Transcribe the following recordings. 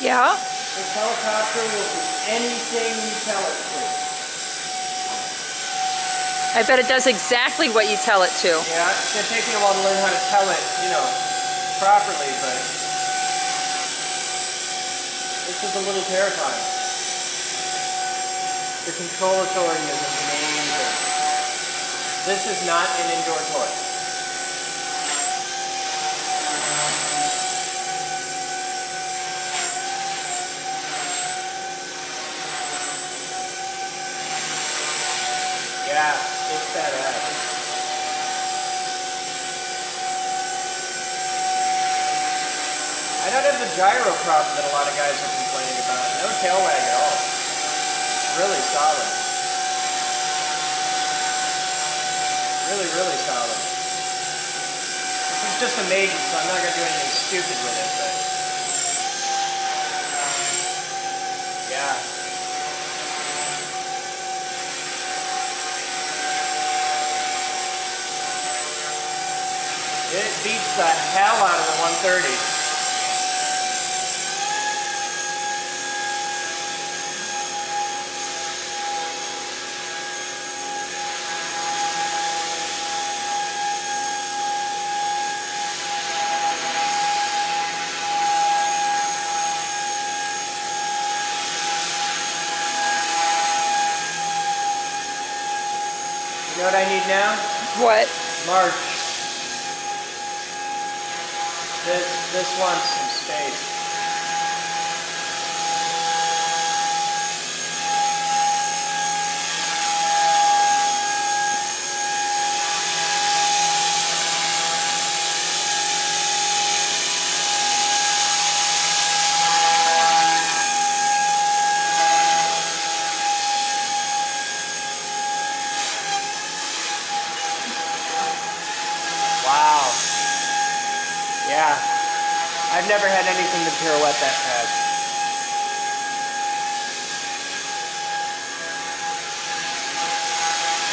Yeah? This helicopter will do anything you tell it to. I bet it does exactly what you tell it to. Yeah, it's going to take me a while to learn how to tell it, you know, properly, but this is a little terrifying. The control authority is amazing. This is not an indoor toy. Yeah, it's badass. I don't have the gyro problem that a lot of guys are complaining about. No tail wag at all. Really solid. Really, really solid. This is just a maiden, so I'm not going to do anything stupid with it, but yeah. It beats the hell out of the 130. You know what I need now? What? March. This wants some space. Wow. Yeah. I've never had anything to pirouette that fast.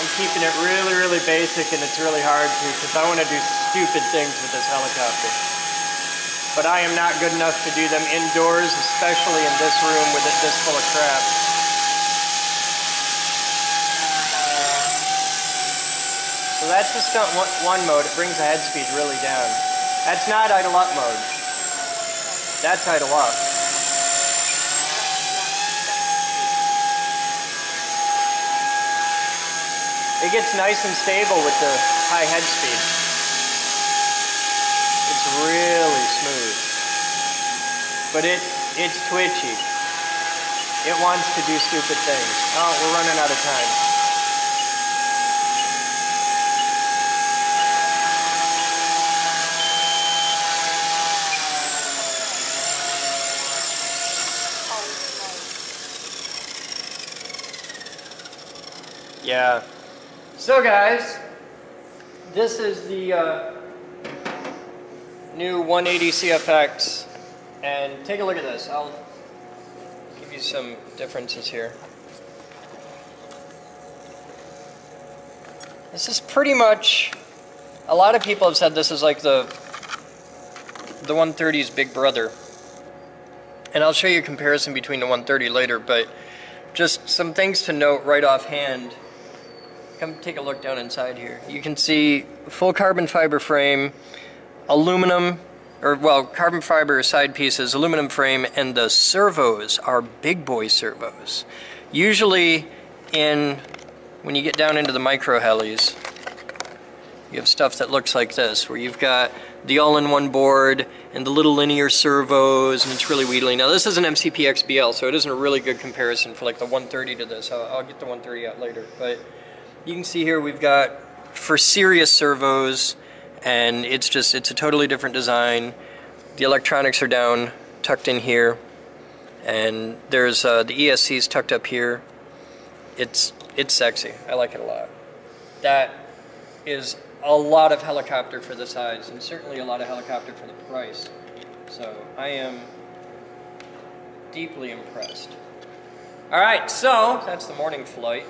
I'm keeping it really, really basic, and it's really hard to because I want to do stupid things with this helicopter. But I am not good enough to do them indoors, especially in this room with it this full of crap. So that's the stunt one mode. It brings the head speed really down. That's not idle up mode. That's idle up. It gets nice and stable with the high head speed. It's really smooth. But it's twitchy. It wants to do stupid things. Oh, we're running out of time. Yeah. So guys, this is the new 180 CFX, and take a look at this. I'll give you some differences here. This is pretty much, a lot of people have said this is like the 130's big brother. And I'll show you a comparison between the 130 later, but just some things to note right offhand. Come take a look down inside here. You can see full carbon fiber frame, aluminum, or well, carbon fiber side pieces, aluminum frame, and the servos are big boy servos. Usually when you get down into the micro helis, you have stuff that looks like this, where you've got the all-in-one board and the little linear servos, and it's really wheedly. Now this is an MCP XBL, so it isn't a really good comparison for like the 130 to this. I'll get the 130 out later, but you can see here we've got for serious servos, and it's a totally different design. The electronics are down, tucked in here, and there's the ESC's tucked up here. It's sexy. I like it a lot. That is a lot of helicopter for the size, and certainly a lot of helicopter for the price. So I am deeply impressed. All right, so that's the morning flight.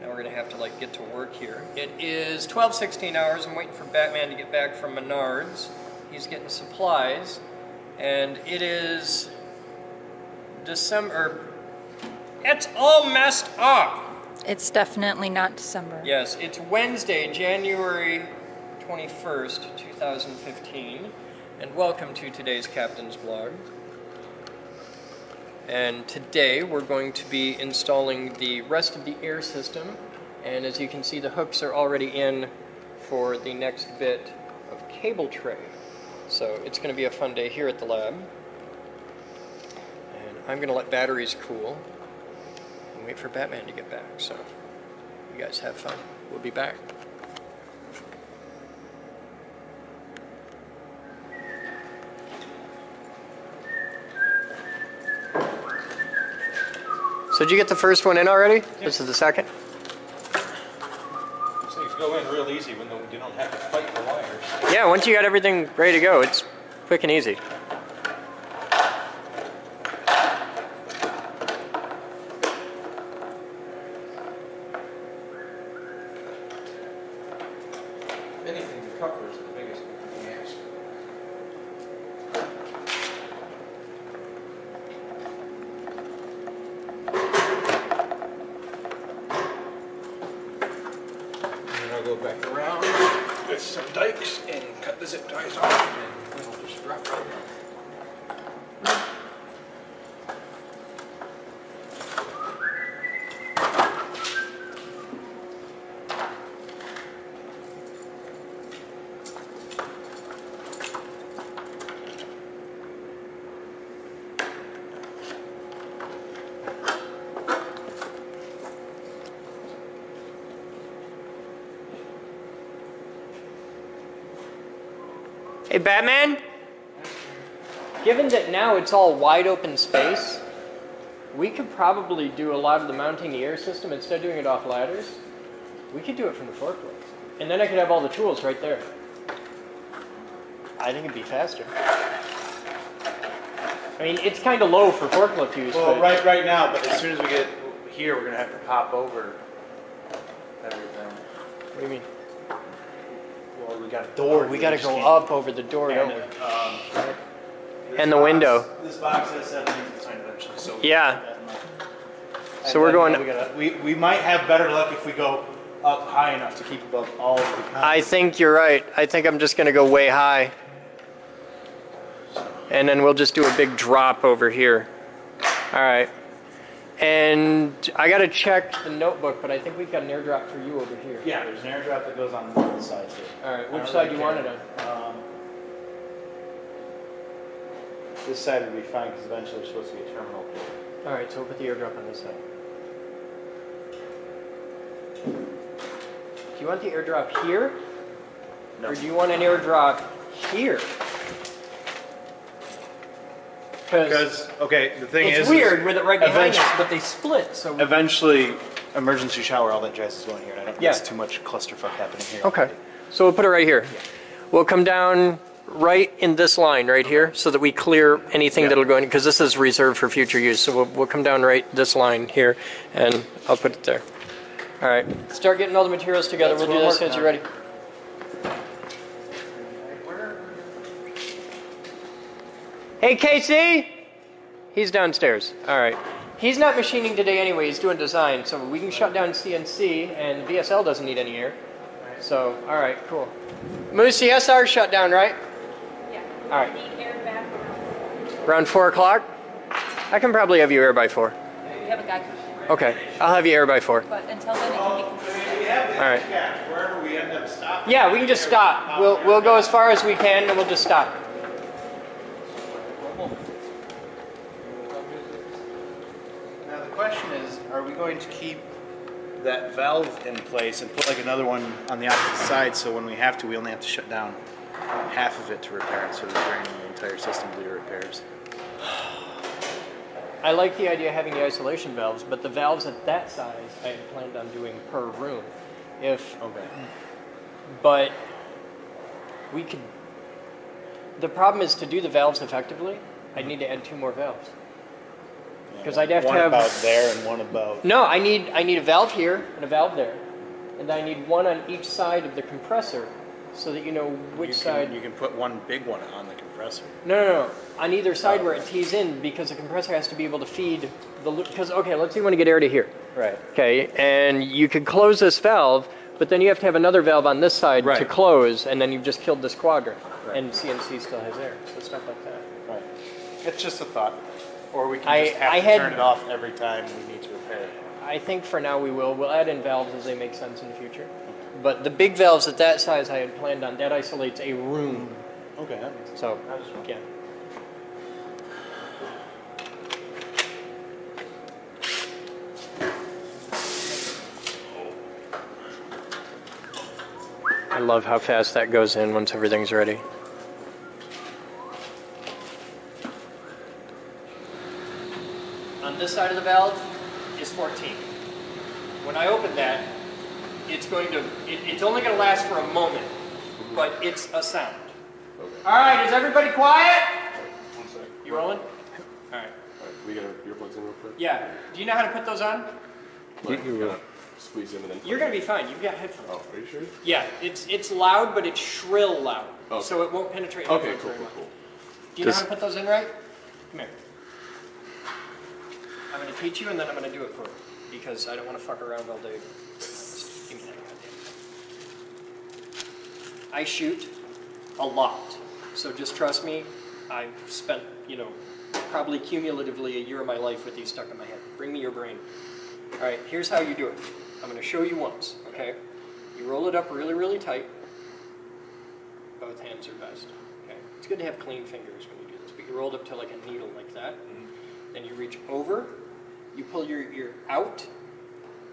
Now we're going to have to like get to work here. It is 12:16 hours. I'm waiting for Batman to get back from Menards. He's getting supplies. And it is December. It's all messed up. It's definitely not December. Yes, it's Wednesday, January 21st, 2015. And welcome to today's Captain's Blog. And today we're going to be installing the rest of the air system. And as you can see, the hooks are already in for the next bit of cable tray. So it's going to be a fun day here at the lab. And I'm going to let batteries cool and wait for Batman to get back. So you guys have fun. We'll be back. So did you get the first one in already? Yep. This is the second? These things go in real easy when you don't have to fight the wires. Yeah, once you got everything ready to go, it's quick and easy. Anything the coupler is the biggest gas. I'll go back around with some dikes and cut the zip ties off, and it'll just drop right down. Hey, Batman? Given that now it's all wide open space, we could probably do a lot of the mounting the air system instead of doing it off ladders. We could do it from the forklift. And then I could have all the tools right there. I think it'd be faster. I mean, it's kind of low for forklift use. Well, but right now, but as soon as we get here, we're going to have to pop over everything. What do you mean? Well, we got a door. We got to go up over the door, and, don't we? And the window. This box has 7 inches eventually, so Yeah. So we're going. We might have better luck if we go up high enough to keep above all of the concrete. I think you're right. I think I'm just going to go way high. And then we'll just do a big drop over here. All right. And I got to check the notebook, but I think we've got an airdrop for you over here. Yeah, there's an airdrop that goes on both sides here. All right. Which side do you want it on? This side would be fine because eventually there's supposed to be a terminal. All right. So we'll put the airdrop on this side. Do you want the airdrop here? No. Or do you want an airdrop here? Because, okay, the thing it's weird with it right behind us, but they split. So eventually, emergency shower, all that jazz is going here. And I don't think Yeah. there's too much clusterfuck happening here. Okay. So we'll put it right here. Yeah. We'll come down right in this line right here so that we clear anything that'll go in, because this is reserved for future use. So we'll come down right this line here, and I'll put it there. All right. Start getting all the materials together. That's We'll do what this I'm as you're ready. Hey, Casey! He's downstairs. All right. He's not machining today anyway. He's doing design, so we can shut down CNC, and VSL doesn't need any air. So, all right, cool. Moose, CSR shut down, right? Yeah. All right. Need air back Around 4 o'clock? I can probably have you air by 4. We have a guy coming. Okay. I'll have you air by 4. But until then, it can be consistent. All right. Wherever we end up stopping. Yeah, we can just stop. We'll go as far as we can, and we'll just stop. Now the question is, are we going to keep that valve in place and put like another one on the opposite side so when we have to, we only have to shut down half of it to repair it, so we're draining the entire system to do repairs? I like the idea of having the isolation valves, but the valves at that size I had planned on doing per room. Okay. But we could. The problem is to do the valves effectively, I'd need to add 2 more valves. Because I'd have to have one about there and one about. No, I need a valve here and a valve there, and I need one on each side of the compressor so that you know which side. You can put one big one on the compressor. No. On either side where it tees in, because the compressor has to be able to feed the loop. Because, okay, let's say you want to get air to here. Right. Okay, and you could close this valve, but then you have to have another valve on this side to close, and then you've just killed this quadrant. Right. And CNC still has air, so stuff like that. Right. It's just a thought. Or we can just have to turn it off every time we need to repair it. I think for now we will. We'll add in valves as they make sense in the future. But the big valves at that size I had planned on, that isolates a room. Okay, that makes sense. So, yeah. I love how fast that goes in once everything's ready. On this side of the valve is 14. When I open that, it's only going to last for a moment, but it's a sound. Okay. All right, is everybody quiet? 1 second. You rolling? All right. All right, we get our earplugs in real quick. Yeah. Do you know how to put those on? Like, you gotta squeeze in and then. You're going to be fine. You've got headphones. Oh, are you sure? Yeah, it's loud, but it's shrill loud, Okay. so it won't penetrate. Okay, headphones cool, very cool, much. cool. Do you know how to put those in right? Come here. I'm going to teach you, and then I'm going to do it for you, because I don't want to fuck around all day. Just give me that goddamn thing. I shoot a lot, so just trust me. I've spent, probably cumulatively a year of my life with these stuck in my head. Bring me your brain. All right, here's how you do it. I'm going to show you once, okay? You roll it up really, really tight. Both hands are best, okay? It's good to have clean fingers when you do this, but you roll it up to like a needle like that. Then you reach over, you pull your ear out,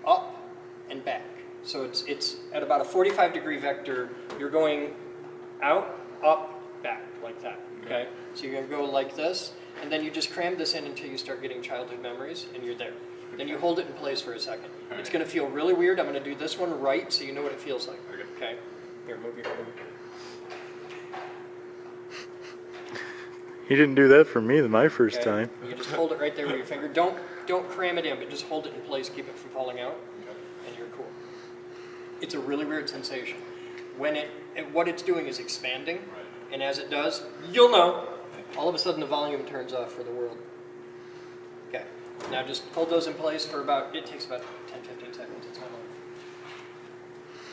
up, and back. So it's at about a 45-degree vector. You're going out, up, back, like that, okay? So you're going to go like this, and then you just cram this in until you start getting childhood memories, and you're there. Then you hold it in place for a second. It's going to feel really weird. I'm going to do this one right so you know what it feels like, okay? Here, move your arm. He didn't do that for me my first Okay. time. You just hold it right there with your finger. Don't cram it in, but just hold it in place, keep it from falling out, and you're cool. It's a really weird sensation. What it's doing is expanding, and as it does, you'll know. All of a sudden, the volume turns off for the world. Okay. Now just hold those in place for it takes about 10, 15 seconds. It's not long.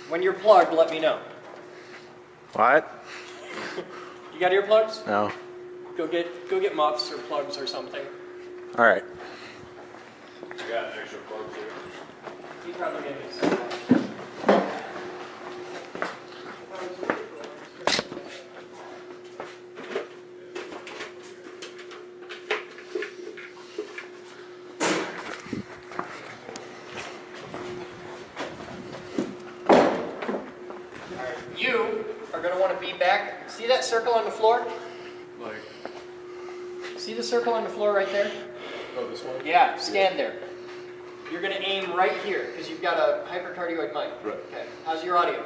When you're plugged, let me know. What? You got earplugs? No. Go get muffs or plugs or something. All right. You got extra plugs here. You probably get me some. You are going to want to be back. See that circle on the floor? Like, See the circle on the floor right there? oh, this one? Yeah, stand there. You're going to aim right here because you've got a hypercardioid mic. Right. Okay. How's your audio?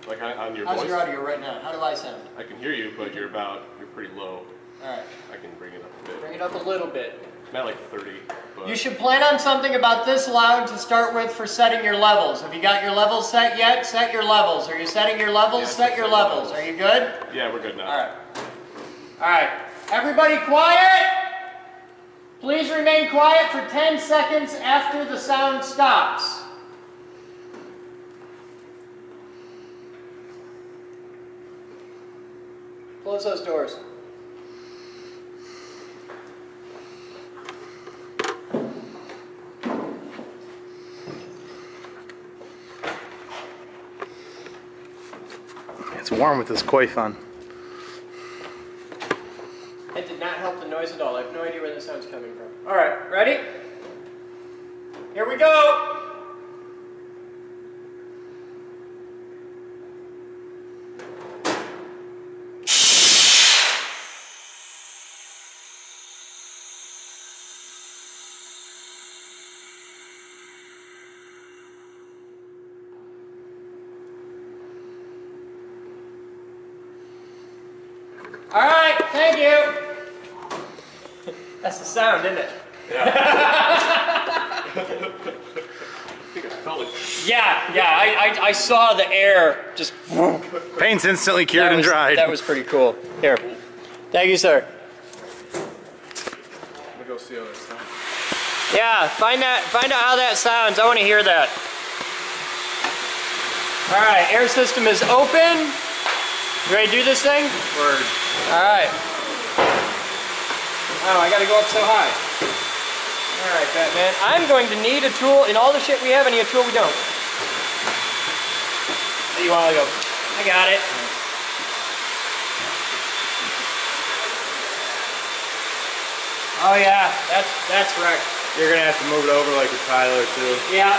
Like on your How's voice? your audio right now? How do I sound? I can hear you, but you're pretty low. All right. I can bring it up a bit. Bring it up a little bit. Not like 30, but. You should plan on something about this loud to start with for setting your levels. Have you got your levels set yet? Set your levels. Are you setting your levels? Yeah, Set your levels. Are you good? Yeah, we're good now. All right. All right. Everybody quiet. Please remain quiet for 10 seconds after the sound stops. Close those doors. It's warm with this coif on. It did not help the noise at all. I have no idea where the sound's coming from. All right, ready? Here we go. All right, thank you. That's the sound, isn't it? I think I felt Holy Yeah, I saw the air just. Paint's instantly cured and dried. That was pretty cool. Here. Thank you, sir. Let me go see how that sounds. Yeah, find out how that sounds. I want to hear that. All right, air system is open. You ready to do this thing? Word. All right. Oh, I got to go up so high. All right, Batman. I'm going to need a tool. In all the shit we have, I need a tool we don't. You want to go? I got it. Oh yeah, that's wrecked. You're gonna have to move it over like a tile or two. Yeah.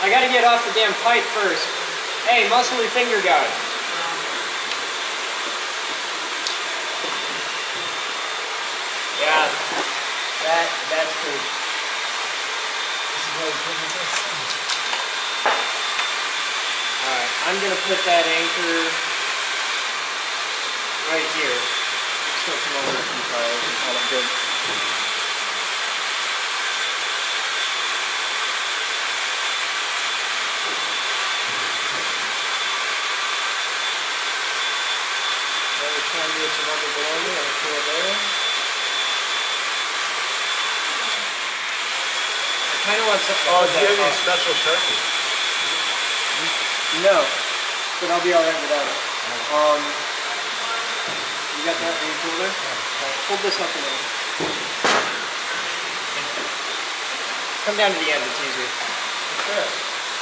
I gotta get off the damn pipe first. Hey, muscly finger guy. Yeah. That's cool. Alright, I'm gonna put that anchor right here. Just put some over a few tiles and call it good. Conduits and rubber below me on the floor there. I kind of want some. Oh, do you have any special Sharpies? No, but I'll be alright without it. You got that in your cooler? Hold this up a little. Come down to the end, it's easier. Sure.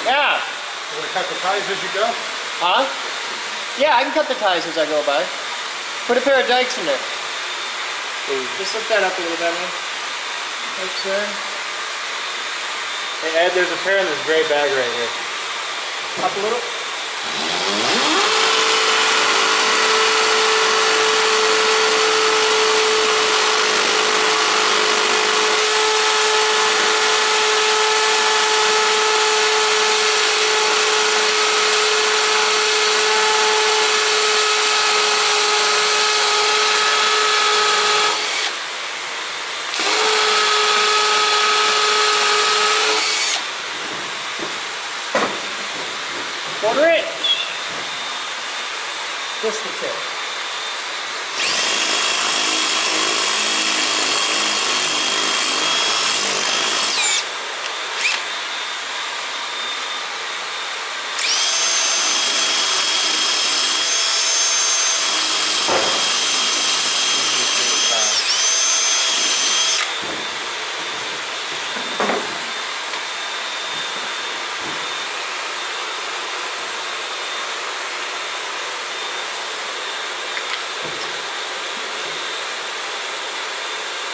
Yeah! You want to cut the ties as you go? Huh? Yeah, I can cut the ties as I go by. Put a pair of dikes in there. Just lift that up a little bit, man. Thanks, sir. Hey Ed, there's a pair in this gray bag right here. Up a little. Quarter it. Just the tip.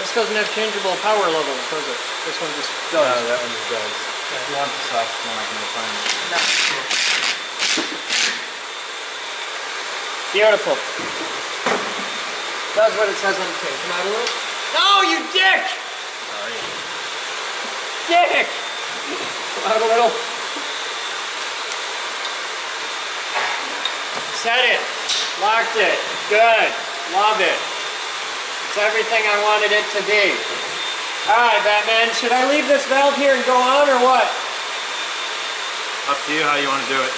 This doesn't have changeable power level, does it? This one just does. No, that one just does. If you want the soft one, I can go find it. Beautiful. Does what it says on the tin. Come out a little. No, you dick! Sorry. Dick! Come out a little. Set it. Locked it. Good. Love it. It's everything I wanted it to be. Alright, Batman. Should I leave this valve here and go on or what? Up to you how you want to do it.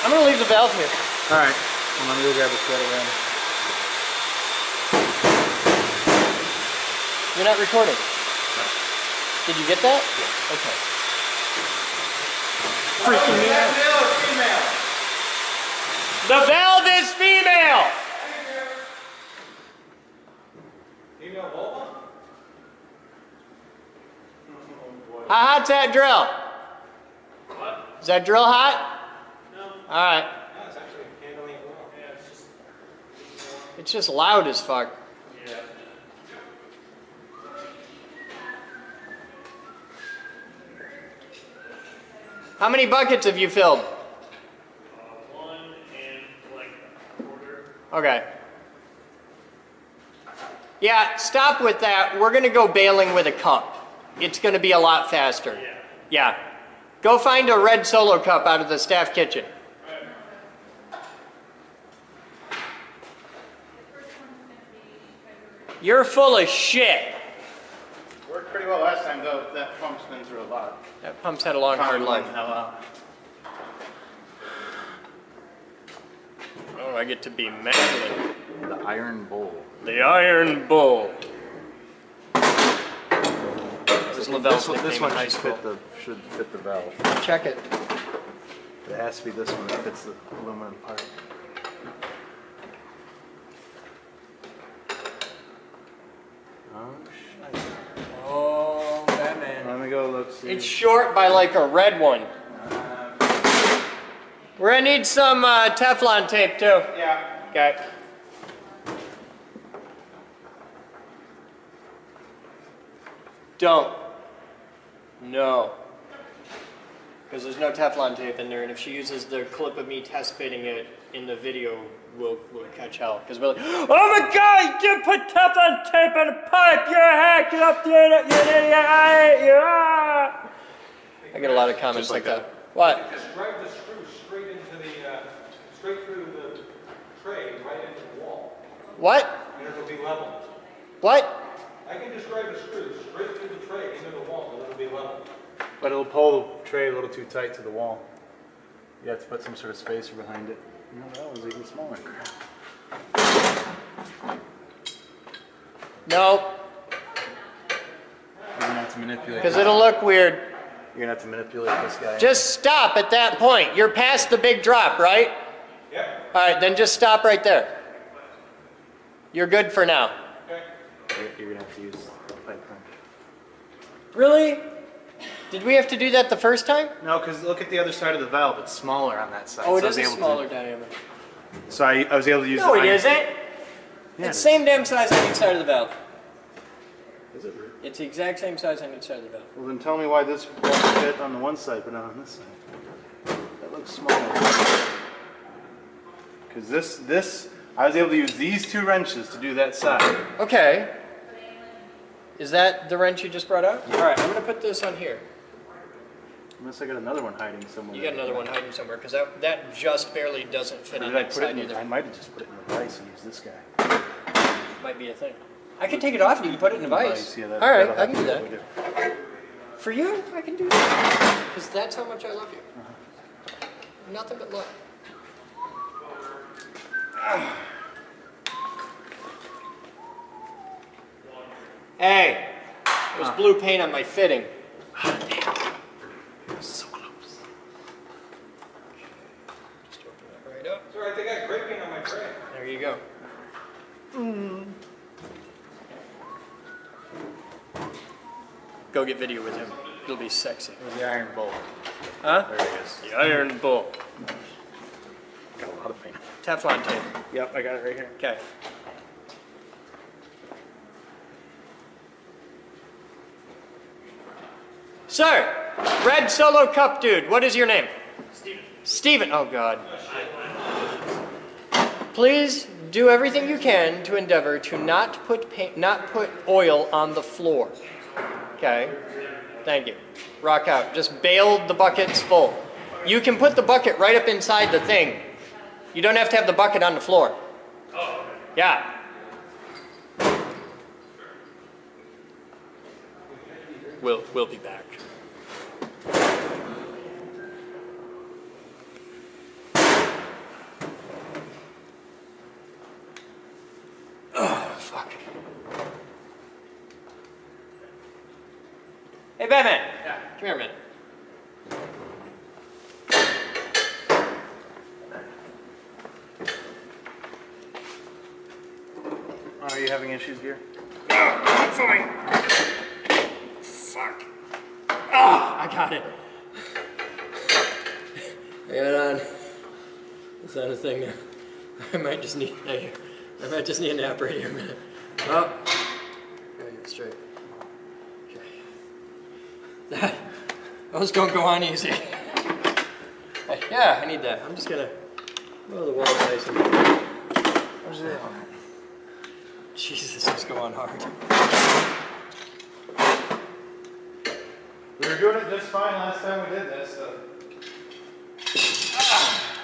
I'm going to leave the valve here. Alright, I'm gonna go grab a sweater then. You're not recording? No. Did you get that? Yeah. Okay. Freaking me out. Male or female? The valve is female! Female vulva? How hot's that drill? What? Is that drill hot? No. Alright. Yeah, it's actually handling it well. Yeah, It's just loud as fuck. Yeah. How many buckets have you filled? One and like a quarter. Okay. Yeah, stop with that. We're gonna go bailing with a cup. It's gonna be a lot faster. Yeah. Go find a red Solo cup out of the staff kitchen. You're full of shit. Worked pretty well last time, though. That pump's been through a lot. That pump's had a long, hard life. Hell out. Oh, I get to be manly. The Iron Bowl. The Iron Bull. This Lavelle's This nickname one in high should school. should fit the valve. Check it. It has to be this one that fits the aluminum part. Oh, Batman. Let me go look. See. It's short by like a red one. We're gonna need some Teflon tape too. Yeah. Okay. Don't. No. Because there's no Teflon tape in there, and if she uses the clip of me test fitting it in the video, we'll catch hell. Because we're like, oh my god, you did put Teflon tape on a pipe, you're a hack, get up there, you're an idiot, I hate you. Ah. I get a lot of comments like that. What? Just drive the screw straight into the, straight through the tray, right into the wall, What? and it'll be level. What? I can just drive the screw straight through the tray into the wall, and it'll be level. But it'll pull the tray a little too tight to the wall. You have to put some sort of spacer behind it. No, that was even smaller. No, You're gonna have to manipulate. because it'll look weird. You're gonna have to manipulate this guy. Just stop at that point. You're past the big drop, right? Yep. All right, then just stop right there. You're good for now. Okay. You're gonna have to use the pipe wrench. Really? Did we have to do that the first time? No, because look at the other side of the valve. It's smaller on that side. Oh, it so I is was a able smaller to, diameter. So I was able to use No, the it iron. isn't. Yeah, It's it the same damn size on each side of the valve. Is it really? It's the exact same size on each side of the valve. Well, then tell me why this won't fit on the one side, but not on this side. That looks smaller. Because this, I was able to use these two wrenches to do that side. Okay. Is that the wrench you just brought out? All right, I'm going to put this on here. Unless I got another one hiding somewhere. You got another one hiding somewhere, because that just barely doesn't fit Or on did I that put it side in the, I either. might have just put it in the vise and use this guy. Might be a thing. I can take it off and you can put it in a vise. Yeah, All right, that'll I can do have that. to be able For you, I can do that. Because that's how much I love you. Nothing but love. Hey, there's blue paint on my fitting. So close. Just open that right up. Sorry, I think I got great paint on my tray. There you go. Go get video with him. It'll be sexy. There's the iron bowl. Huh? There it is. The Iron Bull. Got a lot of paint. Teflon tape. Yep, I got it right here. Okay. Sir, red solo cup dude, what is your name? Steven. Steven. Oh God. Please do everything you can to endeavor to not put oil on the floor. Okay. Thank you. Rock out. Just bail the buckets full. You can put the bucket right up inside the thing. You don't have to have the bucket on the floor. Oh, okay. Yeah. We'll be back. Oh, fuck. Hey, Batman. Yeah. Come here a minute. Are you having issues here? Fine. Fuck. Ah, I got it. I got it on. It's on a thing now. I might just need a nap right here a minute. Oh. Gotta get it straight. Okay. Those don't go on easy. Yeah, I need that. I'm just gonna. Oh, the wall's nice and. Where's that? Jesus, this go on hard. We were doing it just fine last time we did this. So.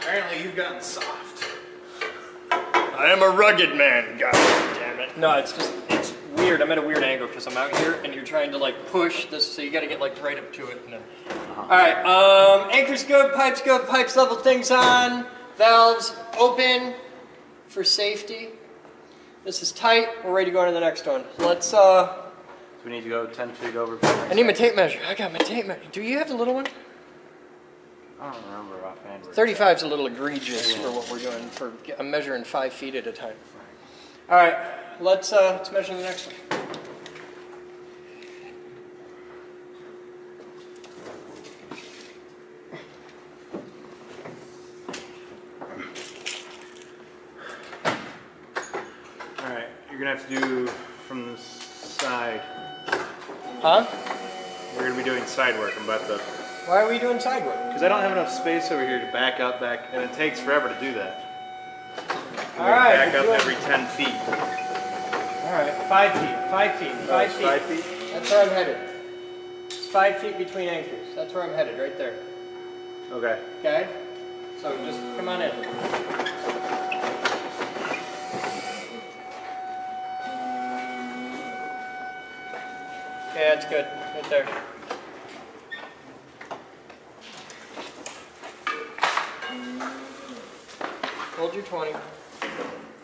Apparently you've gotten soft. I am a rugged man, god damn it. No, it's weird. I'm at a weird angle because I'm out here and you're trying to like push this, so you got to get like right up to it. And then... All right, anchor's good, pipes level, things on, valves open for safety. This is tight. We're ready to go on to the next one. Let's. So we need to go 10 feet over. I need my tape measure. I got my tape measure. Do you have the little one? I don't remember offhand. 35 is a little egregious for what we're doing. I'm measuring 5 feet at a time. All right, let's measure the next one. All right, you're gonna have to do from the side. Huh? We're gonna be doing side work. I'm about to. Why are we doing side work? Because I don't have enough space over here to back up, and it takes forever to do that. All right. Back up every 10 feet. All right, 5 feet, 5 feet, 5 feet. 5 feet? That's where I'm headed. It's 5 feet between anchors. That's where I'm headed, right there. Okay. Okay? So just come on in. Okay, that's good. Right there. Hold your 20.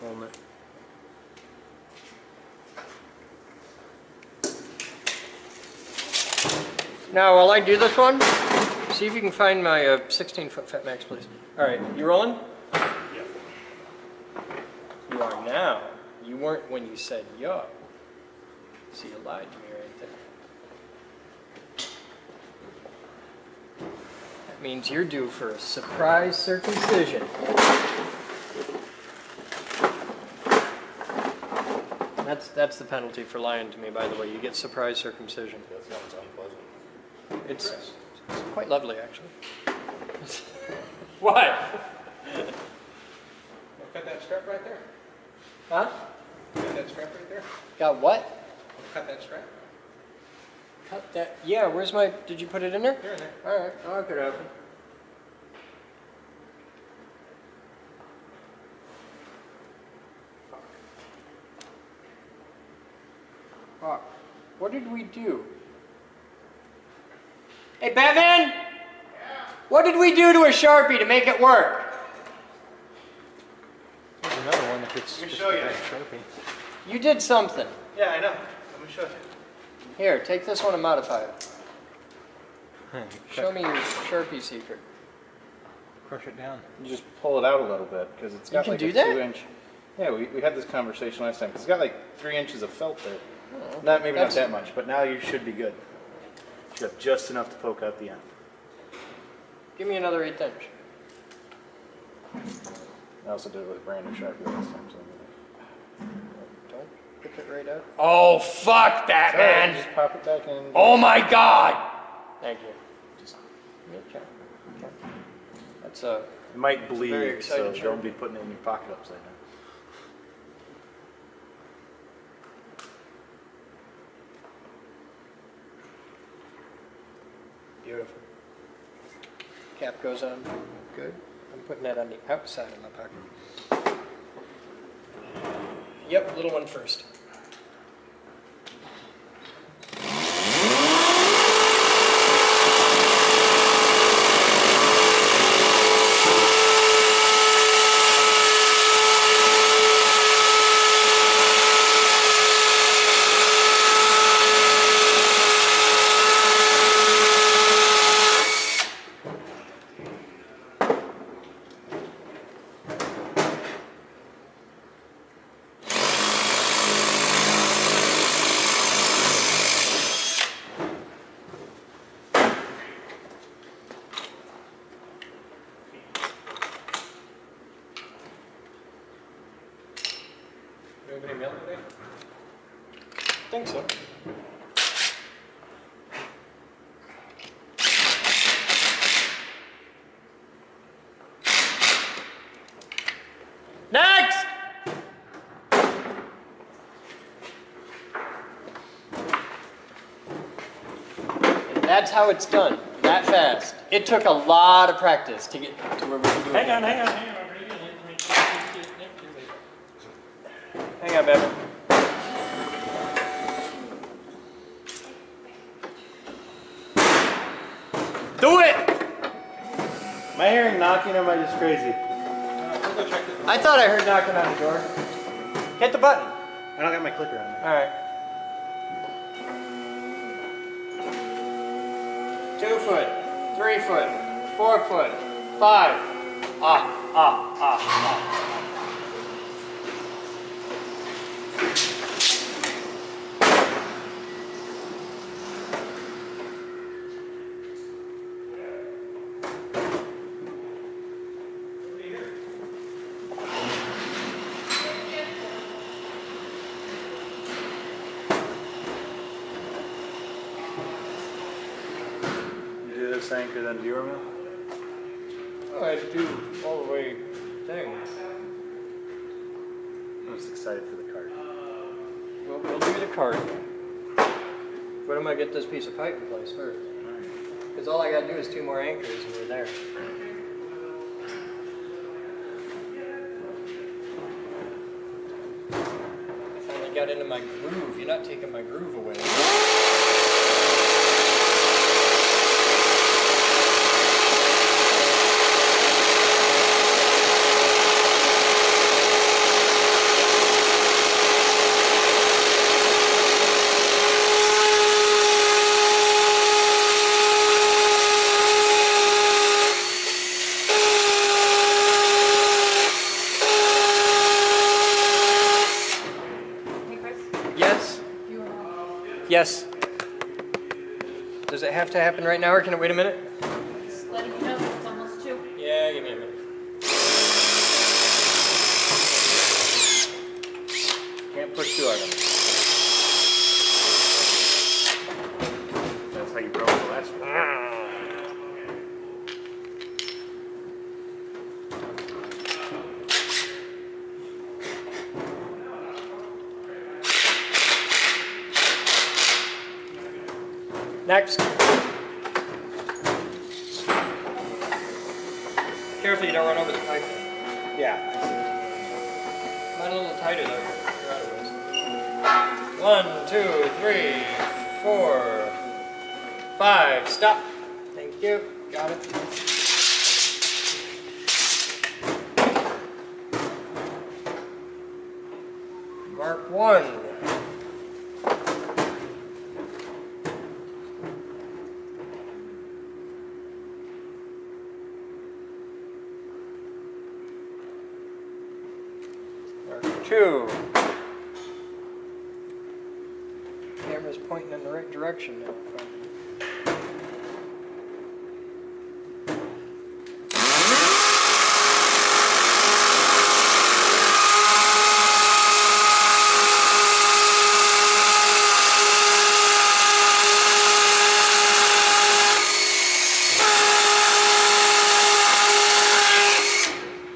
Hold it. Now, while I do this one, see if you can find my 16-foot Fat Max, please. All right, you rolling? Yep. You are now. You weren't when you said yup. See, you lied to me right there. That means you're due for a surprise circumcision. That's the penalty for lying to me, by the way. You get surprise circumcision. That sounds unpleasant. It's quite lovely, actually. What? Cut that strap right there. Huh? Cut that strap right there. Got what? Cut that strap. Cut that. Yeah, where's my. Did you put it in there? Here and there. All right, I'll look it up. Fuck. What did we do? Hey, Batman! Yeah. What did we do to a Sharpie to make it work? There's another one if it's Let me show you. Sharpie. You did something. Yeah, I know. Let me show you. Here, take this one and modify it. Show me your Sharpie secret. Crush it down. You just pull it out a little bit because it's got can like do a that? 2-inch. Yeah, we had this conversation last time. 'Cause it's got like 3 inches of felt there. Oh, Not maybe that's- not that much, but now you should be good. You got just enough to poke out the end. Give me another 1/8 inch. I also did it with a brand new Sharpie last time. So Don't pick it right out. Oh, fuck, Batman! just pop it back in. Oh my god! Thank you. Just, Okay. Okay. That's it might bleed, Very so excited, don't be putting it in your pocket upside down. beautiful. Cap goes on. Good. I'm putting that on the outside of my pocket. Yep, little one first. Anybody mail today? I think so. Next! And that's how it's done, that fast. It took a lot of practice to get to where we can do it. Hang on. Hang on, Bevan. Am I hearing knocking or am I just crazy? We'll go check the I thought I heard knocking on the door. Hit the button. I don't got my clicker on there. All right. 2 foot, 3 foot, 4 foot, 5. You do this anchor then viewer mill? Oh, I do all the way thing. I'm just excited for the cart. We'll do the cart. But I'm gonna get this piece of pipe in place first. Because all I gotta do is 2 more anchors and we're there. I finally got into my groove. You're not taking my groove away. Hey, Chris, Yes? you were Yes. Does it have to happen right now or can it wait a minute? just letting you know it's almost 2. Yeah, give me a minute. Can't push too hard on it. That's how you broke the last one. Next. Careful you don't run over the pipe. Yeah. Mine a little tighter though. You're out of ways. 1, 2, 3, 4, 5. Stop. Thank you. Got it. Mark 1. Mark 2. Camera's pointing in the right direction now.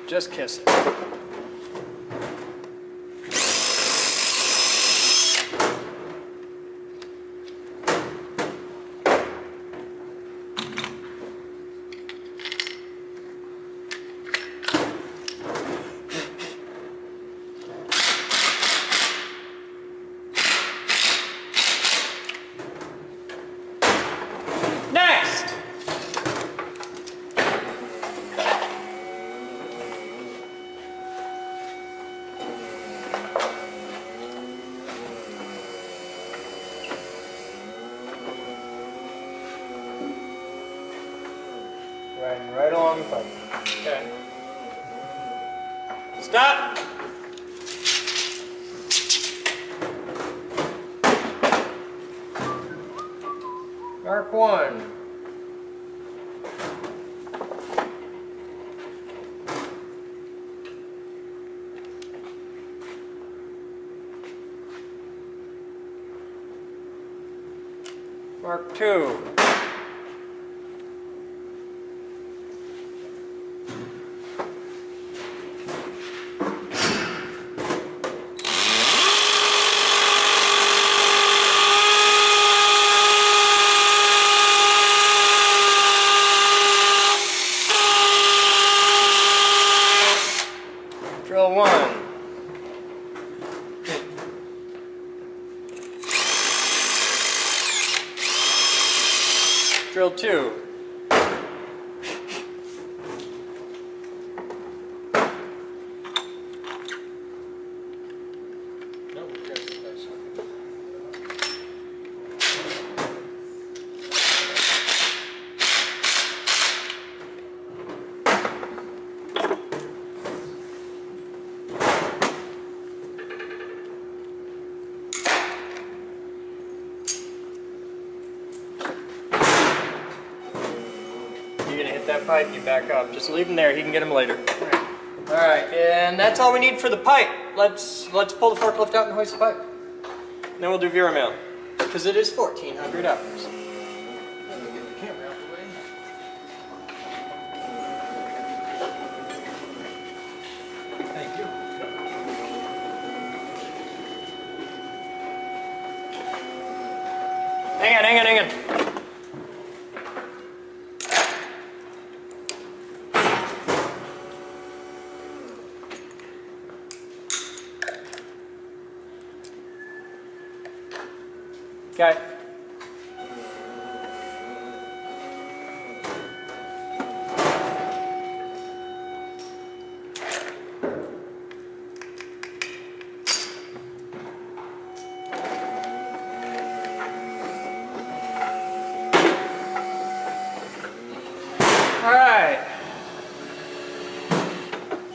Just kiss it. Next! Riding right along the pipe. Okay. Stop! Mark 1. Mark 2. Drill 1. Drill 2. that pipe and you back up. Just leave him there, he can get him later. Alright, and that's all we need for the pipe. Let's pull the forklift out and hoist the pipe. Then we'll do Vera mail. Because it is 1,400 hours. Let me get the camera out the way. Thank you. Hang on. Okay.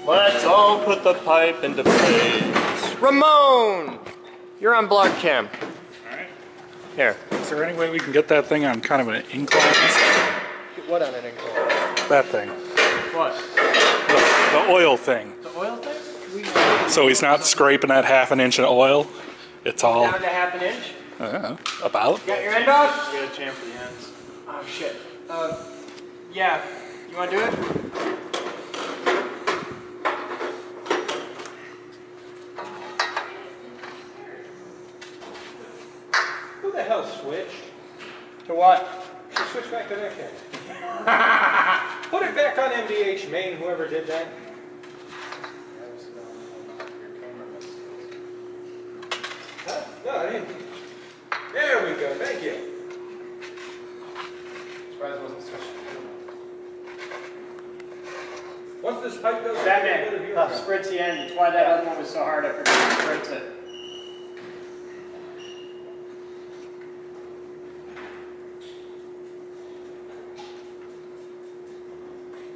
Let's all put the pipe into place. Ramon! You're on block cam. Alright. Here. Is there any way we can get that thing on kind of an incline? What on an incline? That thing. What? The oil thing. The oil thing? So he's not scraping that half an inch of oil. It's all Down to half an inch? about. Got your end off? You gotta chamfer the ends. Oh shit. Yeah. You wanna do it? Who the hell switched? To what? Switch back to that camera. Put it back on MDH main, whoever did that. Huh? No, I didn't. There we go, thank you. Surprised it wasn't switched. Once this pipe goes... Batman, spritz the end. That's why that other one was so hard. I forgot to spritz it.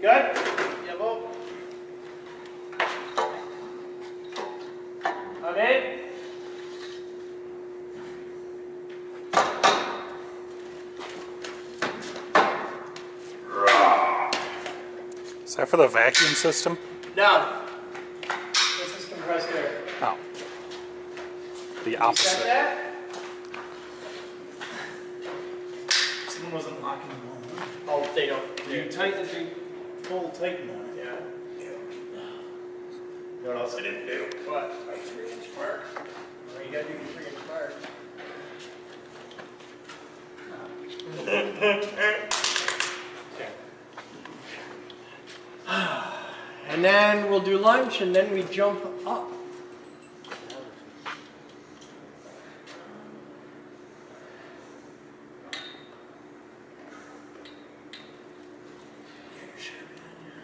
Good? Yeah, well. Okay. Is that for the vacuum system? No. This is compressed air. Oh. The Set opposite. that? Someone wasn't locking them all. Oh, they don't. You tighten the full tighten on it. Yeah. You know what else I didn't do? What? My 3-inch mark. Well, you gotta do your 3-inch mark. And then we'll do lunch, and then we jump up.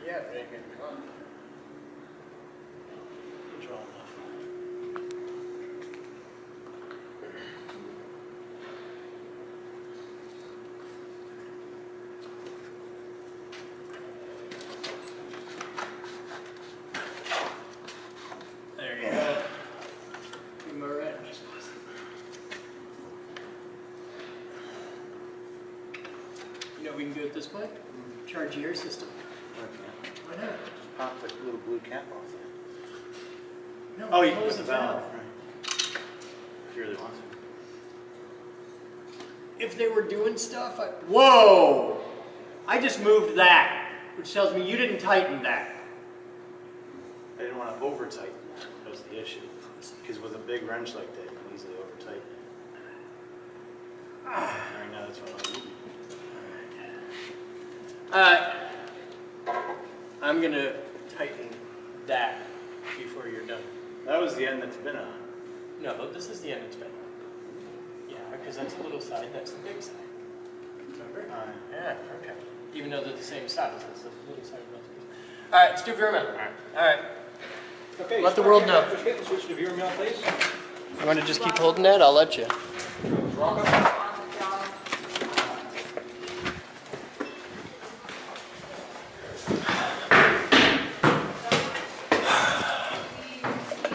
Yeah, very good. There you go. Give him a wrench. You know what we can do at this point? Charge the air system. Okay. Why not? Pop the little blue cap off there. No, Oh, you close put the the valve. Right. If you really want to. If they were doing stuff, whoa! I just moved that, which tells me you didn't tighten that. I didn't want to over tighten that. That was the issue. Because with a big wrench like that, you can easily over tighten it. Right now, that's what I'm gonna tighten that before you're done. That was the end that's been on. No, this is the end it's been on. Yeah, because that's a little side, that's the big side. Remember? Yeah, okay. Even though they're the same size, it's the little side. All right, let's do Vera mail. All right. Okay, Let the world know. Just hit and switch to Vera mail, please. You want to just keep holding that? I'll let you. Rock up.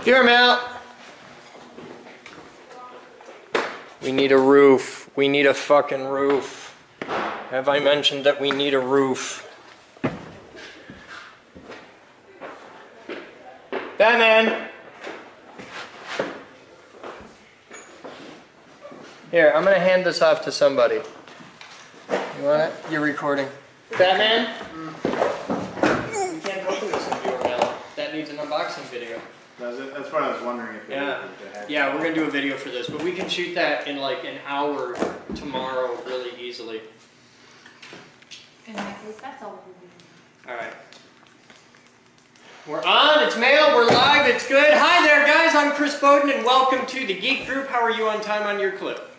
Vera mail. We need a roof. We need a fucking roof. Have I mentioned that we need a roof? Batman! Here, I'm gonna hand this off to somebody. You want it? You're recording. Batman? We can't open this in viewer mail. That needs an unboxing video. That's what I was wondering if Yeah, we're gonna do a video for this, but we can shoot that in like an hour tomorrow really easily. In that case, that's all we'll do. Alright. We're on, it's mail, we're live, it's good. Hi there guys, I'm Chris Boden and welcome to the Geek Group. How are you on time on your clip?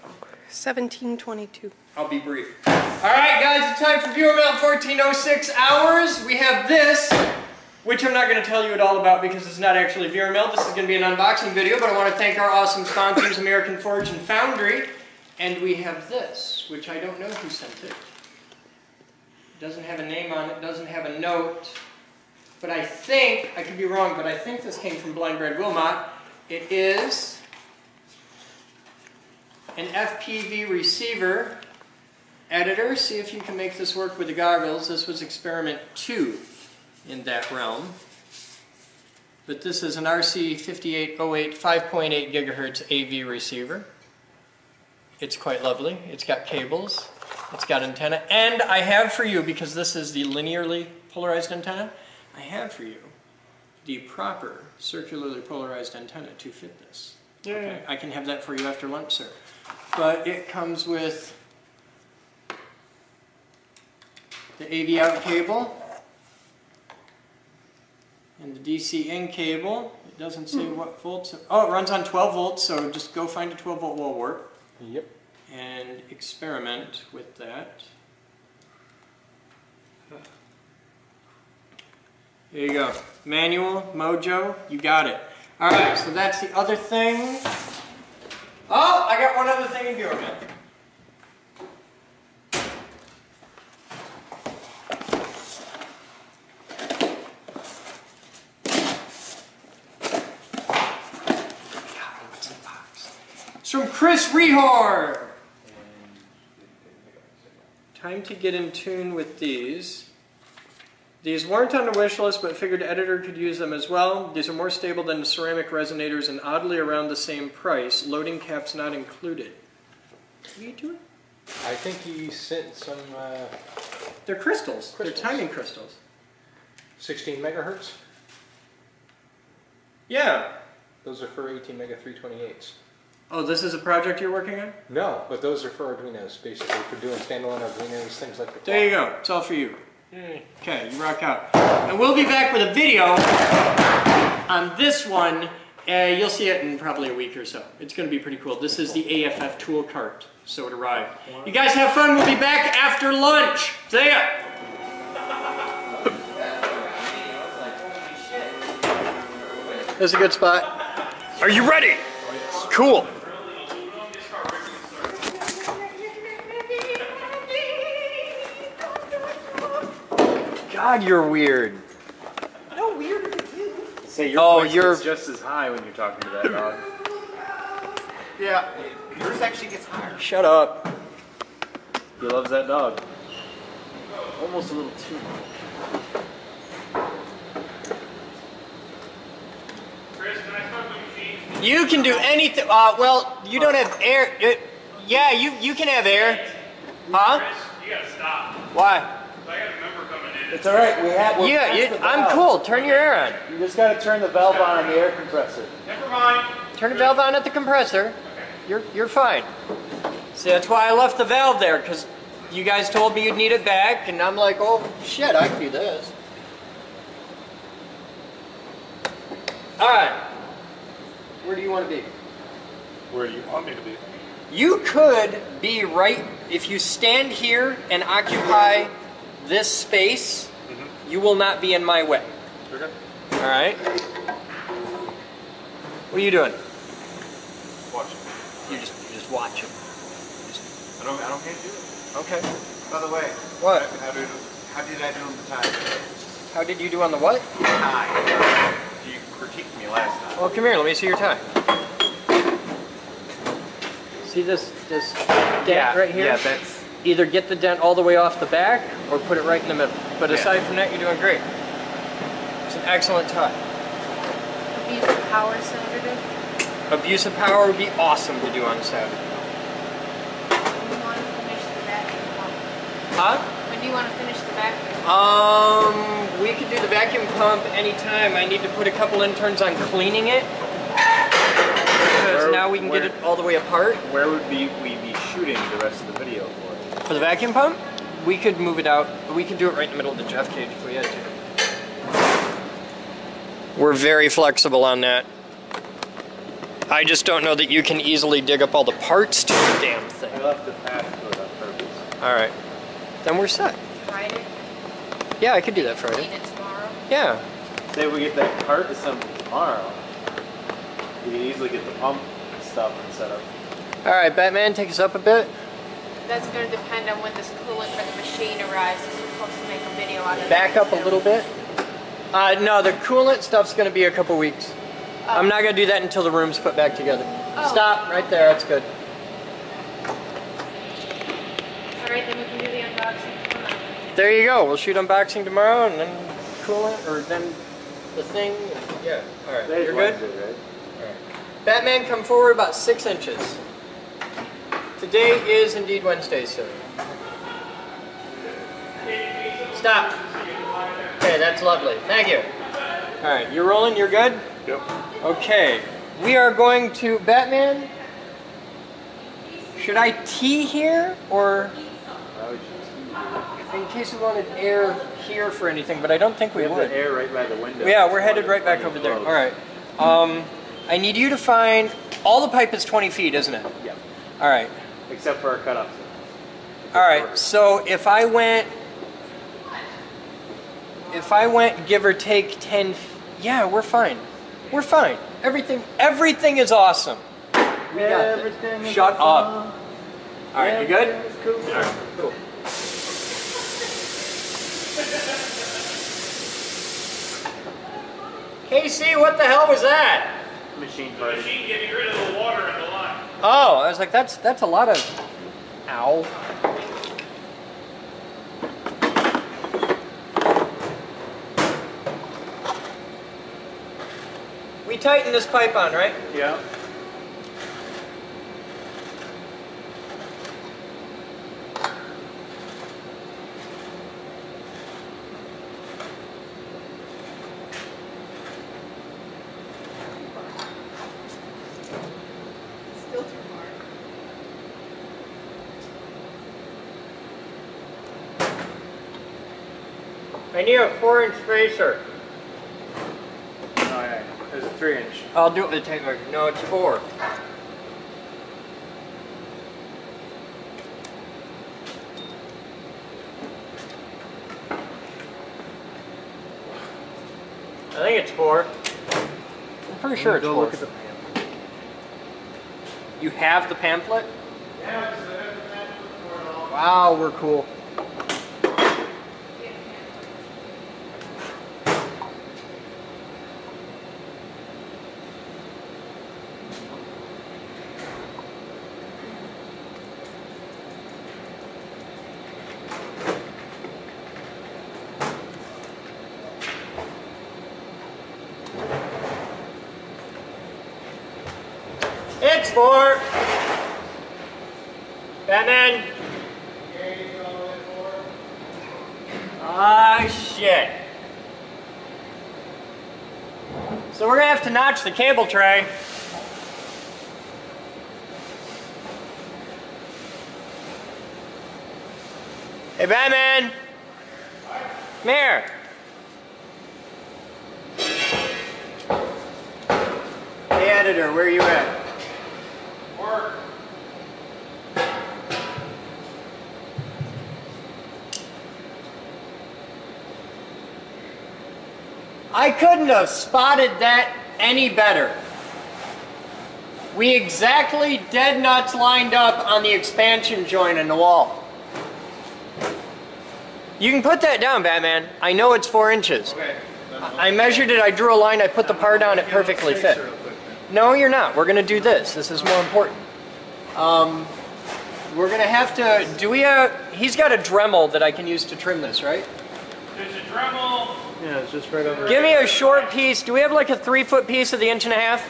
17:22. I'll be brief. Alright guys, it's time for viewer mail, 1406 hours. We have this, which I'm not going to tell you at all about because it's not actually viewer mail. This is going to be an unboxing video, but I want to thank our awesome sponsors, American Forge and Foundry. And we have this, which I don't know who sent it. It doesn't have a name on it, doesn't have a note. But I think, I could be wrong, but I think this came from Blind Bread Wilmot. It is an FPV receiver editor. See if you can make this work with the goggles. This was experiment 2 in that realm. But this is an RC5808 5.8 gigahertz AV receiver. It's quite lovely. It's got cables. It's got antenna. And I have for you, because this is the linearly polarized antenna, I have for you the proper circularly polarized antenna to fit this. Yeah. Okay? I can have that for you after lunch, sir. But it comes with the AV out cable and the DC in cable. It doesn't say what volts. Oh, it runs on 12 volts, so just go find a 12 volt wall wart. Yep. And experiment with that. There you go. Manual, Mojo, you got it. Alright, so that's the other thing. Oh, I got one other thing in viewer mail. It's from Chris Rehor. Time to get in tune with these. These weren't on the wish list, but figured the editor could use them as well. These are more stable than the ceramic resonators and oddly around the same price. Loading caps not included. What are you doing? I think he sent some They're crystals. They're timing crystals. 16 megahertz. Yeah. Those are for 18 mega 328s. Oh, this is a project you're working on? No, but those are for Arduinos, basically, for doing standalone Arduinos, things like that. There you go. It's all for you. Okay, you rock out. And we'll be back with a video on this one. You'll see it in probably a week or so. It's going to be pretty cool. This is the AFF tool cart, so it arrived. You guys have fun. We'll be back after lunch. See ya. This is a good spot. Are you ready? Cool. God, you're weird. No, weirder than you. Say your voice is just as high when you're talking to that dog. Yeah, yours actually gets higher. Shut up. He loves that dog. Almost a little too much. Chris, can I start with machine? You can do anything. Well, you don't have air. Yeah, you can have air. Huh? Chris, you gotta stop. Why? I got a member coming in. It's all right. Yeah, I'm cool. Turn your air on. You just got to turn the valve on the air compressor. Never mind. Turn the valve on at the compressor. You're fine. See, that's why I left the valve there, because you guys told me you'd need it back, and I'm like, oh shit, I can do this. All right. Where do you want to be? Where do you want me to be? You could be right, if you stand here and occupy this space, you will not be in my way. Okay. All right? What are you doing? Watch. You're just watching. I can't do it. Okay. By the way, What? how did I do on the time? How did you do on the what? Time. You critiqued me last time. Well, come here. Let me see your time. See this dent right here? Yeah, that's... Either get the dent all the way off the back or put it right in the middle. But aside from that, you're doing great. It's an excellent time. abuse of power Saturday? Abuse of power would be awesome to do on Saturday. When do you want to finish the vacuum pump? Huh? When do you want to finish the vacuum? We could do the vacuum pump anytime. I need to put a couple interns on cleaning it. Because now we can get it all the way apart. Where would we be shooting the rest of the video for? For the vacuum pump, we could move it out. We could do it right in the middle of the Jeff cage if we had to. We're very flexible on that. I just don't know that you can easily dig up all the parts to the damn thing. I left the path to it on purpose. Alright. Then we're set. Friday? Yeah, I could do that Friday. Clean it tomorrow? Yeah. Say we get that cart assembled tomorrow, we can easily get the pump stuff and set up. Alright, Batman, take us up a bit. That's going to depend on when this coolant for the machine arrives. We're supposed to make a video out of Back that up a too. little bit. No, the coolant stuff's going to be a couple weeks. I'm not going to do that until the room's put back together. Oh. Stop right there, that's good. Alright, then we can do the unboxing tomorrow. There you go. We'll shoot unboxing tomorrow and then coolant, or then the thing. Yeah, alright. Today's You're good? Wednesday, right? Batman, come forward about 6 inches. Today is indeed Wednesday, sir. Stop. Okay, that's lovely. Thank you. Alright, you're rolling, you're good? Yep. Okay, we are going to, Batman, should I tee here, or Why would you in case we wanted air here for anything, but I don't think we We have would. the air right by the window. Yeah, we're headed right back over there. Alright, I need you to find, all the pipe is 20 feet, isn't it? Yeah, Alright, except for our cutoffs. alright, so if I went, give or take 10, yeah, we're fine. We're fine. Everything is awesome. We got this. Shut up. Alright, you good? Alright, cool. Casey, what the hell was that? Machine The party. machine getting rid of the water in the line. Oh, I was like, that's a lot of, ow. We tighten this pipe on, right? Yeah. Still too far. I need a 4-inch spacer. Oh yeah, there's a 3-inch. I'll do it with the tape measure. No, it's 4. I think it's 4. I'm pretty sure it's 4. Look at the pamphlet. You have the pamphlet? Yeah, so there's the pamphlet for it all. Wow, we're cool. It's 4. Batman. Ah, shit. So we're gonna have to notch the cable tray. Hey, Batman. Come here. Hey, editor, where are you at? Work. I couldn't have spotted that any better. We exactly dead nuts lined up on the expansion joint in the wall. You can put that down, Batman. I know it's 4 inches. Okay. I measured it, I drew a line, I put the part on, it perfectly fit. No, you're not. We're gonna do this. This is more important. We're gonna have to, he's got a Dremel that I can use to trim this, right? There's a Dremel, Yeah, it's just right over. Give me a short piece. Do we have like a 3-foot piece of the 1.5 inch?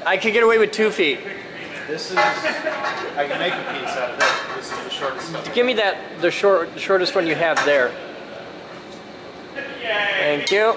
I could get away with 2 feet. This is. I can make a piece out of this. But this is the shortest stuff. Give me that, the shortest one you have there. Thank you.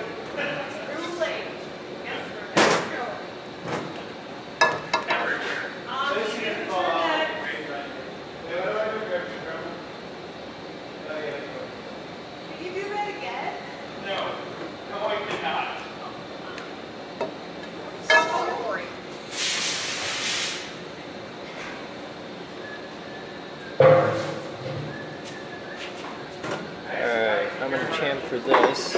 Alright, I'm gonna chamfer this.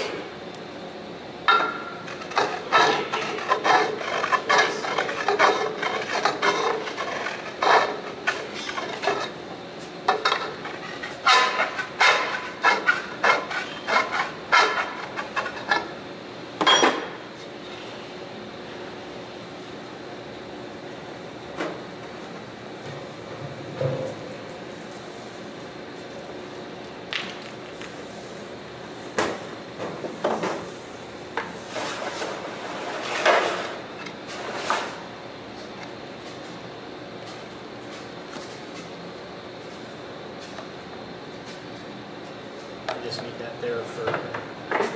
I just need that there for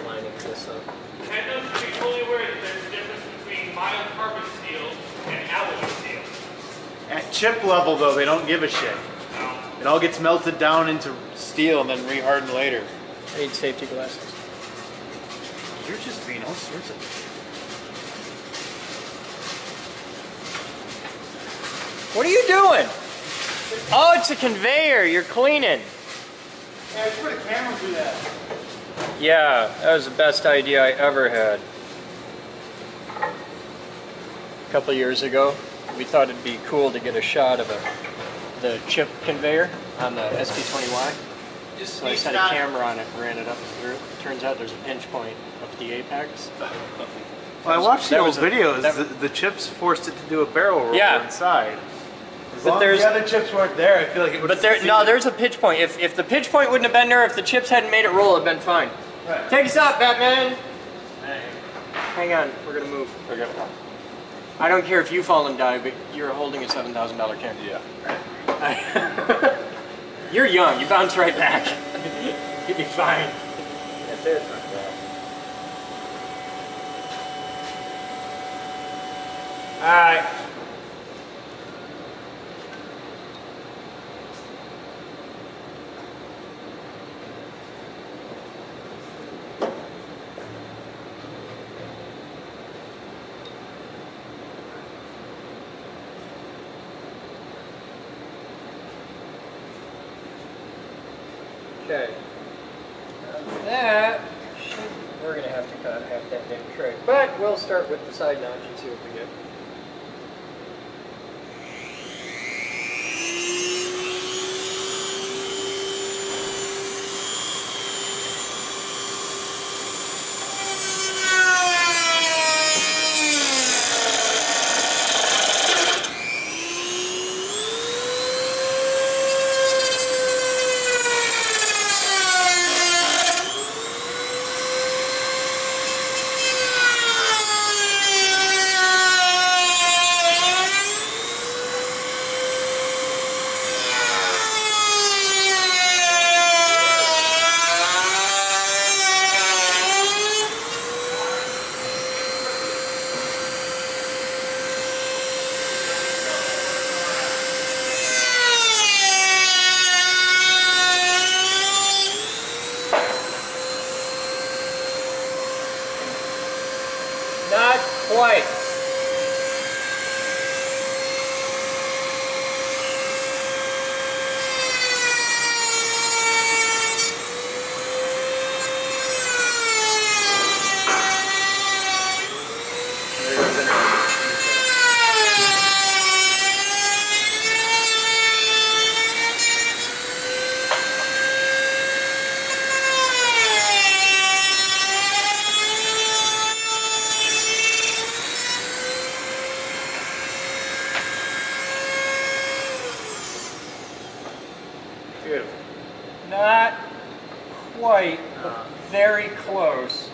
lining this up. And those should be fully aware that there's a difference between mild carbon steel and alloy steel. At chip level, though, they don't give a shit. No. It all gets melted down into steel and then rehardened later. I need safety glasses. You're just being all sorts of. What are you doing? Oh, it's a conveyor. You're cleaning. Yeah, just put a camera through that. Yeah, that was the best idea I ever had. A couple years ago, we thought it'd be cool to get a shot of the chip conveyor on the SP20Y. So I set a camera on it and ran it up through. Turns out there's a pinch point up at the apex. Well, I watched the that old was a- videos. that- The chips forced it to do a barrel roll Yeah. inside. As But long as there's- the other chips weren't there, I feel like it would. But there's a pitch point. If the pitch point wouldn't have been there, if the chips hadn't made it roll, it'd been fine. Right. Take us out, Batman. Hang on, we're gonna move. Okay. I don't care if you fall and die, but you're holding a $7,000 camera. Yeah. You're young. You bounce right back. You'll be fine. That's it. All right. Okay. That we're gonna have to cut half that damn tray, but we'll start with the side notch and see what we get. Not quite. Beautiful. Not quite. But very close.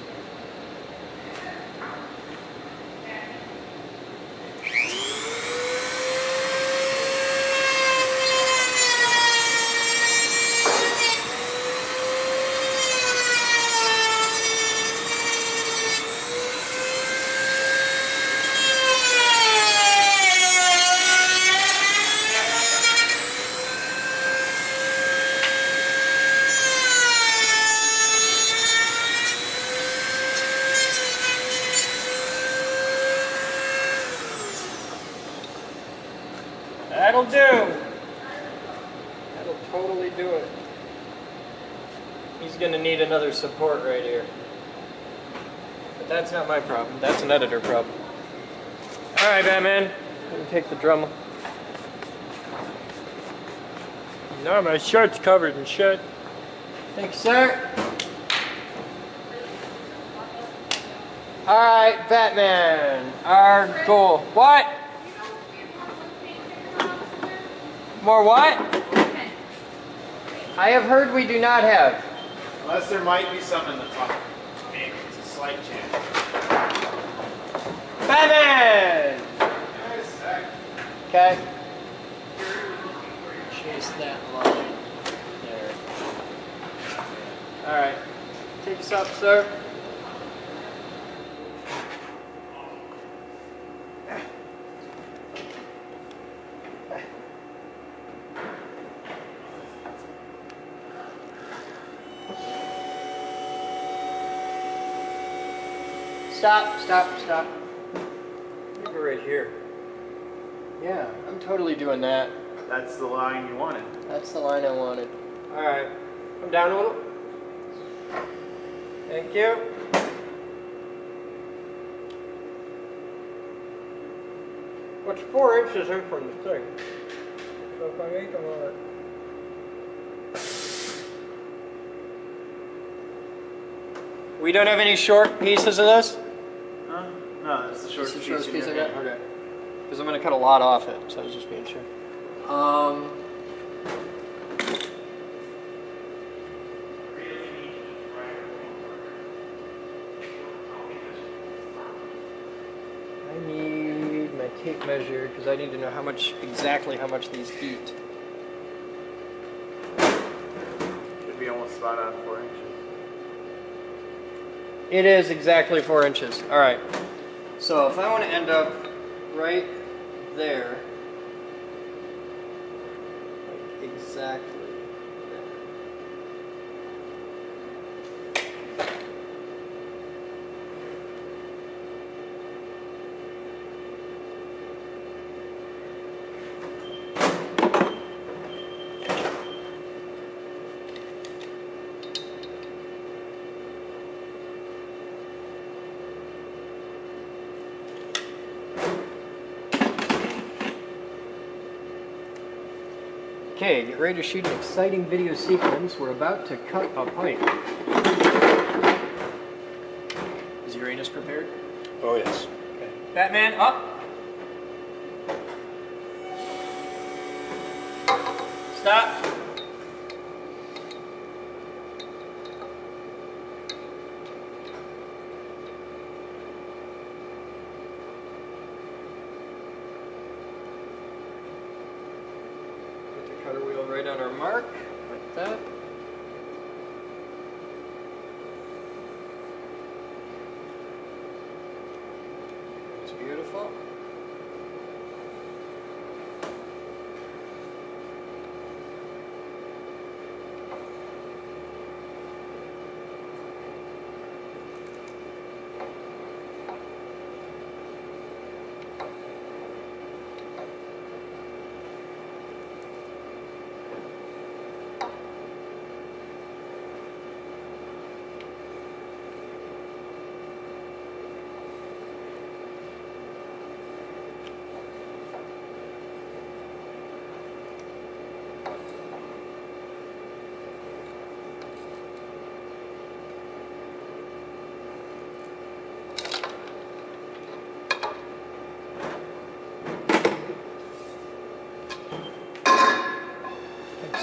That'll do. That'll totally do it. He's going to need another support right here. But that's not my problem. That's an editor problem. All right, Batman. Let me take the drum. No, my shirt's covered in shit. Thanks, sir. All right, Batman. Our goal. What? More what? I have heard we do not have. Unless there might be some in the tunnel. Maybe it's a slight chance. Batman! Nice. Okay. Chase that line. There. Alright. Take us up, sir. Stop. You go right here. Yeah, I'm totally doing that. That's the line you wanted. That's the line I wanted. Alright. Come down a little. Thank you. What's 4 inches in from the thing? So if I make them on it. We don't have any short pieces of this? Huh? No, that's the shortest piece in piece I your got? hand. Okay. Because I'm going to cut a lot off it, so I was just being sure. I need my tape measure because I need to know exactly how much these eat. Should be almost spot on 4 inches. It is exactly 4 inches. All right. So if I want to end up right there, like exactly there. Okay, get ready to shoot an exciting video sequence. We're about to cut a pipe. Is Uranus prepared? Oh, yes. Okay. Batman, up! Stop! Cutter wheel right on our mark, like that. It's beautiful.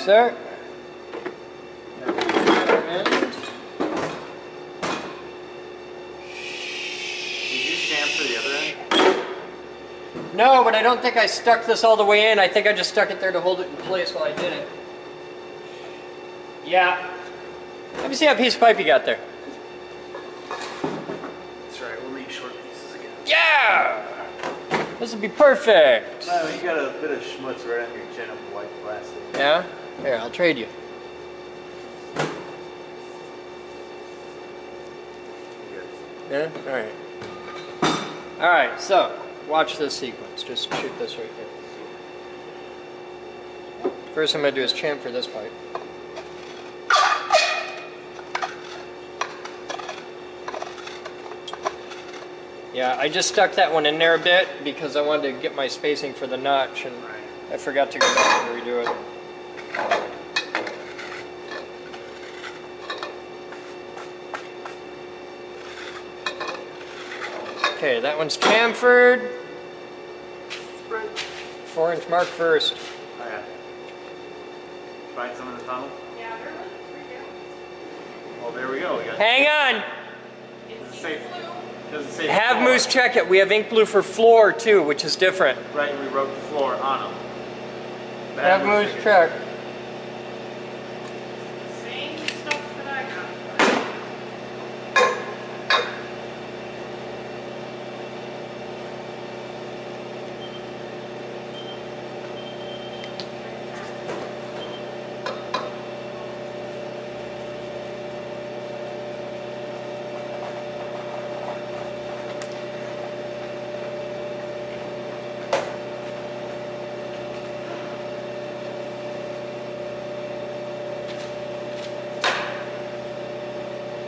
Sir. Now, the other end. chamfer the other end? No, but I don't think I stuck this all the way in. I think I just stuck it there to hold it in place while I did it. Yeah. Let me see that piece of pipe you got there. That's right, we'll need short pieces again. Yeah! This would be perfect. Well, you got a bit of schmutz right on your chin of white plastic. Yeah? Here, I'll trade you. Yeah? Alright. Alright, so, watch this sequence. Just shoot this right here. First thing I'm going to do is chamfer this pipe. Yeah, I just stuck that one in there a bit because I wanted to get my spacing for the notch, and I forgot to go back and redo it. Okay, that one's chamfered. 4-inch mark first. Oh yeah. Find some in the tunnel? Yeah, they're really pretty. Well, there we go. We got. Hang on! Does it say? Does it say? Have floor? Moose check it. We have ink blue for floor too, which is different. Right, and we wrote floor on them. Have Moose check. Same stuff that I got.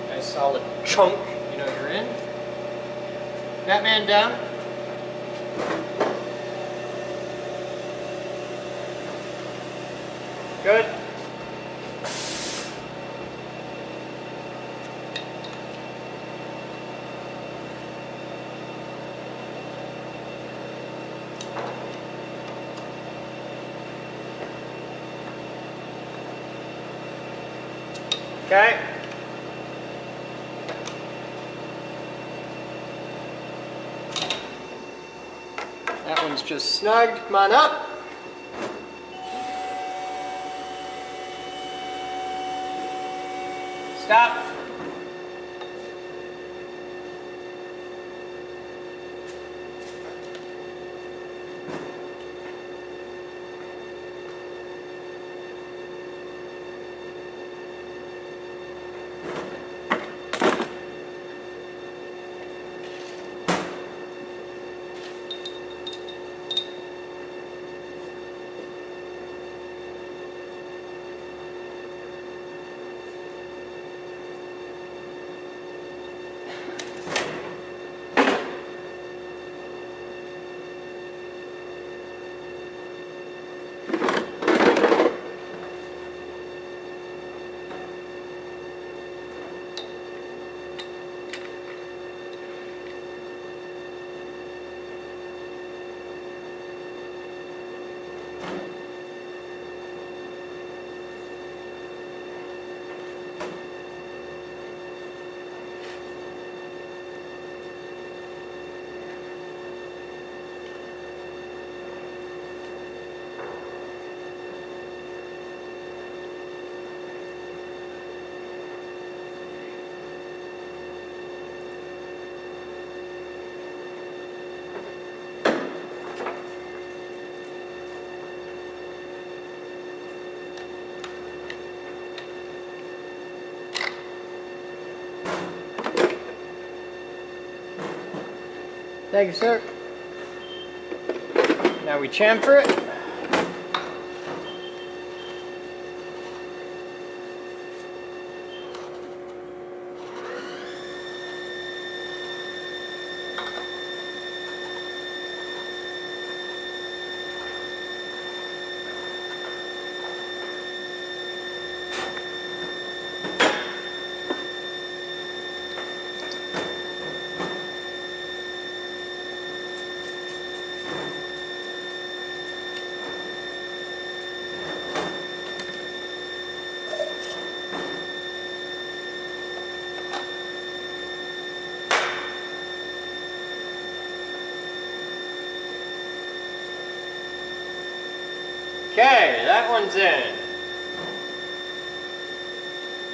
Nice solid chunk. You know you're in. Batman down. Good. Okay. That one's just snugged. Come on up. Stop. Thank you, sir. Now we chamfer it. Okay, that one's in.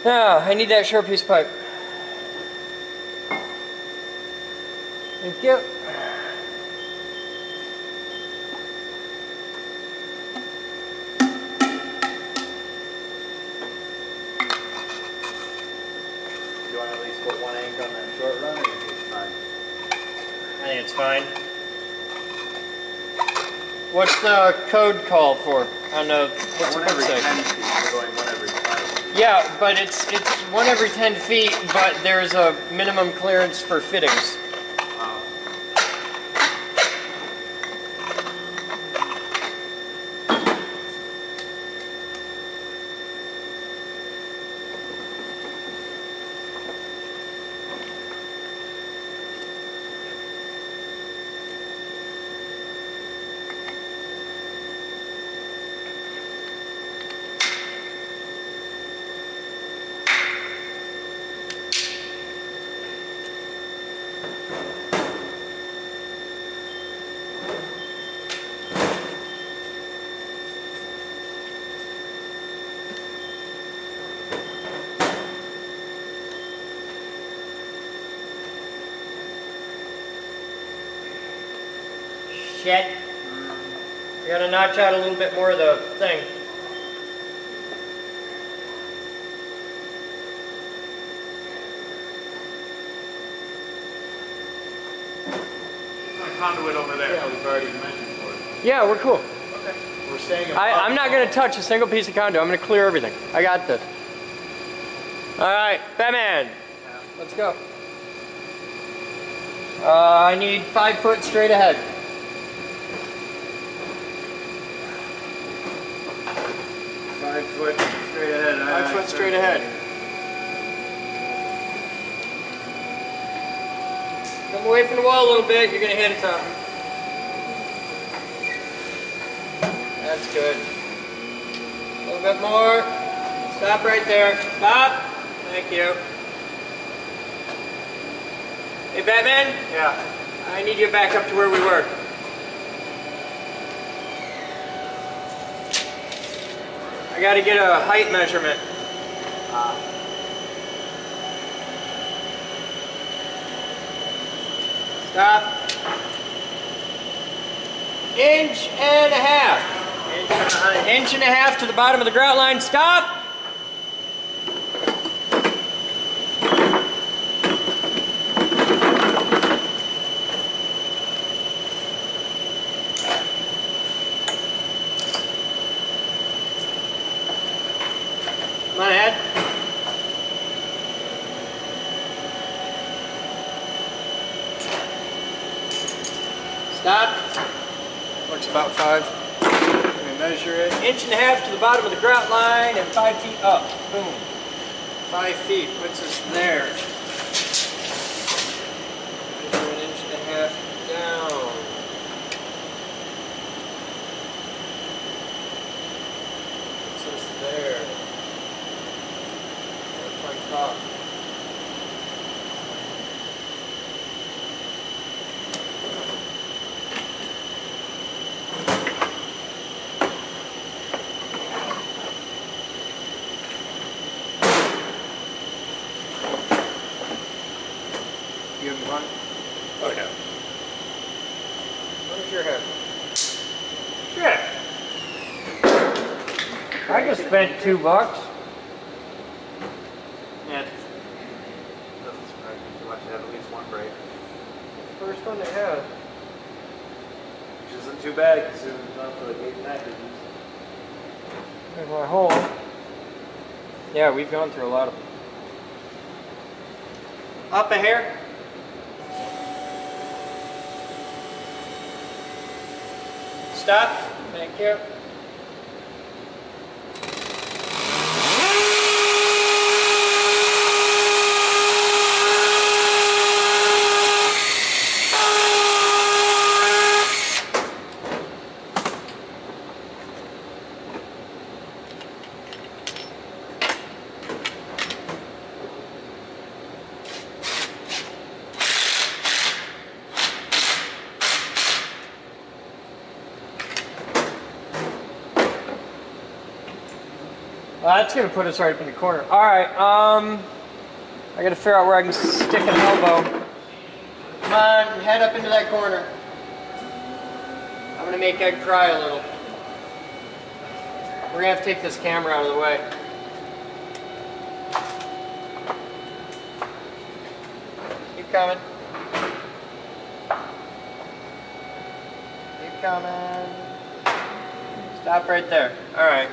Now, I need that short piece of pipe. Thank you. Do you want to at least put one anchor on that short run, or do you think it's fine? I think it's fine. What's the code call for? On the, what's the One code every say? 10 feet. We're going one every 5. Yeah, but it's 1 every 10 feet, but there's a minimum clearance for fittings. Shit. You gotta notch out a little bit more of the thing. A conduit over there. Yeah, we've already mentioned for it. Yeah, we're cool. Okay. We're staying above. I'm not gonna touch a single piece of conduit. I'm gonna clear everything. I got this. All right, Batman. Let's go. I need 5 foot straight ahead. 5 foot straight ahead. 5 foot straight ahead. Come away from the wall a little bit. You're gonna hit it something. That's good. A little bit more. Stop right there. Stop. Thank you. Hey, Batman? Yeah. I need you back up to where we were. I gotta get a height measurement. Stop. 1.5 inches. Inch and a half to the bottom of the grout line. Stop. Come on ahead. Stop. Looks about 5. Let me measure it. 1.5 inches to the bottom of the grout line and 5 feet up. Boom. 5 feet puts us there. Measure 1.5 inches down. Puts us there. On top. You have one? Oh no. What is your head? Shit! I just spent $2. Yeah. Doesn't surprise me too much to have at least one break. First one they had. Which isn't too bad considering it's not for like 8 packages. There's my hole. Yeah, we've gone through a lot of them. Up a hair. Stop. Thank you. Well, that's gonna put us right up in the corner. All right, I gotta figure out where I can stick an elbow. Come on, head up into that corner. I'm gonna make Ed cry a little. We're gonna have to take this camera out of the way. Keep coming. Keep coming. Stop right there. All right.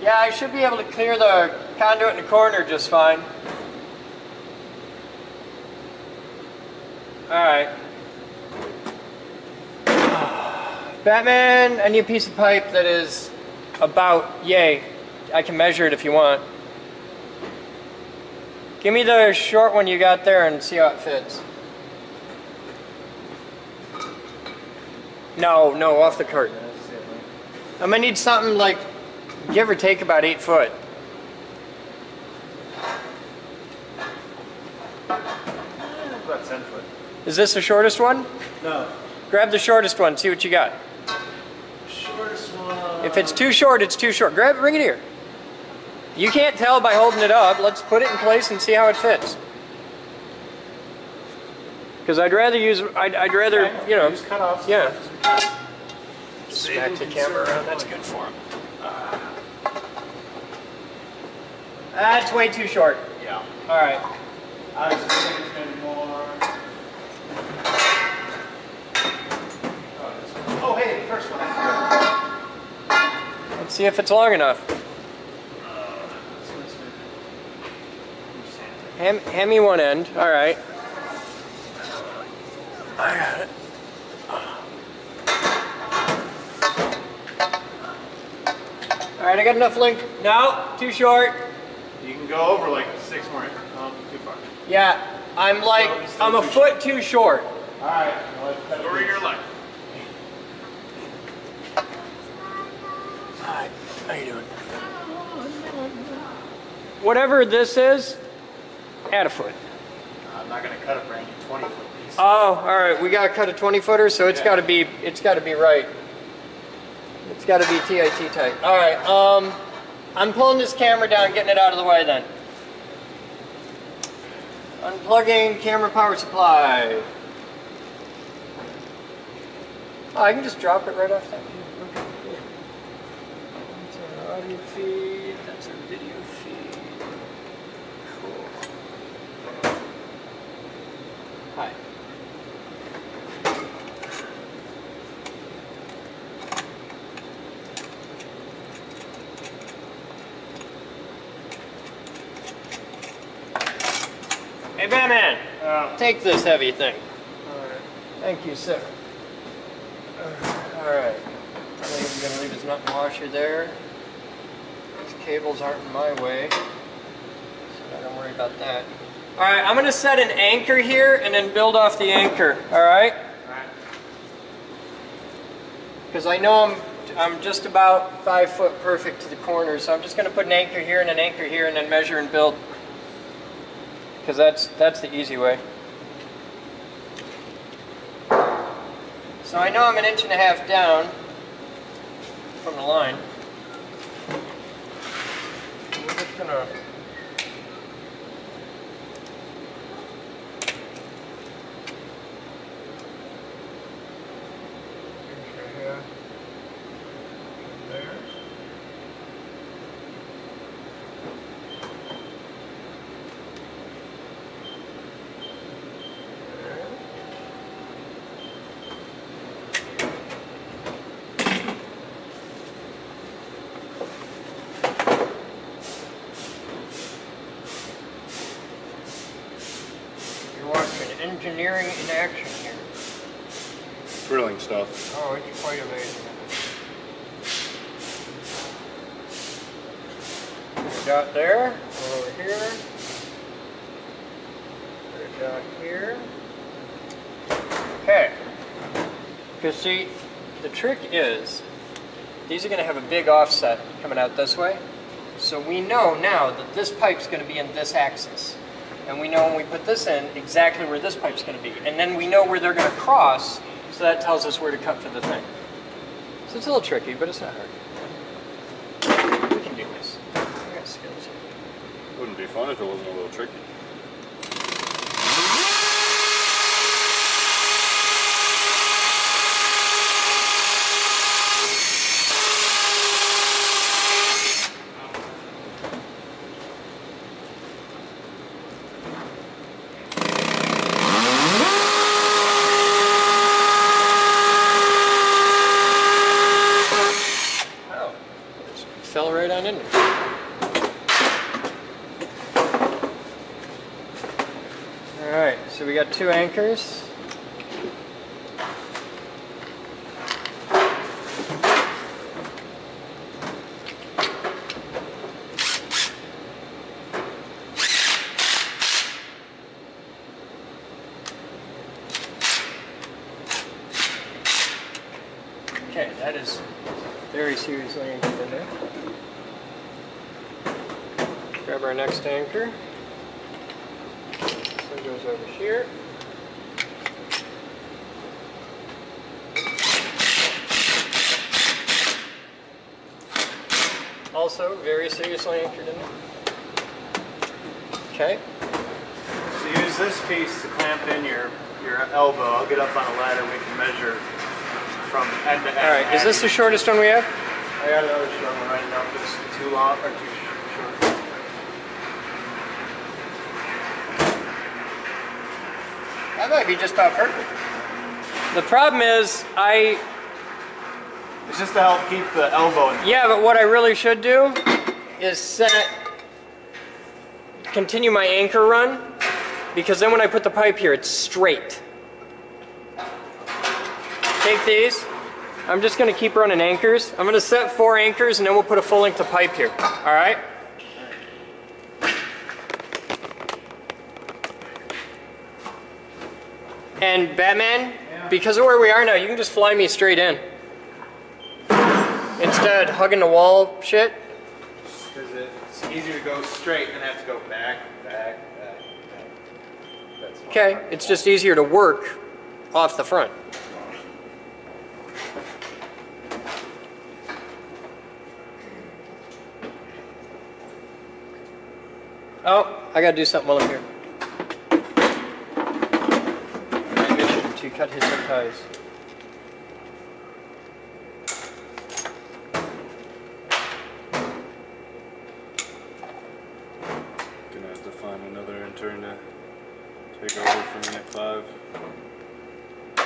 Yeah, I should be able to clear the conduit in the corner just fine. Alright. Batman, I need a piece of pipe that is about yay. I can measure it if you want. Give me the short one you got there and see how it fits. No, off the cart. I'm gonna need something like, give or take about 8 foot. About 10 foot. Is this the shortest one? No. Grab the shortest one, see what you got. Shortest one. If it's too short, it's too short. Grab it, bring it here. You can't tell by holding it up. Let's put it in place and see how it fits. Because I'd rather, you know. Use cutoffs. Yeah. Smack the camera around, that's good for him. That's way too short. Yeah. All right. I was just thinking it's going to be more. Oh, hey, the first one. Let's see if it's long enough. Hand me one end. All right. I got it. All right, I got enough length. No, too short. You can go over like 6 more. Too far. Yeah, I'm a foot too short. All right. Story of your life. Hi, how you doing? Whatever this is, add a foot. I'm not going to cut a brand new 20-foot piece. Oh, all right. We gotta cut a 20-footer, so it's got to be right. It's got to be TIT tight. All right. I'm pulling this camera down, getting it out of the way then. Unplugging camera power supply. Oh, I can just drop it right off that. Okay. That's our audio feed. That's our video feed. Cool. Hi. Hey, Batman! Take this heavy thing. Alright. Thank you, sir. Alright. I'm going to leave his nut and washer there. These cables aren't in my way, so I don't worry about that. Alright, I'm going to set an anchor here and then build off the anchor. Alright? Alright. Because I know I'm just about 5 foot perfect to the corner, so I'm just going to put an anchor here and an anchor here and then measure and build. Because that's the easy way. So I know I'm 1.5 inches down from the line. We're just gonna there. Engineering in action here. Drilling stuff. Oh, it's quite amazing. Put a dot there, over here. Put a dot here. Okay. Because see, the trick is, these are going to have a big offset coming out this way. So we know now that this pipe's going to be in this axis. And we know when we put this in exactly where this pipe's going to be. And then we know where they're going to cross, so that tells us where to cut for the thing. So it's a little tricky, but it's not hard. We can do this. We got skills. Wouldn't be fun if it wasn't a little tricky. Fell right on in there. Alright, so we got 2 anchors. Okay, that is very seriously anchored in there. Grab our next anchor. So it goes over here. Also very seriously anchored in there. Okay. So use this piece to clamp in your elbow. I'll get up on a ladder and we can measure from end to end. Alright, is this the shortest one we have? I got another short one right now if it's too long or too short. That might be just about perfect. The problem is, It's just to help keep the elbow in. yeah, but what I really should do is continue my anchor run, because then when I put the pipe here, it's straight. Take these. I'm just going to keep running anchors. I'm going to set 4 anchors, and then we'll put a full length of pipe here. All right? And Batman, because of where we are now, you can just fly me straight in. Instead of hugging the wall shit. Because it's easier to go straight than have to go back, back, back, back. That's one Okay, part. it's just easier to work off the front. Oh, I gotta do something while I'm here. My mission to cut his zip ties. Gonna have to find another intern to take over for me at 5. I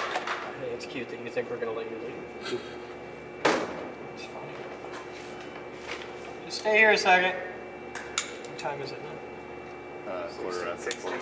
think it's cute that you think we're gonna let you leave. It's funny. Just stay here a second. What time is it now? Quarter after 4.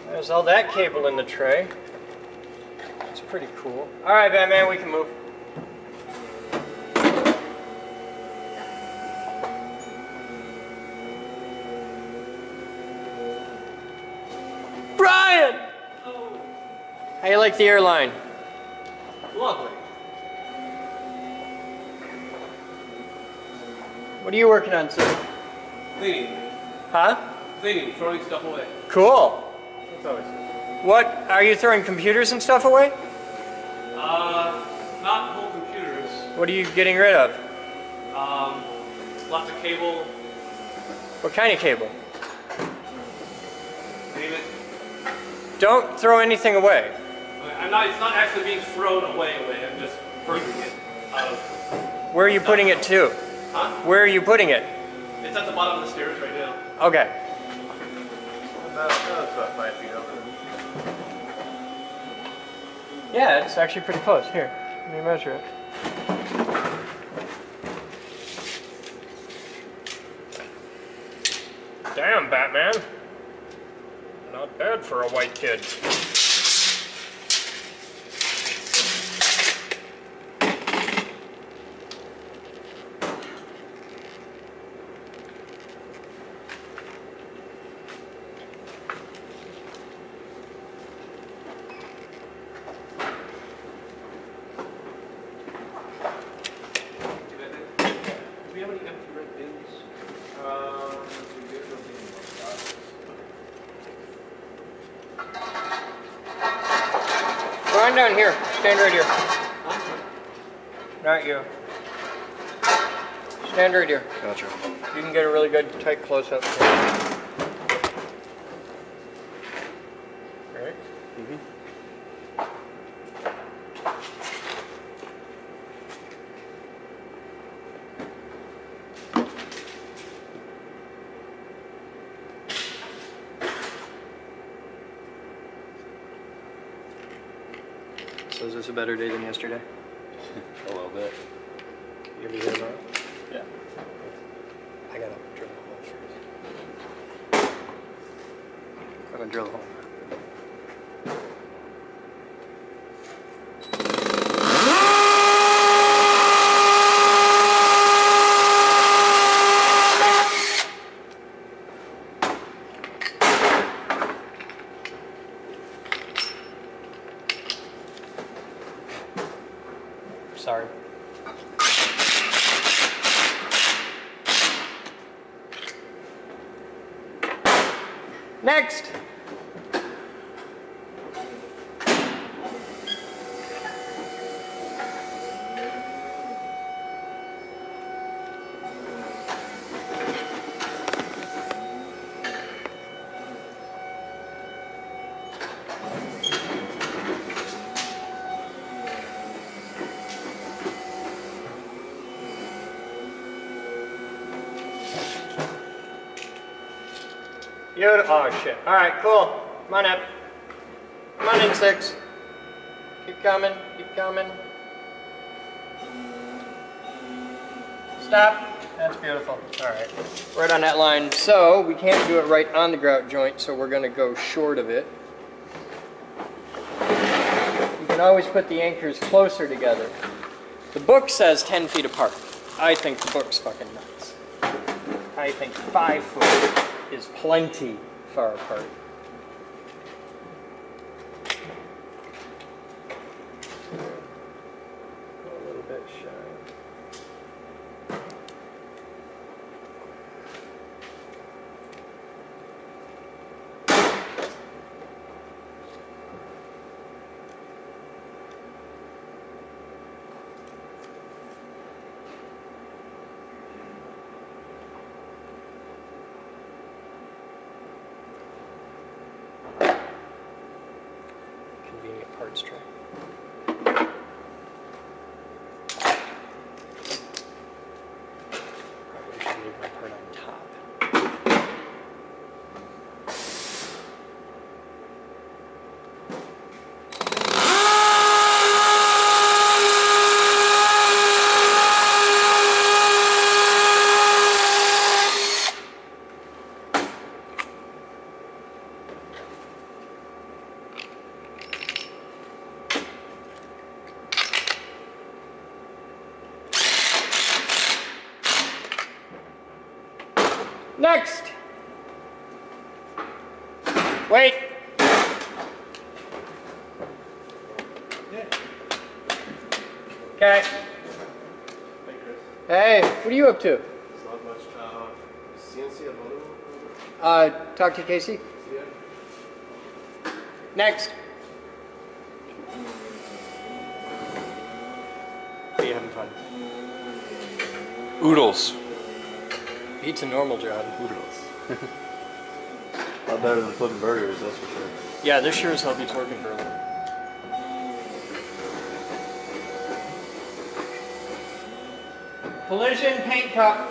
There's all that cable in the tray. It's pretty cool. All right, Batman, we can move. Brian! How you like the airline? Lovely. What are you working on, sir? Cleaning. Huh? Cleaning. Throwing stuff away. Cool. That's always good. What, are you throwing computers and stuff away? Not whole computers. What are you getting rid of? Lots of cable. What kind of cable? Name it. Don't throw anything away. I'm not. It's not actually being thrown away. I'm just bringing it out of. Where are you putting it to? Huh? Where are you putting it? It's at the bottom of the stairs right now. Okay. That's about 5 feet up. Yeah, it's actually pretty close. Here, let me measure it. Damn, Batman. Not bad for a white kid. on down here. Stand right here. Not you. Stand right here. Gotcha. You can get a really good tight close-up. Alright. So is this a better day than yesterday? A little bit. You ever hear about? Yeah. I gotta drill the hole first. I'm gonna drill the hole. Sorry. Next. Oh shit. Alright, cool. Come on up. Come on in, 6. Keep coming, keep coming. Stop. That's beautiful. Alright. Right on that line. So, we can't do it right on the grout joint, so we're going to go short of it. You can always put the anchors closer together. The book says 10 feet apart. I think the book's fucking nuts. I think 5 foot is plenty far apart. A little bit shy. Convenient parts tray. Probably should leave my part on top. Next! Wait! Okay. Hey, what are you up to? It's not much. CNC available? Talk to Casey. Yeah. Next. Are you having fun? Oodles. Beats a normal job. Oodles. A lot better than flipping burgers, that's for sure. Yeah, this sure as hell beats working burger. Collision paint cup.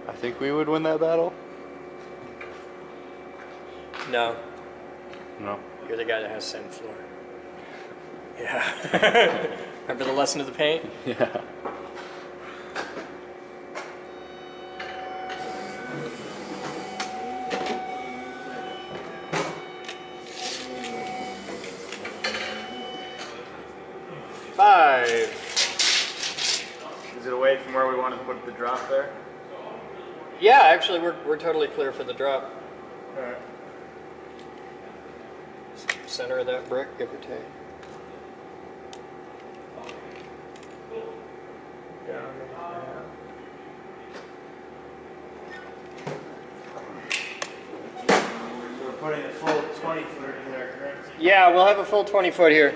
I think we would win that battle. No, No. you're the guy that has sand floor. Yeah. Remember the lesson of the paint? Yeah. Is it away from where we want to put the drop there? Yeah, actually, we're totally clear for the drop. All right. Center of that brick, give or take. down. We're putting a full 20-foot in there, correct? Yeah, we'll have a full 20-foot here.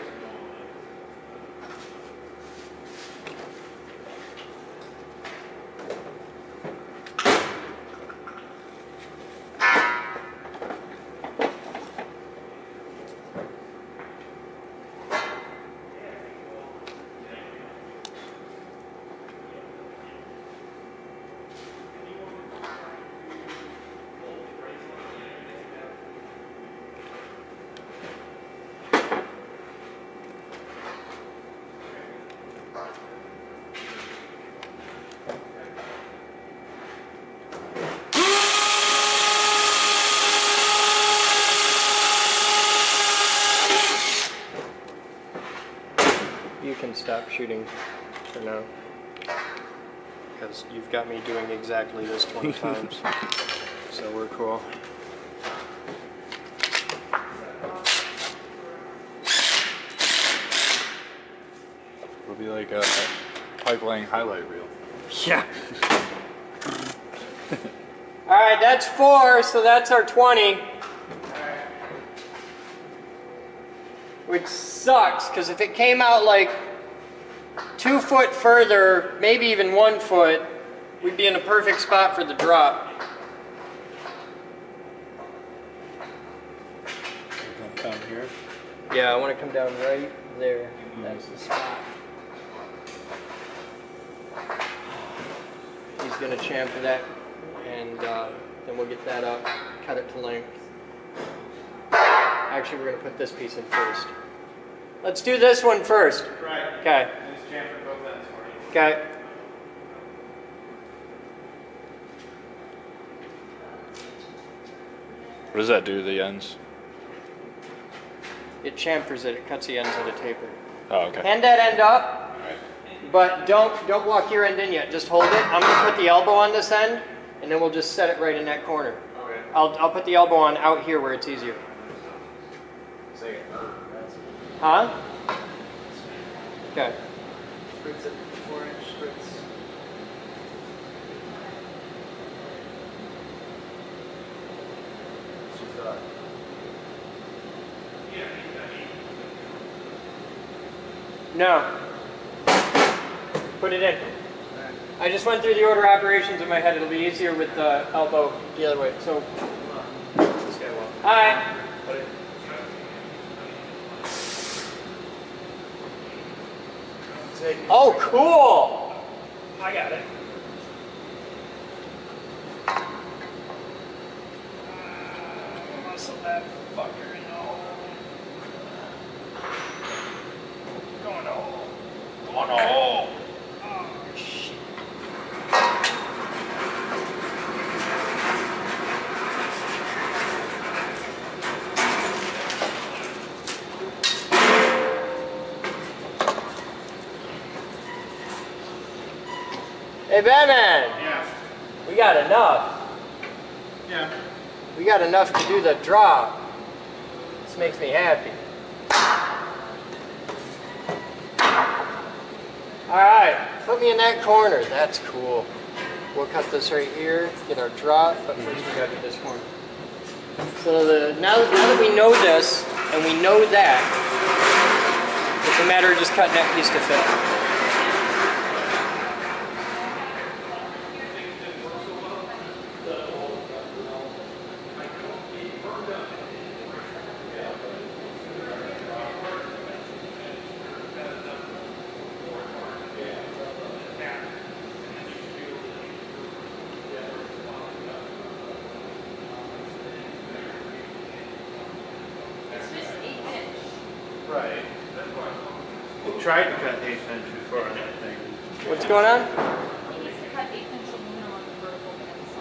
You can stop shooting for now, because you've got me doing exactly this 20 times, so we're cool. It'll be like a pipeline highlight reel. Yeah. Alright, that's 4, so that's our 20. Which sucks, because if it came out like 2 foot further, maybe even 1 foot, we'd be in a perfect spot for the drop. Come down here. Yeah, I want to come down right there. That's the spot. He's going to chamfer that, and then we'll get that up, cut it to length. Actually, we're going to put this piece in first. Let's do this one first. Right. Okay. Just chamfer both ends for you. Okay. What does that do to the ends? It chamfers it. It cuts the ends of the taper. Oh, okay. Hand that end up, but don't walk your end in yet. Just hold it. I'm going to put the elbow on this end, and then we'll just set it right in that corner. Okay. I'll put the elbow on out here where it's easier. Huh? Okay. Spritz it, 4-inch spritz. What's your thought? No. Put it in. I just went through the order of operations in my head. It'll be easier with the elbow the other way. So. This guy will. Hi. Put it. Oh, cool. I got it. Muscle that fucker in the hole. Go in the hole. Go in the hole. Oh, shit. Hey, Batman. Yeah. We got enough. Yeah. We got enough to do the drop. This makes me happy. Alright, put me in that corner. That's cool. We'll cut this right here, get our drop, but first we gotta do this corner. So now that we know this, and we know that, it's a matter of just cutting that piece to fit. Right. We tried to cut 8 inch before on that thing. What's going on? He needs to cut 8-inch aluminum on the vertical bends.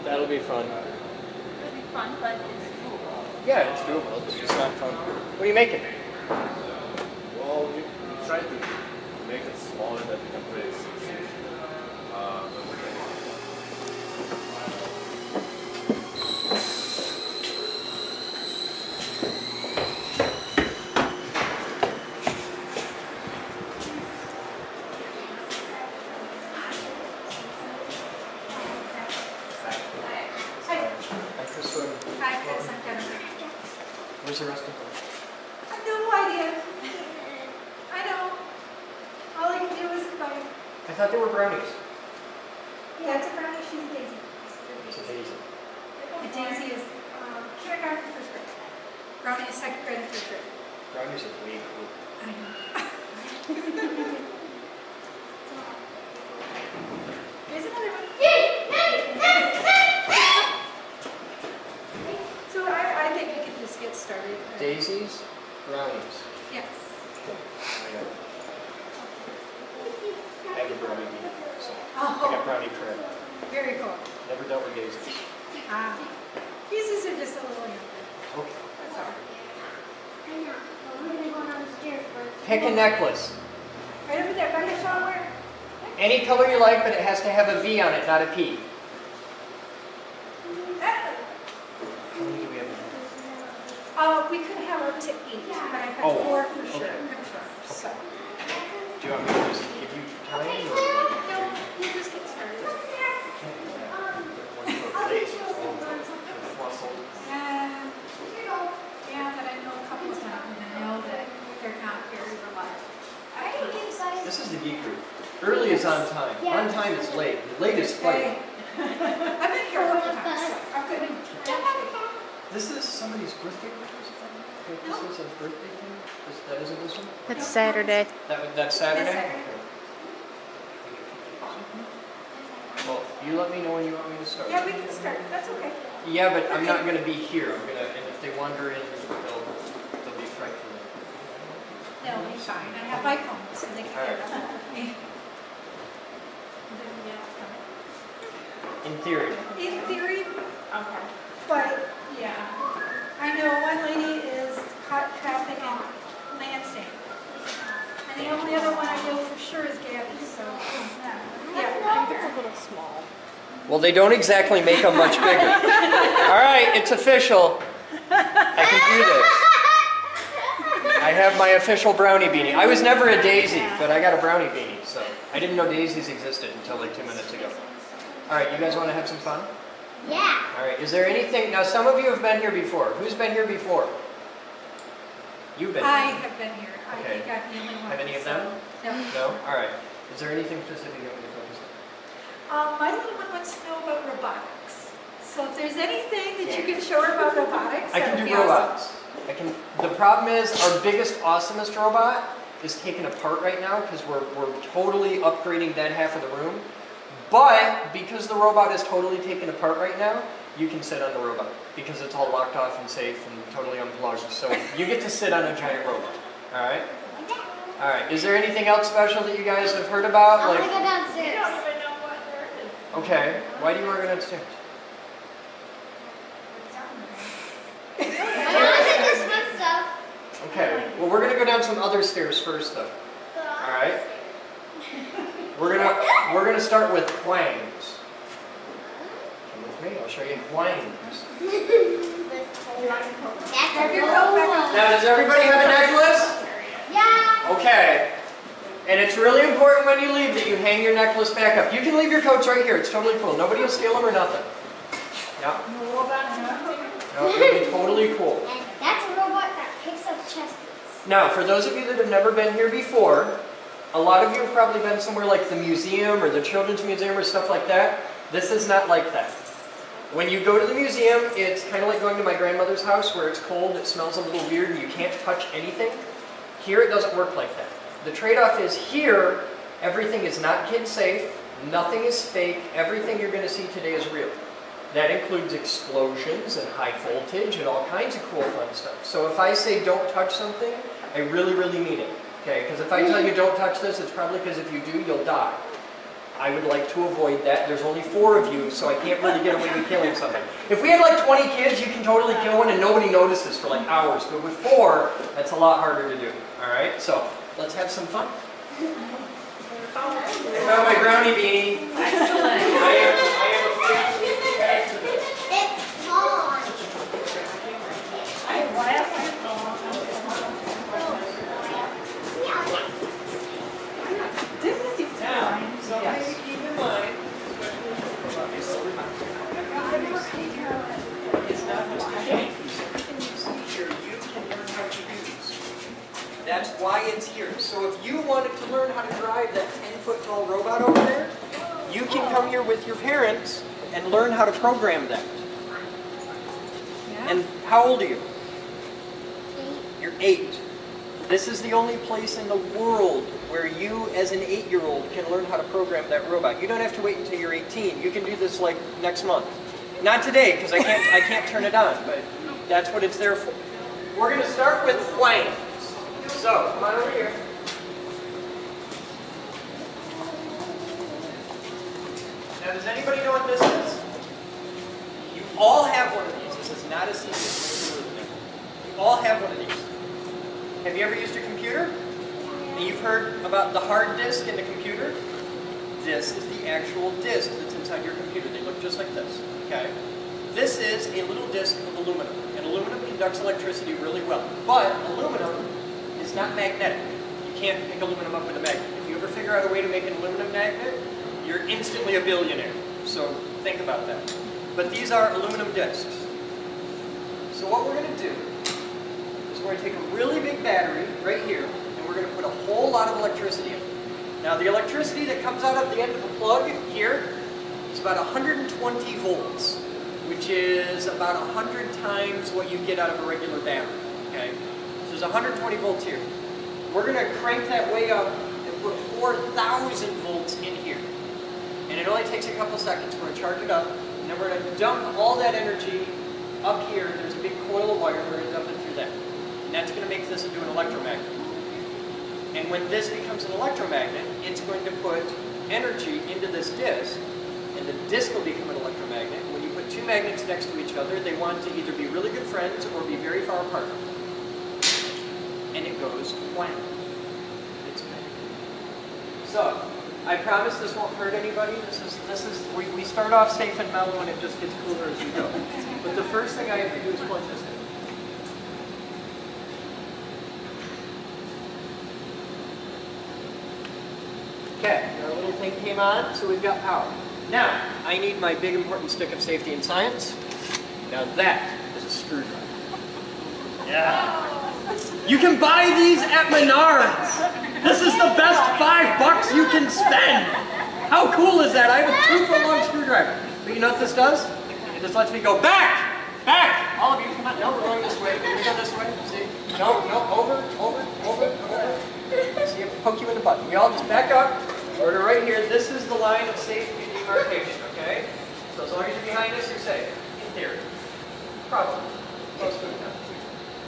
That'll be fun. It'll be fun, but it's doable. Yeah, it's doable. It's just not fun. What are you making? Well, we tried to make it smaller that we can put it 6 inch. Where's the rest of them? I have no idea. I know. All I can do is bite. I thought they were brownies. Yeah, it's a brownie. She's a daisy. It's a daisy. A daisy is kindergarten, first grade. Brownie is second grade and third grade. Brownies are way cool. I know. Here's another one. So I think we could just get started. Daisies, brownies. Yes. I have a brownie bean, so I Oh, got brownie bread. very cool. Never dealt with daisies. These are just a little younger. Okay. That's all. We're gonna go downstairs first. Pick a necklace. Right over there, by your shower. Any color you like, but it has to have a V on it, not a P. How many do we have? We could have up to 8, but I've had 4 for sure confirmed. So. Do you want me to just give you time? Or No, you just get started. Yeah, but I know a couple of them, and I know that they're not very reliable. This is the geek group. Early is on time. On time is late. Late is fighting. I've been here a couple times, so I'm good. This is somebody's birthday party or something? This is a birthday thing? That isn't this one? That's Saturday. That's Saturday? That's Saturday. Okay. Well, you let me know when you want me to start. Yeah, we can start. That's okay. Yeah, but I'm not going to be here. And if they wander in, they'll be frightened. They'll be fine. I have my phone, so they can Alright. get up. In theory. In theory, Okay. but yeah. I know one lady is caught traffic in Lansing. And the only other one I know for sure is Gabby, so yeah. I think it's a little small. Well, they don't exactly make them much bigger. All right, it's official. I can do this. I have my official brownie beanie. I was never a daisy, but I got a brownie beanie, so I didn't know daisies existed until like 2 minutes ago. All right, you guys want to have some fun? Yeah. All right, is there anything, now some of you have been here before. Who's been here before? You've been I here. have been here. I Okay. think I'm the only one. Have any of so- them? No. No? All right. Is there anything specific you want me to focus on? My little one wants to know about robotics. So if there's anything that you can show her about robotics, I that can would do be awesome. robots. The problem is our biggest, awesomest robot is taken apart right now because we're totally upgrading that half of the room. But because the robot is totally taken apart right now, you can sit on the robot because it's all locked off and safe and totally unplugged. So you get to sit on a giant robot. All right? All right. Is there anything else special that you guys have heard about? I want to go downstairs. I don't even know what there is. Okay. Why do you want to go downstairs? I want to do this fun stuff. Okay. Well, we're gonna go down some other stairs first, though. All right. We're gonna start with twangs. Come with me. I'll show you twangs. Grab your coat back up. Now, does everybody have a necklace? Yeah. Okay. And it's really important when you leave that you hang your necklace back up. You can leave your coats right here. It's totally cool. Nobody will steal them or nothing. Yeah. No, it'll be totally cool. And that's a robot that picks up chess pieces. Now, for those of you that have never been here before, a lot of you have probably been somewhere like the museum or the children's museum or stuff like that. This is not like that. When you go to the museum, it's kind of like going to my grandmother's house where it's cold, it smells a little weird, and you can't touch anything. Here, it doesn't work like that. The trade-off is here, everything is not kid safe, nothing is fake, everything you're going to see today is real. That includes explosions and high voltage and all kinds of cool fun stuff. So if I say don't touch something, I really, really mean it. Okay, because if I tell you don't touch this, it's probably because if you do, you'll die. I would like to avoid that. There's only 4 of you, so I can't really get away with killing something. If we had like 20 kids, you can totally kill one and nobody notices for like hours. But with 4, that's a lot harder to do. All right, so let's have some fun. I found my brownie beanie. Excellent. I am a freak. It's gone. Now, something to keep in mind, it's not just a shape. Here, you That's why it's here. So if you wanted to learn how to drive that 10-foot tall robot over there, you can come here with your parents and learn how to program that. Yeah. And how old are you? You're 8. This is the only place in the world where you, as an 8-year-old, can learn how to program that robot. You don't have to wait until you're 18. You can do this like next month. Not today, because I can't turn it on, but that's what it's there for. We're going to start with flames. So, come on over here. Now, does anybody know what this is? You all have one of these. This is not a secret. You all have one of these. Have you ever used a computer? And you've heard about the hard disk in the computer? This is the actual disk that's inside your computer. They look just like this. Okay? This is a little disk of aluminum. And aluminum conducts electricity really well. But aluminum is not magnetic. You can't pick aluminum up with a magnet. If you ever figure out a way to make an aluminum magnet, you're instantly a billionaire. So think about that. But these are aluminum disks. So what we're going to do is we're going to take a really big battery right here, and we're going to put a whole lot of electricity in it. Now the electricity that comes out of the end of the plug here is about 120 volts, which is about 100 times what you get out of a regular battery. Okay? So there's 120 volts here. We're going to crank that way up and put 4,000 volts in here. And it only takes a couple seconds. We're going to charge it up, and then we're going to dump all that energy up here. There's a big coil of wire. We're going to dump it through that. And that's going to make this into an electromagnet. And when this becomes an electromagnet, it's going to put energy into this disk, and the disk will become an electromagnet. When you put two magnets next to each other, they want to either be really good friends or be very far apart. And it goes wham. It's good. So, I promise this won't hurt anybody. We start off safe and mellow, and it just gets cooler as we go. But the first thing I have to do is plug this in. Okay, our little thing came on, so we've got power. Now, I need my big important stick of safety and science. Now that is a screwdriver. Yeah. You can buy these at Menards. This is the best $5 you can spend. How cool is that? I have a 2-foot long screwdriver. But you know what this does? It just lets me go back! Back! All of you, come on. No, we're going this way. We're going to go this way. See? No, over. See, I poke you in the butt. We all just back up. Order right here. This is the line of safety demarcation, okay? So as long as you're behind us, you're safe. In theory. Probably. Most of the time.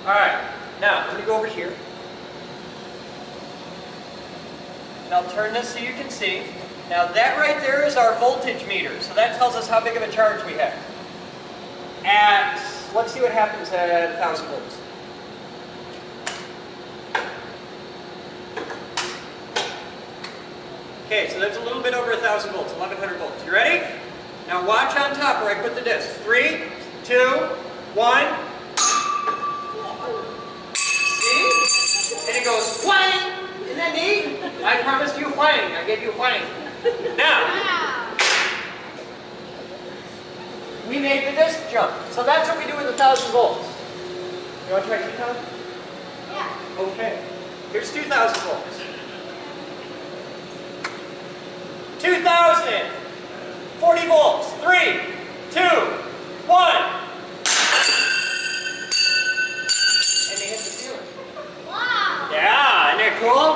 Alright. Now, I'm going to go over here. And I'll turn this so you can see. Now that right there is our voltage meter. So that tells us how big of a charge we have. Let's see what happens at 1,000 volts. Okay, so that's a little bit over 1,000 volts, 1,100 volts. You ready? Now watch on top where I put the disc. 3, 2, 1. See? And it goes whang! Isn't that neat? I promised you whang. I gave you whang. Now, we made the disc jump. So that's what we do with 1,000 volts. You want to try 2,000? Yeah. Okay. Here's 2,000 volts. 2,000! 40 volts. 3, 2, 1. And they hit the ceiling. Wow. Yeah, isn't that cool?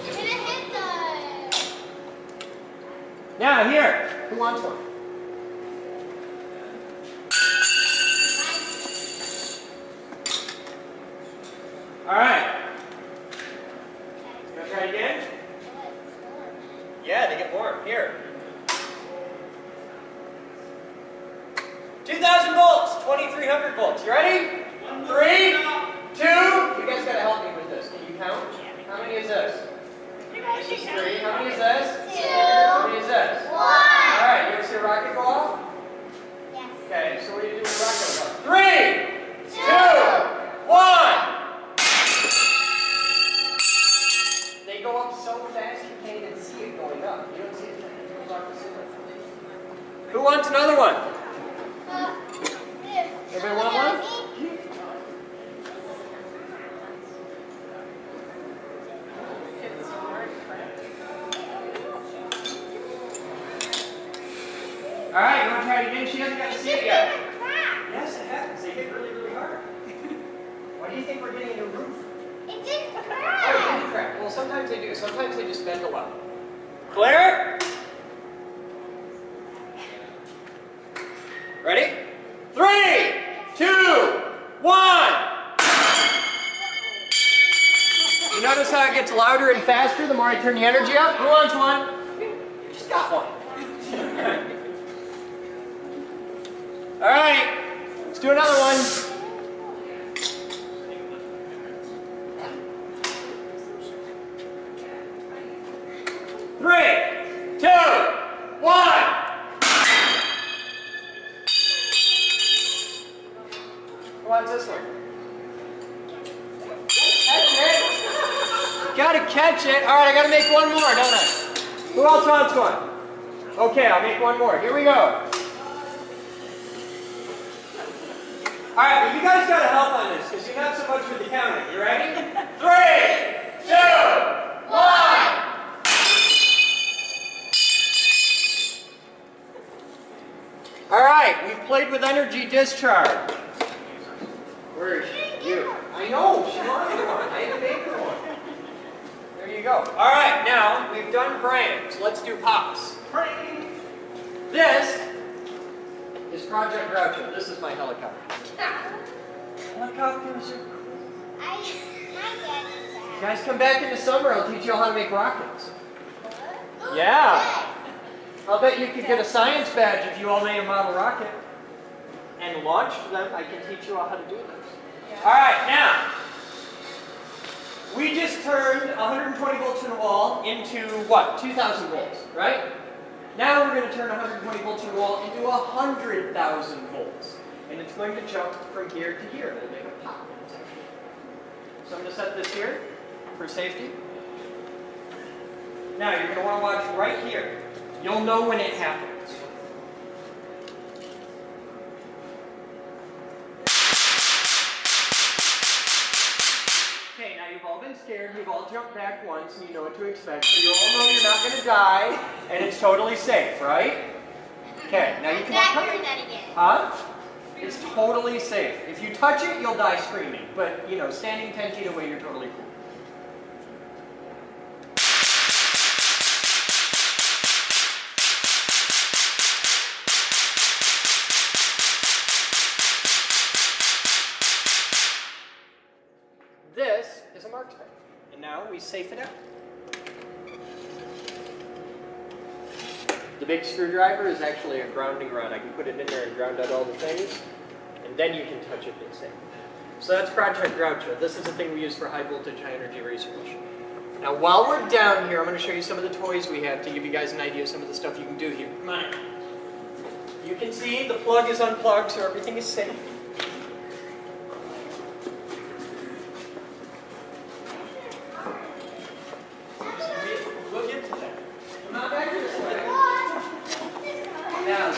Did it hit the... Now, here. Who wants one? All right. You want to try it again? Yeah, they get warm. Here. 2,000 volts, 2,300 volts. You ready? 3, 2. You guys got to help me with this. Can you count? How many is this? This is 3. How many is this? 2. How many is this? 1. All right. You ever see a rocket go off? Yes. Okay. So what do you do when the rocket goes off? 3, 2, 1. They go up so fast you can't even see it going up. You don't see it until it goes off the ceiling. Who wants another one? Everybody want one? All right, you want to try it again? She hasn't got to see it yet. Crap. Yes, it happens. They hit really, really hard. Why do you think we're getting a new roof? It didn't Oh, crack. it did crack. Well, sometimes they do. Sometimes they just bend a lot. Clear? Ready? 3, 2, 1. You notice how it gets louder and faster the more I turn the energy up? Who wants one? You just got one. All right, let's do another one. 3, 2, 1. Who wants this one? Catch it. Gotta catch it. All right, I gotta make one more, don't I? Who else wants one? Okay, I'll make one more. Here we go. All right, well, you guys gotta help on this because you're not so much with the counting. You ready? 3, 2, 1. All right, we've played with energy discharge. Where is she? You. I know, she wanted one. I had to make her one. There you go. All right, now we've done brands. Let's do pops. This is Project Groucho. This is my helicopter. Helicopters are cool. I get it. You guys come back in the summer, I'll teach you all how to make rockets. Yeah. I'll bet you could get a science badge if you all made a model rocket and launched them. I can teach you all how to do this. All right, now, we just turned 120 volts in a wall into what? 2,000 volts, right? Now we're going to turn 120 volts in a wall into 100,000 volts. And it's going to jump from here to here. It'll make a pop. So I'm going to set this here for safety. Now you're going to want to watch right here. You'll know when it happens. Okay, now you've all been scared, you've all jumped back once, and you know what to expect. So you all know you're not going to die, and it's totally safe, right? Okay, now you can all Hear that again. Huh? It's totally safe. If you touch it, you'll die screaming. But, you know, standing 10 feet away, you're totally cool. This is a marksman. And now we safe it out. The big screwdriver is actually a grounding rod. I can put it in there and ground out all the things, and then you can touch it and safe. So that's Project Groucho. This is a thing we use for high voltage, high energy research. Now while we're down here, I'm going to show you some of the toys we have to give you guys an idea of some of the stuff you can do here. Come on. You can see the plug is unplugged, so everything is safe. We'll get to that. Come on back here this way. Now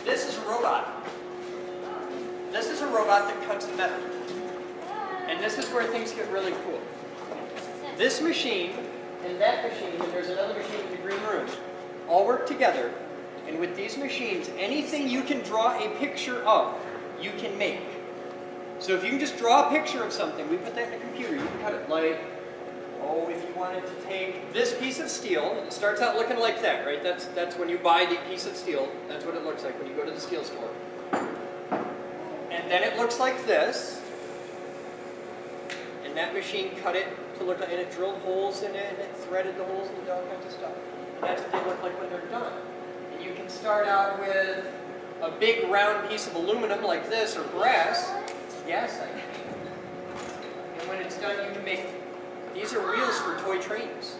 this is a robot. This is a robot that cuts metal. And this is where things get really cool. This machine and that machine, and there's another machine in the green room, all work together. And with these machines, anything you can draw a picture of, you can make. So if you can just draw a picture of something, we put that in a computer, you can cut it. Like, oh, if you wanted to take this piece of steel, it starts out looking like that, right? That's when you buy the piece of steel. That's what it looks like when you go to the steel store. And then it looks like this. And that machine cut it to look like, and it drilled holes in it, and it threaded the holes, and it did all kinds of stuff. And that's what they look like when they're done. And you can start out with a big round piece of aluminum like this, or brass. Yes, I can. And when it's done, you can make, these are wheels for toy trains.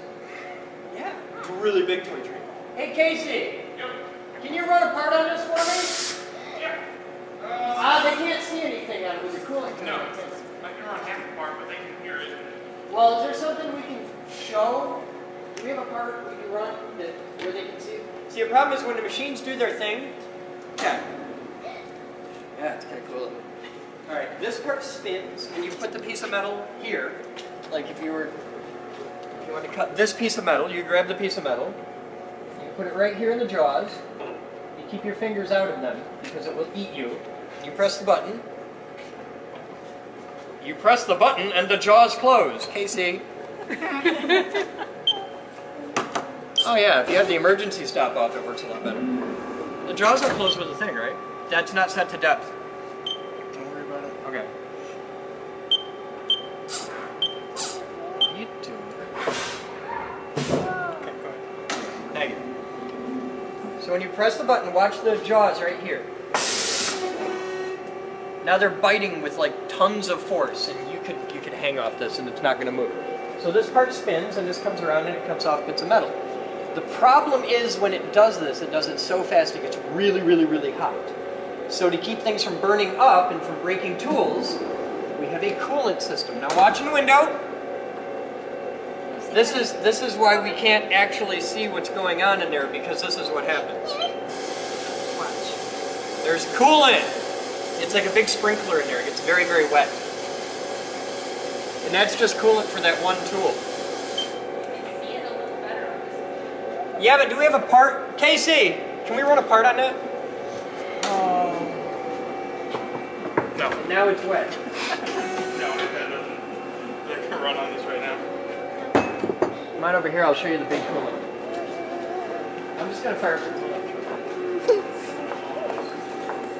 Yeah, it's a really big toy train. Hey, Casey. Yep. Can you run a part on this for me? Yeah. They can't see anything out of it with the cooling. No. I can run half the part, but they can hear it. Well, is there something we can show? Do we have a part we can run where they can see it? See, the problem is when the machines do their thing. Yeah. Yeah, it's kind of cool. All right, this part spins, and you put the piece of metal here. Like if you want to cut this piece of metal, you grab the piece of metal, you You put it right here in the jaws. You keep your fingers out of them because it will eat you. You press the button. You press the button and the jaws close. Casey. Oh yeah, if you have the emergency stop off, it works a lot better. The jaws are closed with a thing, right? That's not set to depth. Don't worry about it. Okay. What are you doing? Okay, go ahead. Thank you. So when you press the button, watch the jaws right here. Now they're biting with like tons of force, and you could hang off this and it's not going to move. So this part spins and this comes around and it cuts off bits of metal. The problem is when it does this, it does it so fast it gets really, really, really hot. So to keep things from burning up and from breaking tools, we have a coolant system. Now watch in the window. This is why we can't actually see what's going on in there, because this is what happens. Watch. There's coolant. It's like a big sprinkler in there. It gets very, very wet. And that's just coolant for that one tool. Yeah, but do we have a part? Casey, can we run a part on that? No. Now it's wet. No, I've got nothing. I can run on this right now. Come on over here, I'll show you the big coolant. I'm just going to fire some coolant.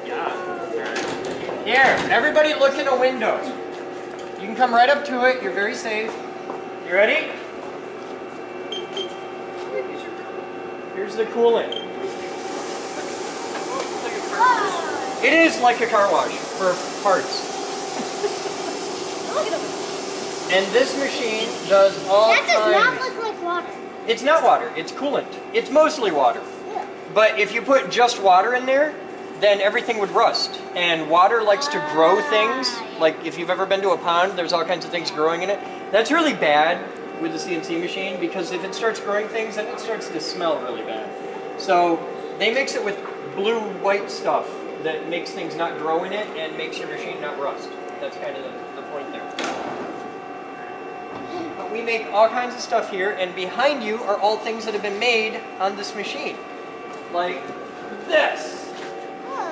Yeah. Alright. Here, everybody look in a window. You can come right up to it, you're very safe. You ready? Here's the coolant. It is like a car wash for parts. And this machine does all kinds. That does not look like water. It's not water, it's coolant. It's mostly water. Yeah. But if you put just water in there, then everything would rust. And water likes to grow things. Like if you've ever been to a pond, there's all kinds of things growing in it. That's really bad with the CNC machine, because if it starts growing things, then it starts to smell really bad. So they mix it with blue-white stuff that makes things not grow in it and makes your machine not rust. That's kind of the point there. But we make all kinds of stuff here, and behind you are all things that have been made on this machine. Like this.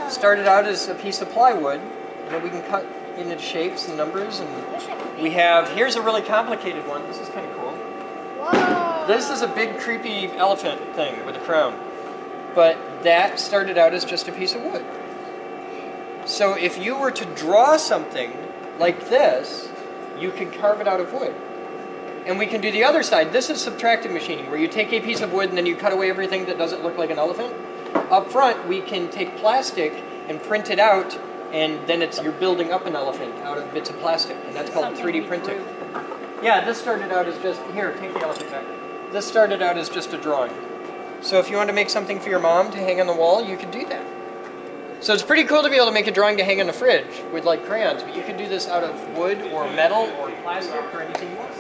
Started out as a piece of plywood, and then we can cut into shapes and numbers, and we have, here's a really complicated one. This is kind of cool. Whoa. This is a big creepy elephant thing with a crown. But that started out as just a piece of wood. So if you were to draw something like this, you could carve it out of wood. And we can do the other side. This is subtractive machining, where you take a piece of wood and then you cut away everything that doesn't look like an elephant. Up front, we can take plastic and print it out, and then you're building up an elephant out of bits of plastic, and that's called 3D printing. Yeah, this started out as just, here, take the elephant back. This started out as just a drawing. So if you want to make something for your mom to hang on the wall, you could do that. So it's pretty cool to be able to make a drawing to hang on the fridge with like crayons, but you could do this out of wood or metal or plastic or anything you want.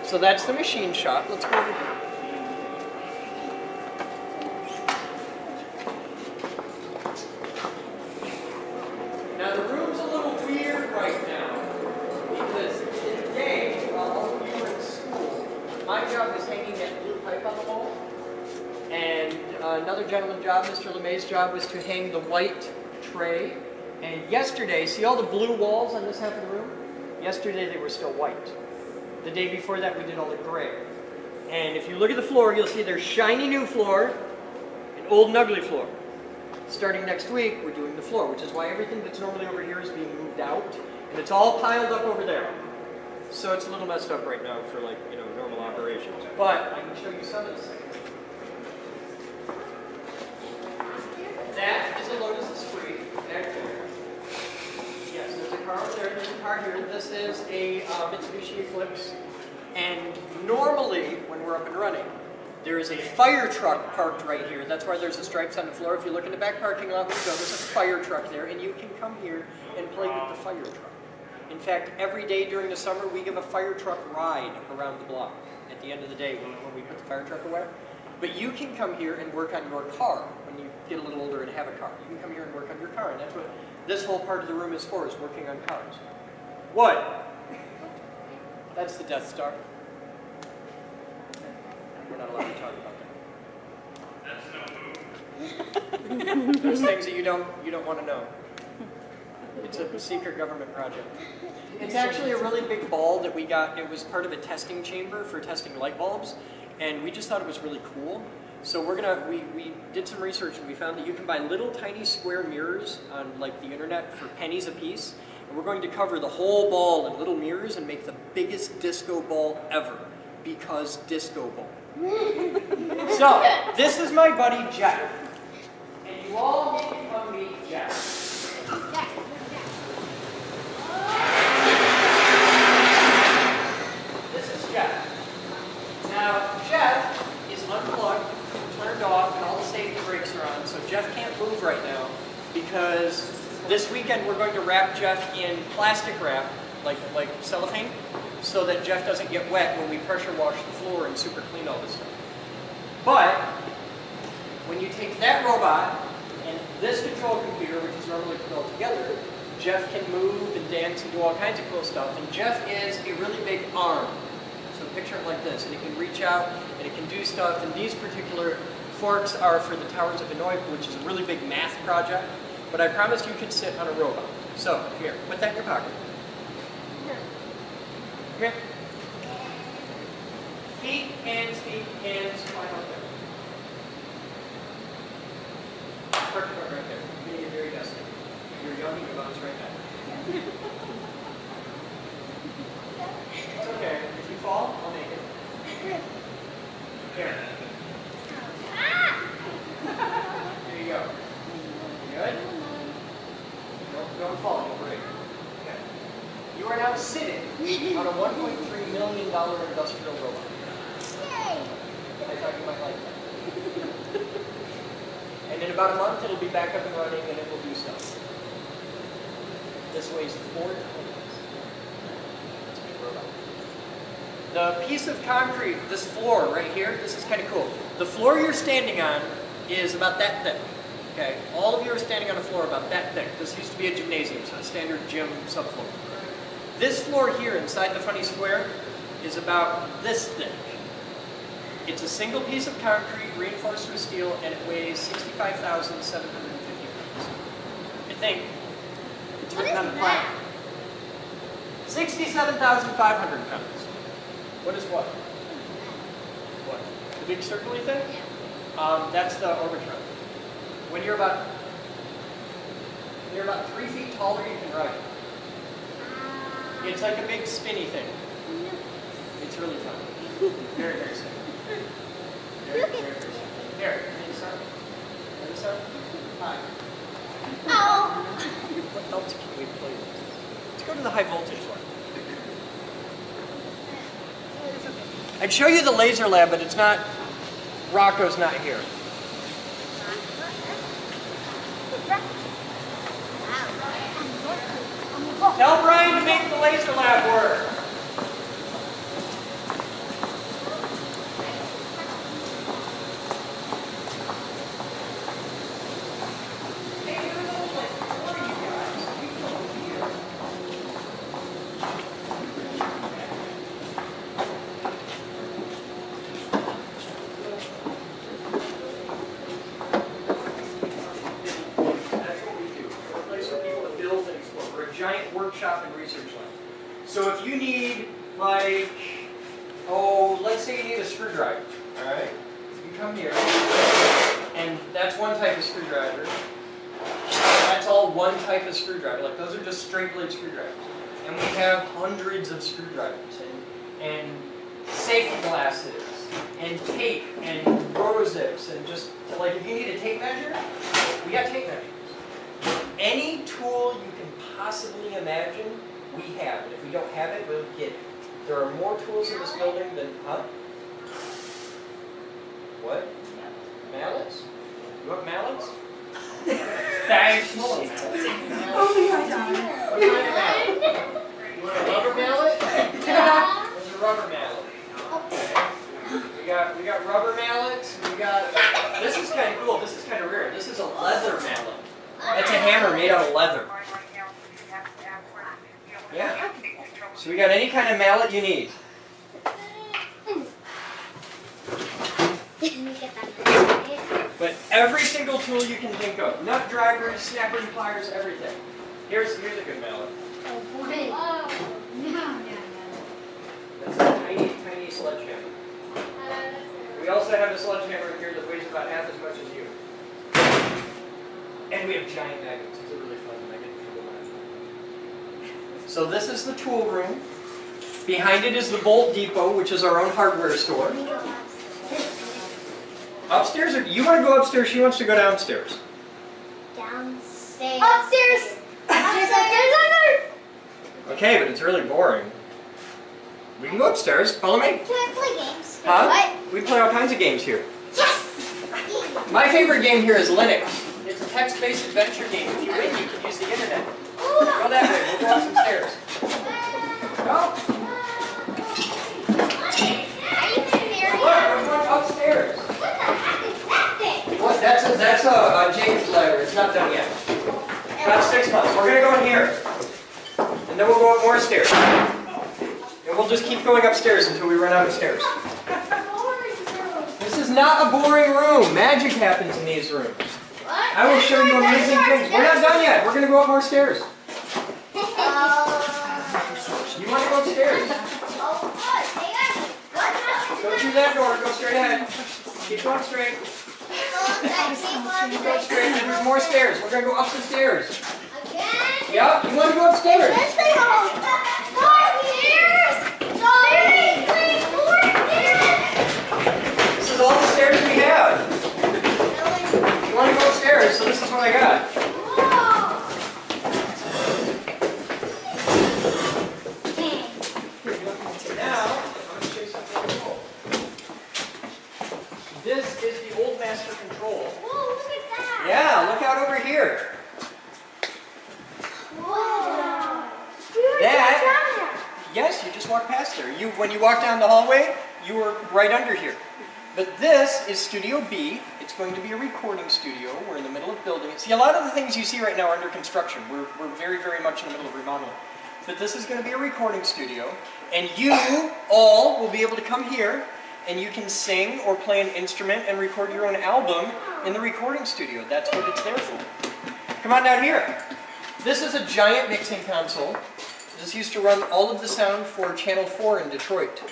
So that's the machine shop. Let's go over here. Now the room's a little weird right now because today, while all of you are in school, my job is hanging that blue pipe on the wall. And another gentleman's job, Mr. LeMay's job, was to hang the white tray. And yesterday, see all the blue walls on this half of the room? Yesterday they were still white. The day before that we did all the gray. And if you look at the floor, you'll see there's shiny new floor and old and ugly floor. Starting next week, we're doing the floor, which is why everything that's normally over here is being moved out. And it's all piled up over there. So it's a little messed up right now for like, you know, normal operations. But I can show you some of this. That is a Lotus Esprit back there. Yes, there's a car over there, there's a car here. This is a Mitsubishi Eclipse. And normally, when we're up and running, there is a fire truck parked right here. That's why there's the stripes on the floor. If you look in the back parking lot, there's a fire truck there, and you can come here and play with the fire truck. In fact, every day during the summer, we give a fire truck ride around the block at the end of the day when we put the fire truck away. But you can come here and work on your car when you get a little older and have a car. You can come here and work on your car, and that's what this whole part of the room is for, is working on cars. What? That's the Death Star. We're not allowed to talk about that. There's things that you don't want to know. It's a secret government project. It's actually a really big ball that we got. It was part of a testing chamber for testing light bulbs, and we just thought it was really cool. So we did some research and we found that you can buy little tiny square mirrors on like the internet for pennies a piece. And we're going to cover the whole ball in little mirrors and make the biggest disco ball ever, because disco ball. So, this is my buddy Jeff. And you all need to come meet Jeff. This is Jeff. Now, Jeff is unplugged, turned off, and all the safety brakes are on, so Jeff can't move right now because this weekend we're going to wrap Jeff in plastic wrap, like cellophane, so that Jeff doesn't get wet when we pressure wash the floor and super clean all this stuff. But when you take that robot and this control computer, which is normally put all together, Jeff can move and dance and do all kinds of cool stuff. And Jeff is a really big arm. So picture it like this, and it can reach out and it can do stuff. And these particular forks are for the Towers of Hanoi, which is a really big math project. But I promise you could sit on a robot. So here, put that in your pocket. Come here. Feet, hands, climb up there. Park your right there. You're going to get very dusty. You're young, you can bounce right back. It's okay. If you fall, I'll make it. Here. There you go. Good? Don't fall, you'll break. Okay. You are now sitting on a $1.3 million industrial robot. I thought you might like that. And in about a month, it'll be back up and running, and it will do stuff. This weighs 4 tons. It's a big robot. The piece of concrete, this floor right here, this is kind of cool. The floor you're standing on is about that thick. Okay, all of you are standing on a floor about that thick. This used to be a gymnasium, so a standard gym subfloor. This floor here inside the funny square is about this thick. It's a single piece of concrete reinforced with steel, and it weighs 65,750 pounds. I think it's written on the plaque. 67,500 pounds. What is what? What? The big circly thing? That's the Orbitron. When you're about 3 feet taller, you can ride it. It's like a big spinny thing. It's really fun. Very, very safe. Very, very, very safe. Here, ready to start? Ready to start? Hi. Oh. What else can we play with? Let's go to the high voltage one. I'd show you the laser lab, but it's not, Rocco's not here. Tell Brian to make the laser lab work. Giant workshop and research lab. So if you need, like, let's say you need a screwdriver, all right? You come here, and that's one type of screwdriver. That's all one type of screwdriver. Like, those are just straight blade screwdrivers. And we have hundreds of screwdrivers, and safety glasses, and tape, and Rorozips, and just, like, if you need a tape measure, we got tape measures. Any tool you can possibly imagine, we have. And if we don't have it, we'll get it. There are more tools in this building than, What? Mallets? You want mallets? Thanks. What kind of mallet? You want a rubber mallet? There's a rubber mallet. We got rubber mallets. We got. This is kind of cool. This is kind of rare. This is a leather mallet. That's a hammer made out of leather. Yeah. So we got any kind of mallet you need. But every single tool you can think of. Nut drivers, snapping pliers, everything. Here's a good mallet. Oh boy. Oh. No. That's a tiny, tiny sledgehammer. We also have a sledgehammer in here that weighs about half as much as you. And we have giant magnets. It's a really fun magnet. So this is the tool room. Behind it is the bolt depot, which is our own hardware store. Upstairs, you want to go upstairs, she wants to go downstairs. Downstairs. Upstairs. Upstairs. Okay, but it's really boring. We can go upstairs. Follow me. Can I play games? Huh? What? We play all kinds of games here. Yes. My favorite game here is Linux. It's a text-based adventure game. If you win, you can use the internet. Go that way. We'll go up some stairs. Go. Look, we're going upstairs. What the heck is that thing? What? That's a Jacob's ladder. It's not done yet. About 6 months. We're going to go in here. And then we'll go up more stairs. And we'll just keep going upstairs until we run out of stairs. This is not a boring room. Magic happens in these rooms. I will show you amazing things. We're not done yet. We're going to go up more stairs. You want to go upstairs? Go through that door. Go straight ahead. Keep going straight. Keep going straight. And there's more stairs. We're going to go up the stairs. Yep. You want to go upstairs? This is all the stairs we have. You want to go upstairs, so this is what I got. Now, I'm going to show you something really cool. This is the old master control. Whoa, look at that. Yeah, look out over here. Whoa. That, yes, you just walk past there. When you walk down the hallway, you were right under here. But this is Studio B. It's going to be a recording studio. We're in the middle of building it. See, a lot of the things you see right now are under construction. We're very, very much in the middle of remodeling. But this is going to be a recording studio. And you all will be able to come here and you can sing or play an instrument and record your own album in the recording studio. That's what it's there for. Come on down here. This is a giant mixing console. This used to run all of the sound for Channel 4 in Detroit.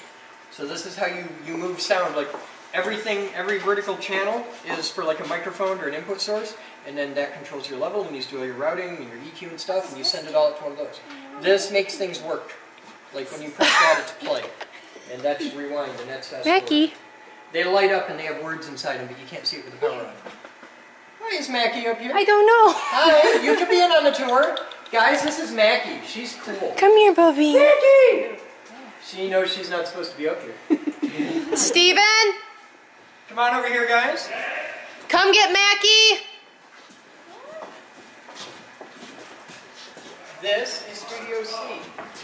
So this is how you move sound. Like every vertical channel is for like a microphone or an input source, and then that controls your level, and you do all your routing and your EQ and stuff, and you send it all up to one of those. This makes things work. Like when you press that, it's play. And that's rewind, and that's fast Mackie. forward. They light up and they have words inside them, but you can't see it with the power on. Why is Mackie up here? I don't know. Hi, you can be in on the tour. Guys, this is Mackie. She's cool. Come here, Bobby. Mackie! She knows she's not supposed to be up here. Steven! Come on over here, guys. Come get Mackie! This is Studio C.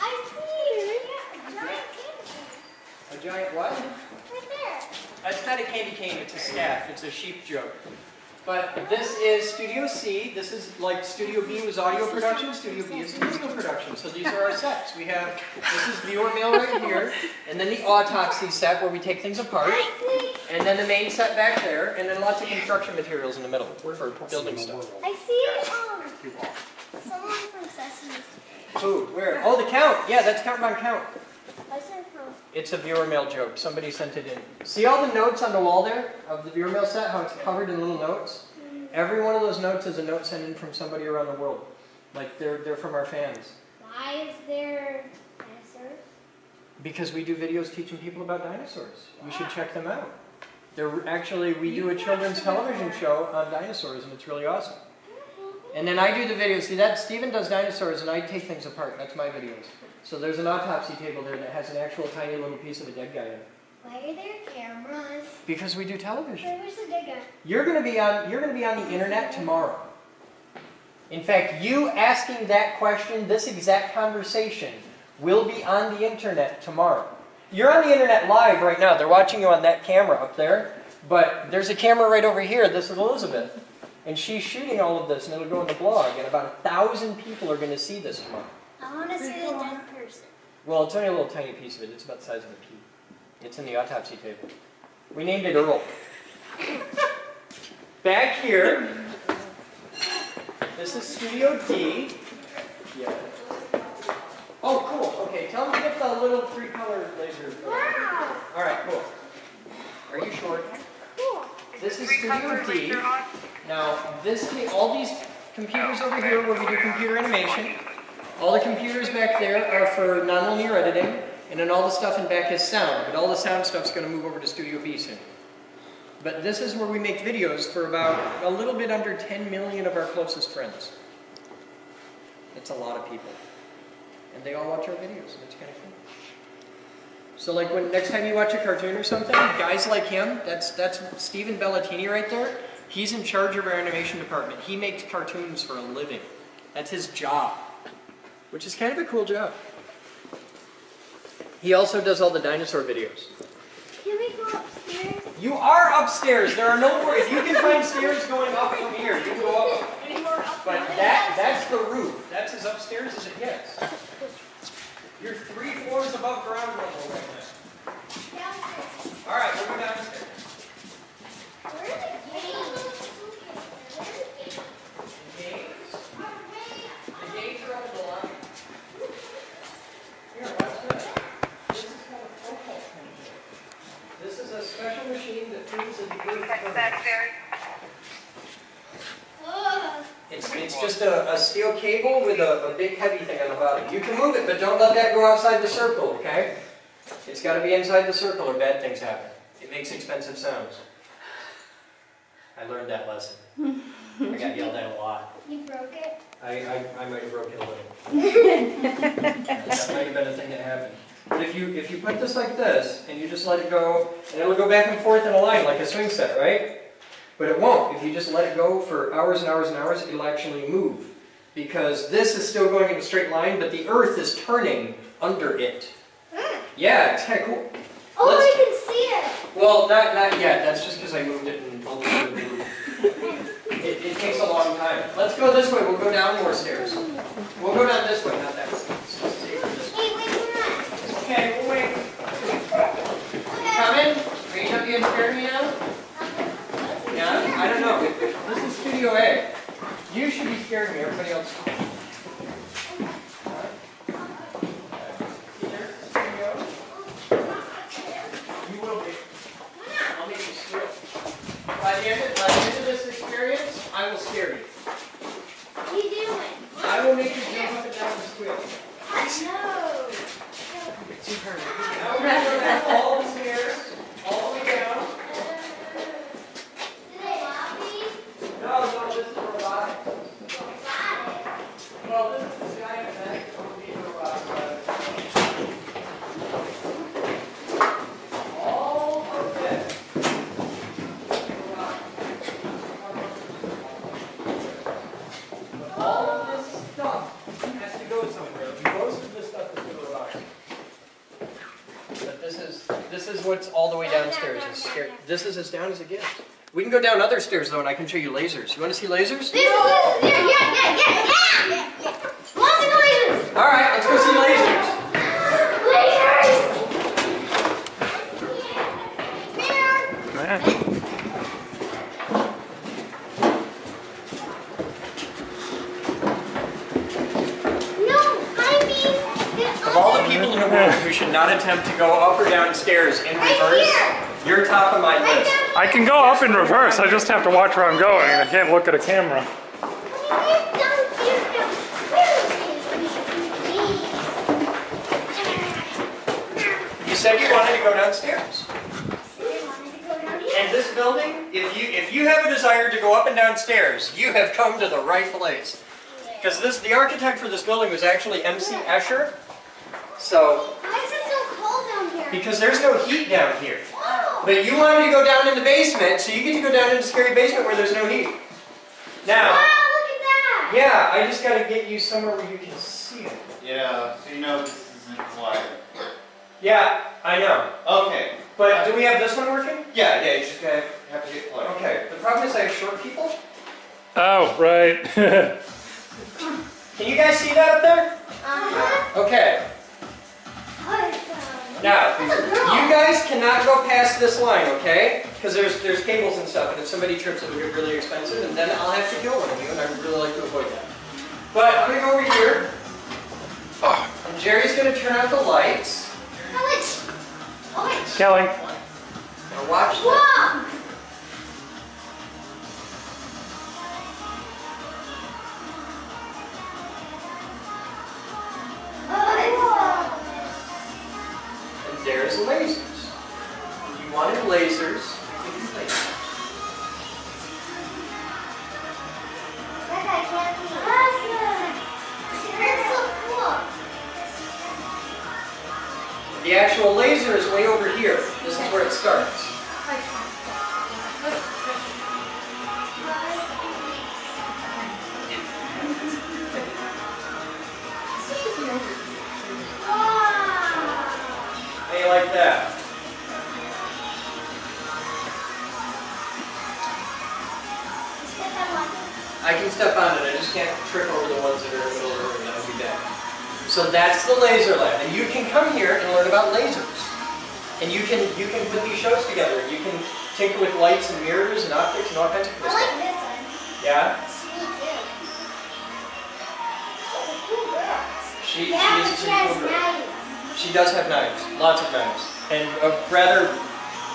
I see. A giant candy cane. A giant what? Right there. It's not a candy cane, it's a staff. It's a sheep joke. But this is Studio C. This is like Studio B was audio production. Studio B is video production. So these are our sets. We have, this is viewer mail right here. And then the autopsy set where we take things apart. And then the main set back there. And then lots of construction materials in the middle for building stuff. I see someone from Sesame Street. Who? Where? Oh, the count. Yeah, that's Count on Count. What's it from? It's a viewer mail joke. Somebody sent it in. See all the notes on the wall there of the viewer mail set? How it's covered in little notes? Every one of those notes is a note sent in from somebody around the world. Like they're from our fans. Why is there dinosaurs? Because we do videos teaching people about dinosaurs. You should check them out. We do a children's television show on dinosaurs, and it's really awesome. And then I do the videos. See that? Steven does dinosaurs, and I take things apart. That's my videos. So there's an autopsy table there that has an actual tiny little piece of a dead guy in it. Why are there cameras? Because we do television. Where's the dead guy? You're going to be on the internet tomorrow. In fact, you asking that question, this exact conversation, will be on the internet tomorrow. You're on the internet live right now. They're watching you on that camera up there. But there's a camera right over here. This is Elizabeth. And she's shooting all of this, and it'll go on the blog. And about 1,000 people are going to see this tomorrow. I want to see the dead person. Well, it's only a little tiny piece of it. It's about the size of a pea. It's in the autopsy table. We named it Earl. back here, this is Studio D. Yeah. Oh, cool. Okay, tell them to get the little 3-color laser. Wow. All right, cool. Are you short? Cool. This is Studio D. Now, all these computers over here where we do computer animation, all the computers back there are for nonlinear editing, and then all the stuff in back is sound, but all the sound stuff's going to move over to Studio B soon. But this is where we make videos for about a little bit under 10 million of our closest friends. That's a lot of people. And they all watch our videos, and it's kind of cool. So like when next time you watch a cartoon or something, guys like him, that's Stephen Bellatini right there. He's in charge of our animation department. He makes cartoons for a living. That's his job, which is kind of a cool job. He also does all the dinosaur videos. Can we go upstairs? You are upstairs. There are no more. If you can find stairs going up from here, you can go up. Any more up But that's the roof. That's as upstairs as it gets. You're 3 floors above ground level right now. downstairs? All right, we'll go downstairs. Where are the gates? The gates are up in the lobby. Here, watch this. This is called a focal printer. This is a special machine that proves that the earth turns. It's just a steel cable with a big heavy thing on the bottom. You can move it, but don't let that go outside the circle, okay? It's got to be inside the circle or bad things happen. It makes expensive sounds. I learned that lesson. I got yelled at a lot. You broke it? I might have broken a little. That might have been a thing that happened. But if you put this like this, and you just let it go, and it'll go back and forth in a line like a swing set, right? But it won't. If you just let it go for hours and hours and hours, it'll actually move. Because this is still going in a straight line, but the earth is turning under it. Yeah, it's kind of cool. Oh, I can see it! Well, not yet. That's just because I moved it and told it to move. It takes a long time. Let's go this way. We'll go down more stairs. We'll go down this way, not that way. Hey, wait, we're not. Okay, we'll wait. Coming? Are you going to be scared me now? Yeah? I don't know. This is Studio A. You should be scared of me. Everybody else. You will be. I'll make you squeal. By the end of this experience, I will scare you. What are you doing? I will make you jump up and down and squeal. No. Now we're going to go down all the stairs, all the way down. Do they lobby? No, this is robotic. Robotic? Well, this is the guy in the back. It will be robotic. All of this. But all of this stuff has to go somewhere. Most of this stuff is going to robotic. But this is what's all the way downstairs. It's scary. This is as down as it gets. We can go down other stairs though, and I can show you lasers. You want to see lasers? Yeah. Lots of lasers! All right, let's go see lasers. Of all the people in the world who should not attempt to go up or down stairs in reverse, you're top of my list. I can go up in reverse. I just have to watch where I'm going. I can't look at a camera. You said you wanted to go downstairs. And this building, if you have a desire to go up and down stairs, you have come to the right place. Because the architect for this building was actually M.C. Escher. So, Why is it so cold down here? because there's no heat down here. But you wanted to go down in the basement, so you get to go down in the scary basement where there's no heat. Now, Wow, look at that! yeah, I just got to get you somewhere where you can see it. Yeah, so you know this isn't quiet. Yeah, I know. Okay. But do we have this one working? Yeah, you just gotta have to get plugged. Okay, the problem is I have short people. Oh, right. Can you guys see that up there? Uh-huh. Okay. Awesome. Now, you guys cannot go past this line, okay? Because there's cables and stuff, and if somebody trips, it'll get really expensive, and then I'll have to kill one of you, and I'd really like to avoid that. But I'm gonna go over here, and Jerry's gonna turn out the lights. Kelly. Now watch this. And there's lasers. If you wanted lasers, you can play them. The actual laser is way over here. This is where it starts. How do you like that? I can step on it, I just can't trip over the ones that are in the middle of the room, that would be bad. So that's the laser lab, and you can come here and learn about lasers. And you can put these shows together, and you can tinker with lights and mirrors and optics and all kinds of cool stuff. I like this one. Yeah? Me too. She's a cool girl. She Yeah, is but a she pretty has cool girl. knives. She does have knives, lots of knives. And rather,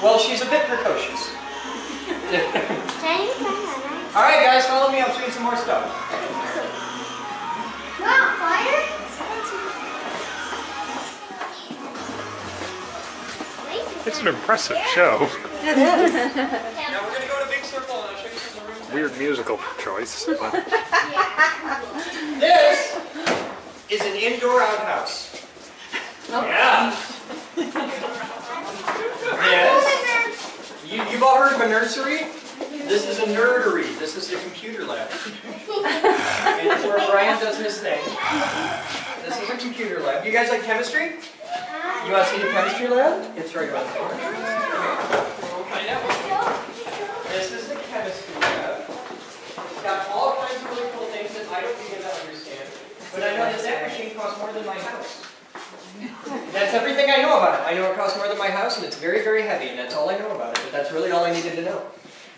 well, she's a bit precocious. Can you find a knife? Alright guys, follow me, I'm showing some more stuff. Wow, fire? It's an impressive show. Now we're going to go to Big Circle and I'll show you some of the rooms. Weird musical choice. But This is an indoor outhouse. Yeah. Yes. You've all heard of a nursery? This is a nerdery. This is the computer lab. It's where Brian does his thing. This is a computer lab. You guys like chemistry? You want to see the chemistry lab? It's right around the corner. We'll find out. This is the chemistry lab. It's got all kinds of really cool things that I don't begin to understand. But I know that that machine costs more than my house. That's everything I know about it. I know it costs more than my house, and it's very, very heavy, and that's all I know about it. But that's really all I needed to know.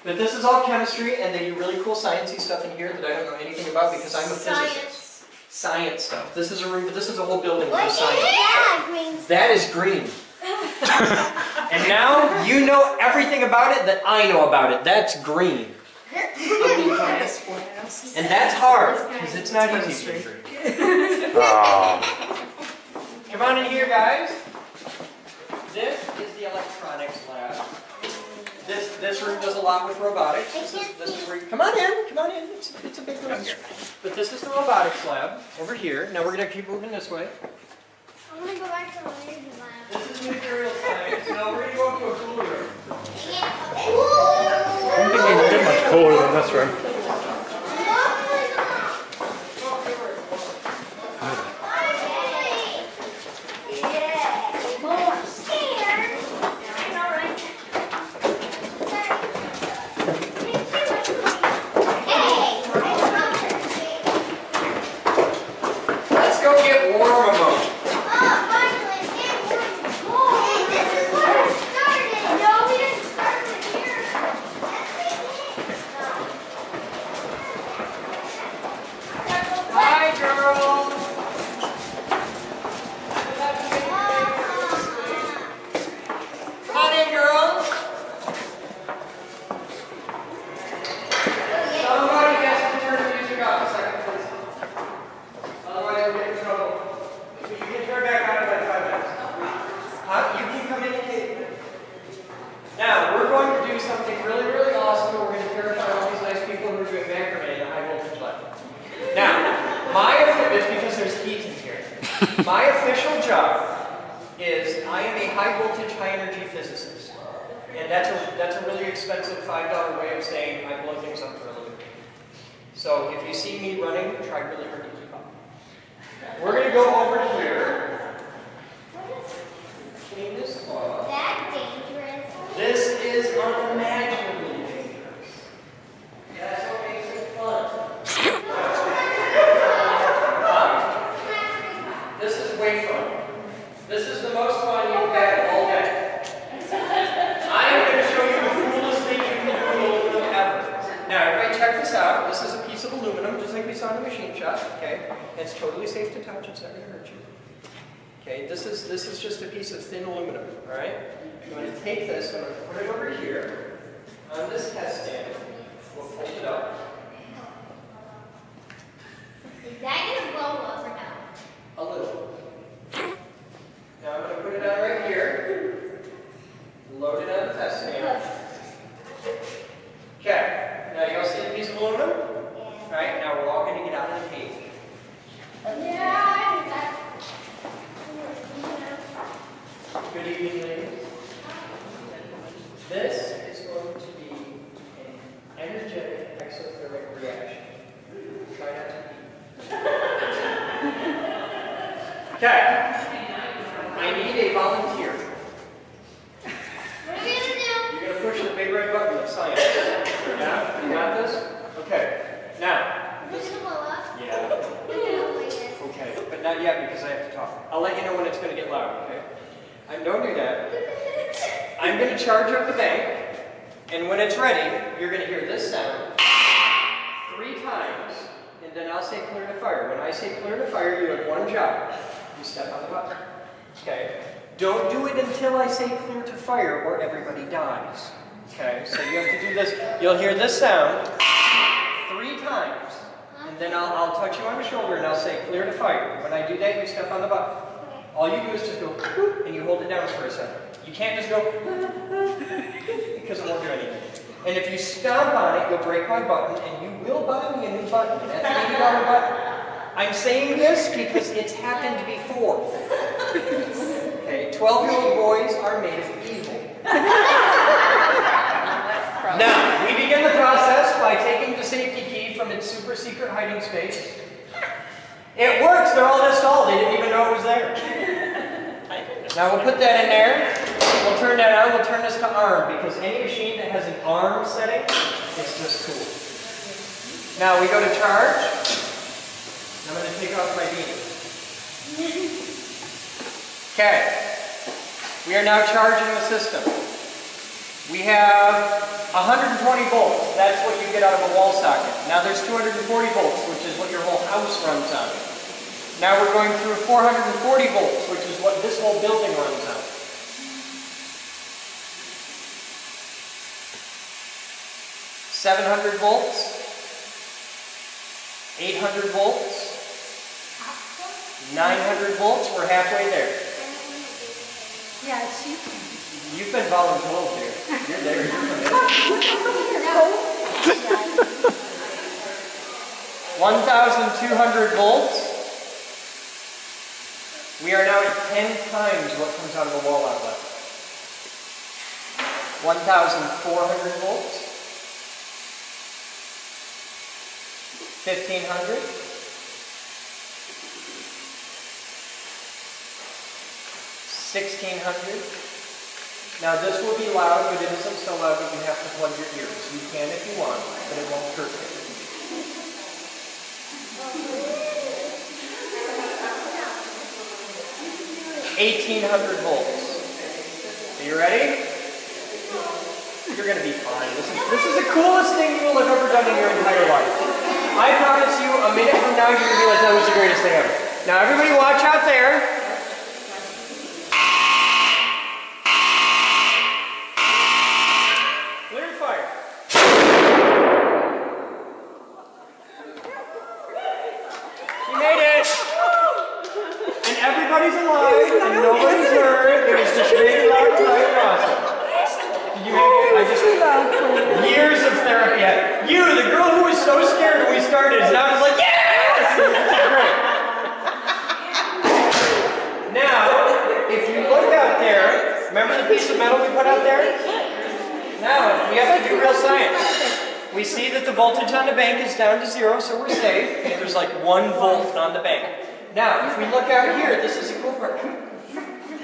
But this is all chemistry, and they do really cool sciencey stuff in here that I don't know anything about because I'm a physicist. Science stuff. This is a room. This is a whole building for science. Yeah, green. That is green. And now you know everything about it that I know about it. That's green. And that's hard because it's not easy to be green. Come on in here, guys. This is the electronics lab. This room does a lot with robotics. This is where you, come on in. It's a big room here. But this is the robotics lab over here. Now we're gonna keep moving this way. I'm gonna go back to the laser lab. This is material science. Now we're gonna go up to a cool room. I don't think you can get much cooler than this room. Let's go get warm a moment. Hi, girl. Come on in, girls. Somebody has to turn the music off a second, please. Otherwise, we'll get in trouble. So you can turn back on in about 5 minutes. Huh? You can come in and take it. Now, we're going to do something really, really awesome. We're going to terrify all these nice people who are doing macrame in the high voltage lab. Now, it's because there's heat in here. My official job is I am a high voltage, high energy physicist. And that's a really expensive $5 way of saying I blow things up for a living. So if you see me running, try really hard to keep up. We're going to go over here. Clean this off. That's dangerous. This is unimaginably dangerous. That's what makes it fun. This is way fun. This is the most fun you've had It's not going to hurt you. Okay, this is just a piece of thin aluminum, all right? I'm going to take this, I'm going to put it over here on this test stand. We'll fold it up. Is that going to blow up or not? A little. Now I'm going to put it on right here. Load it on the test stand. Okay, now you all see the piece of aluminum? All right, now we're all going to get out of the cage. Yeah. Good evening, ladies. This is going to be an energetic exothermic reaction. Try not to eat. Okay. I need a volunteer. What are we going to do? You're going to push the big red button of science. Yeah? You got this? Okay. Now. Is it going to blow up? Yeah. Yes. Okay, but not yet because I have to talk. I'll let you know when it's going to get loud, okay? Don't do that. I'm going to charge up the bank, and when it's ready, you're going to hear this sound 3 times, and then I'll say clear to fire. When I say clear to fire, you have one job. You step on the button. Okay? Don't do it until I say clear to fire, or everybody dies. Okay? So you have to do this. You'll hear this sound 3 times, and then I'll touch you on the shoulder, and I'll say clear to fire. When I do that, you step on the button. All you do is just go, whoop, and you hold it down for a second. You can't just go, because it won't do anything. And if you stomp on it, you'll break my button, and you will buy me a new button. And that's an $80 button. I'm saying this because it's happened before. Okay, 12-year-old boys are made of evil. Now, we begin the process by taking the safety key from its super secret hiding space. It works, they're all installed, they didn't even know it was there. Now we'll put that in there, we'll turn that on, we'll turn this to arm, because any machine that has an arm setting, it's just cool. Now we go to charge, I'm going to take off my beanie. Okay, we are now charging the system. We have 120 volts, that's what you get out of a wall socket. Now there's 240 volts, which is what your whole house runs on. Now we're going through 440 volts, which is what this whole building runs on. $700 volts, 800 volts, 900 volts, we're halfway there. Yeah, it's you. You've been voluntold here. You're there, you're committed. 1,200 volts. We are now at 10 times what comes out of a wall outlet. 1,400 volts. 1,500. 1,600. Now this will be loud, but it isn't so loud that you have to plug your ears. You can if you want, but it won't hurt you. 1,800 volts. Are you ready? You're going to be fine. This is the coolest thing you will have ever done in your entire life. I promise you, a minute from now, you're going to realize that was the greatest thing ever. Now everybody watch out there. Clear to fire. You made it. And everybody's alive, and nobody's hurt. It was just really loud tonight and awesome. Did you make it? Years of therapy. You, the girl who was so scared when we started, is now just like, yes! That's great. Now, if you look out there, remember the piece of metal we put out there? Now, we have to do real science. We see that the voltage on the bank is down to 0, so we're safe. Okay, there's like 1 volt on the bank. Now, if we look out here, this is a cool part.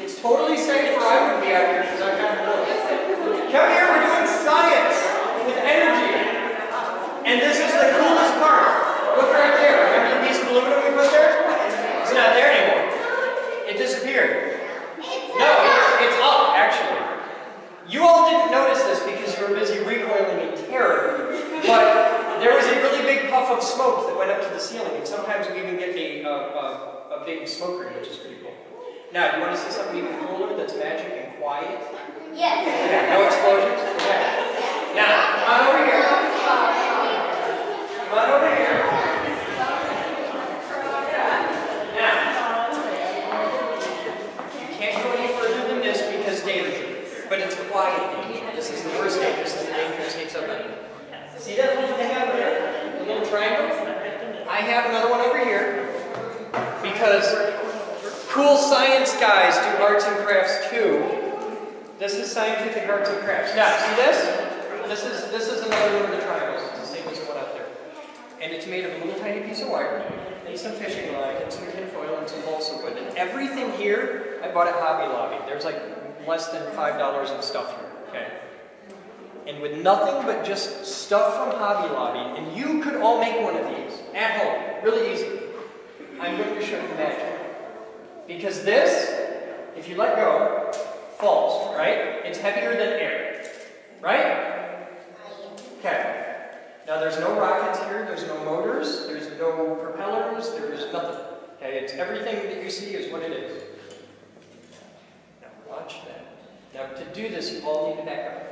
It's totally safe where I would be out here because I've got a little. Come here, we're doing science with energy. And this is the coolest part. Look right there. Remember the piece of aluminum we put there? It's not there anymore. It disappeared. No, it's up, actually. You all didn't notice this because you were busy recoiling in terror. But there was a really big puff of smoke that went up to the ceiling, and sometimes we even get a a big smoke ring, which is pretty cool. Now, do you want to see something even cooler that's magic and quiet? Yes. Yeah, no explosions? Okay. Now, come on over here. Come on over here. Now, you can't go any further than this because danger. But it's quiet danger. This is the worst danger. This is the dangerous case of it. See that little thing out there? The little triangle? I have another one over here because cool science guys do arts and crafts too. This is scientific arts and crafts. Now, see this? This is another one of the triangles. It's the same as the one up there. And it's made of a little tiny piece of wire and some fishing line and some tin foil and some balsa wood. And everything here, I bought at Hobby Lobby. There's like less than $5 in stuff here, okay? And with nothing but just stuff from Hobby Lobby, and you could all make one of these at home, really easy. I'm going to show you magic. Because this, if you let go, falls, right? It's heavier than air, right? Okay. Now there's no rockets here, there's no motors, there's no propellers, there's nothing. Okay, it's everything that you see is what it is. Now watch that. Now to do this, you all need to back up.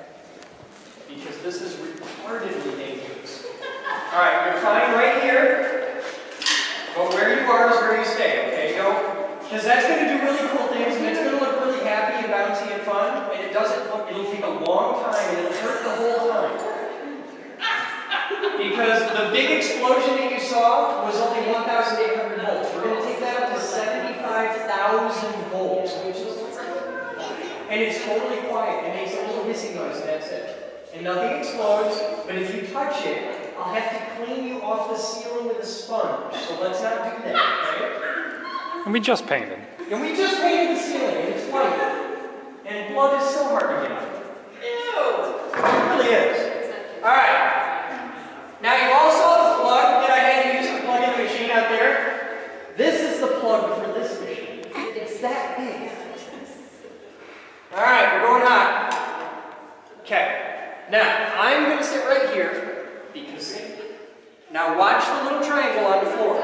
Because this is retardedly dangerous. Alright, you're fine right here. But where you are is where you stay, okay? Because that's going to do really cool things, and it's going to look really happy and bouncy and fun, and it'll take a long time, and it'll hurt the whole time. Because the big explosion that you saw was only 1,800 volts. We're going to take that up to 75,000 volts, which is, and it's totally quiet. It makes a little hissing noise, and that's it. And nothing explodes, but if you touch it, I'll have to clean you off the ceiling with a sponge. So let's not do that, okay? And we just painted. And we just painted the ceiling, and it's white. And blood is so hard to get out. Ew! It really is. Alright. Now you all saw the plug that I had to use to plug in the machine out there. This is the plug for this machine. It's that big. Alright, we're going hot. Okay. Now, I'm going to sit right here because safety. Now watch the little triangle on the floor.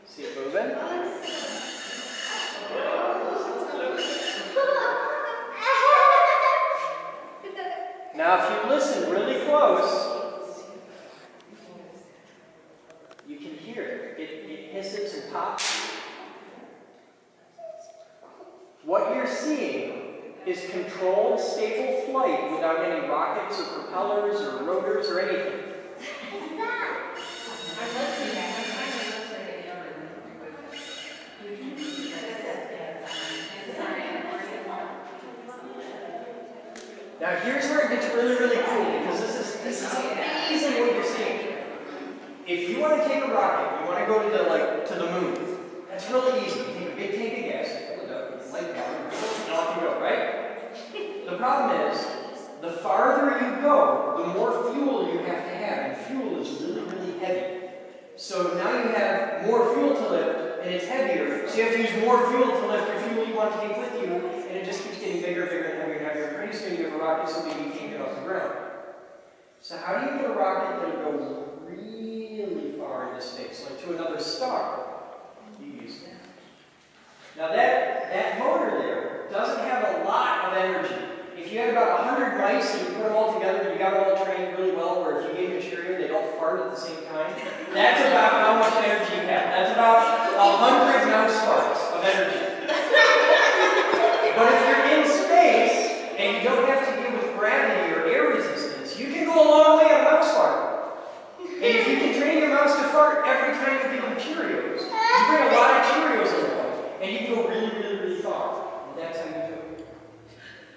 See it moving? Now, if you listen really close, you can hear it. It hisses and pops. What you're seeing is controlled, stable flight without any rockets or propellers or rotors or anything. Now here's where it gets really, really cool, because this is amazing what you're seeing. If you want to take a rocket, you want to go to the moon. That's really easy. You take a big tank of gas, fill it up, light power, and off you go, right? The problem is, the farther you go, the more fuel you have to have, and fuel is really, really heavy. So now you have more fuel to lift, and it's heavier, so you have to use more fuel to lift your fuel you want to take with you, and it just keeps getting bigger, bigger, and heavier, and heavier. Pretty soon you have a rocket so big you can't get off the ground. So how do you get a rocket that'll go really far into space, like to another star? You use that. Now that motor there doesn't have a lot of energy. If you had about 100 mice and you put them all together and you got them all trained really well, where if you gave material, they'd all fart at the same time, that's about how much energy you have. That's about 100 mouse farts of energy. But if you're in space and you don't have to deal with gravity or air resistance, you can go a long way on mouse fart. And if you can train your mouse to fart every time you give them Cheerios, you bring a lot of Cheerios along, and you can go really, really, really far. And that's how you do it.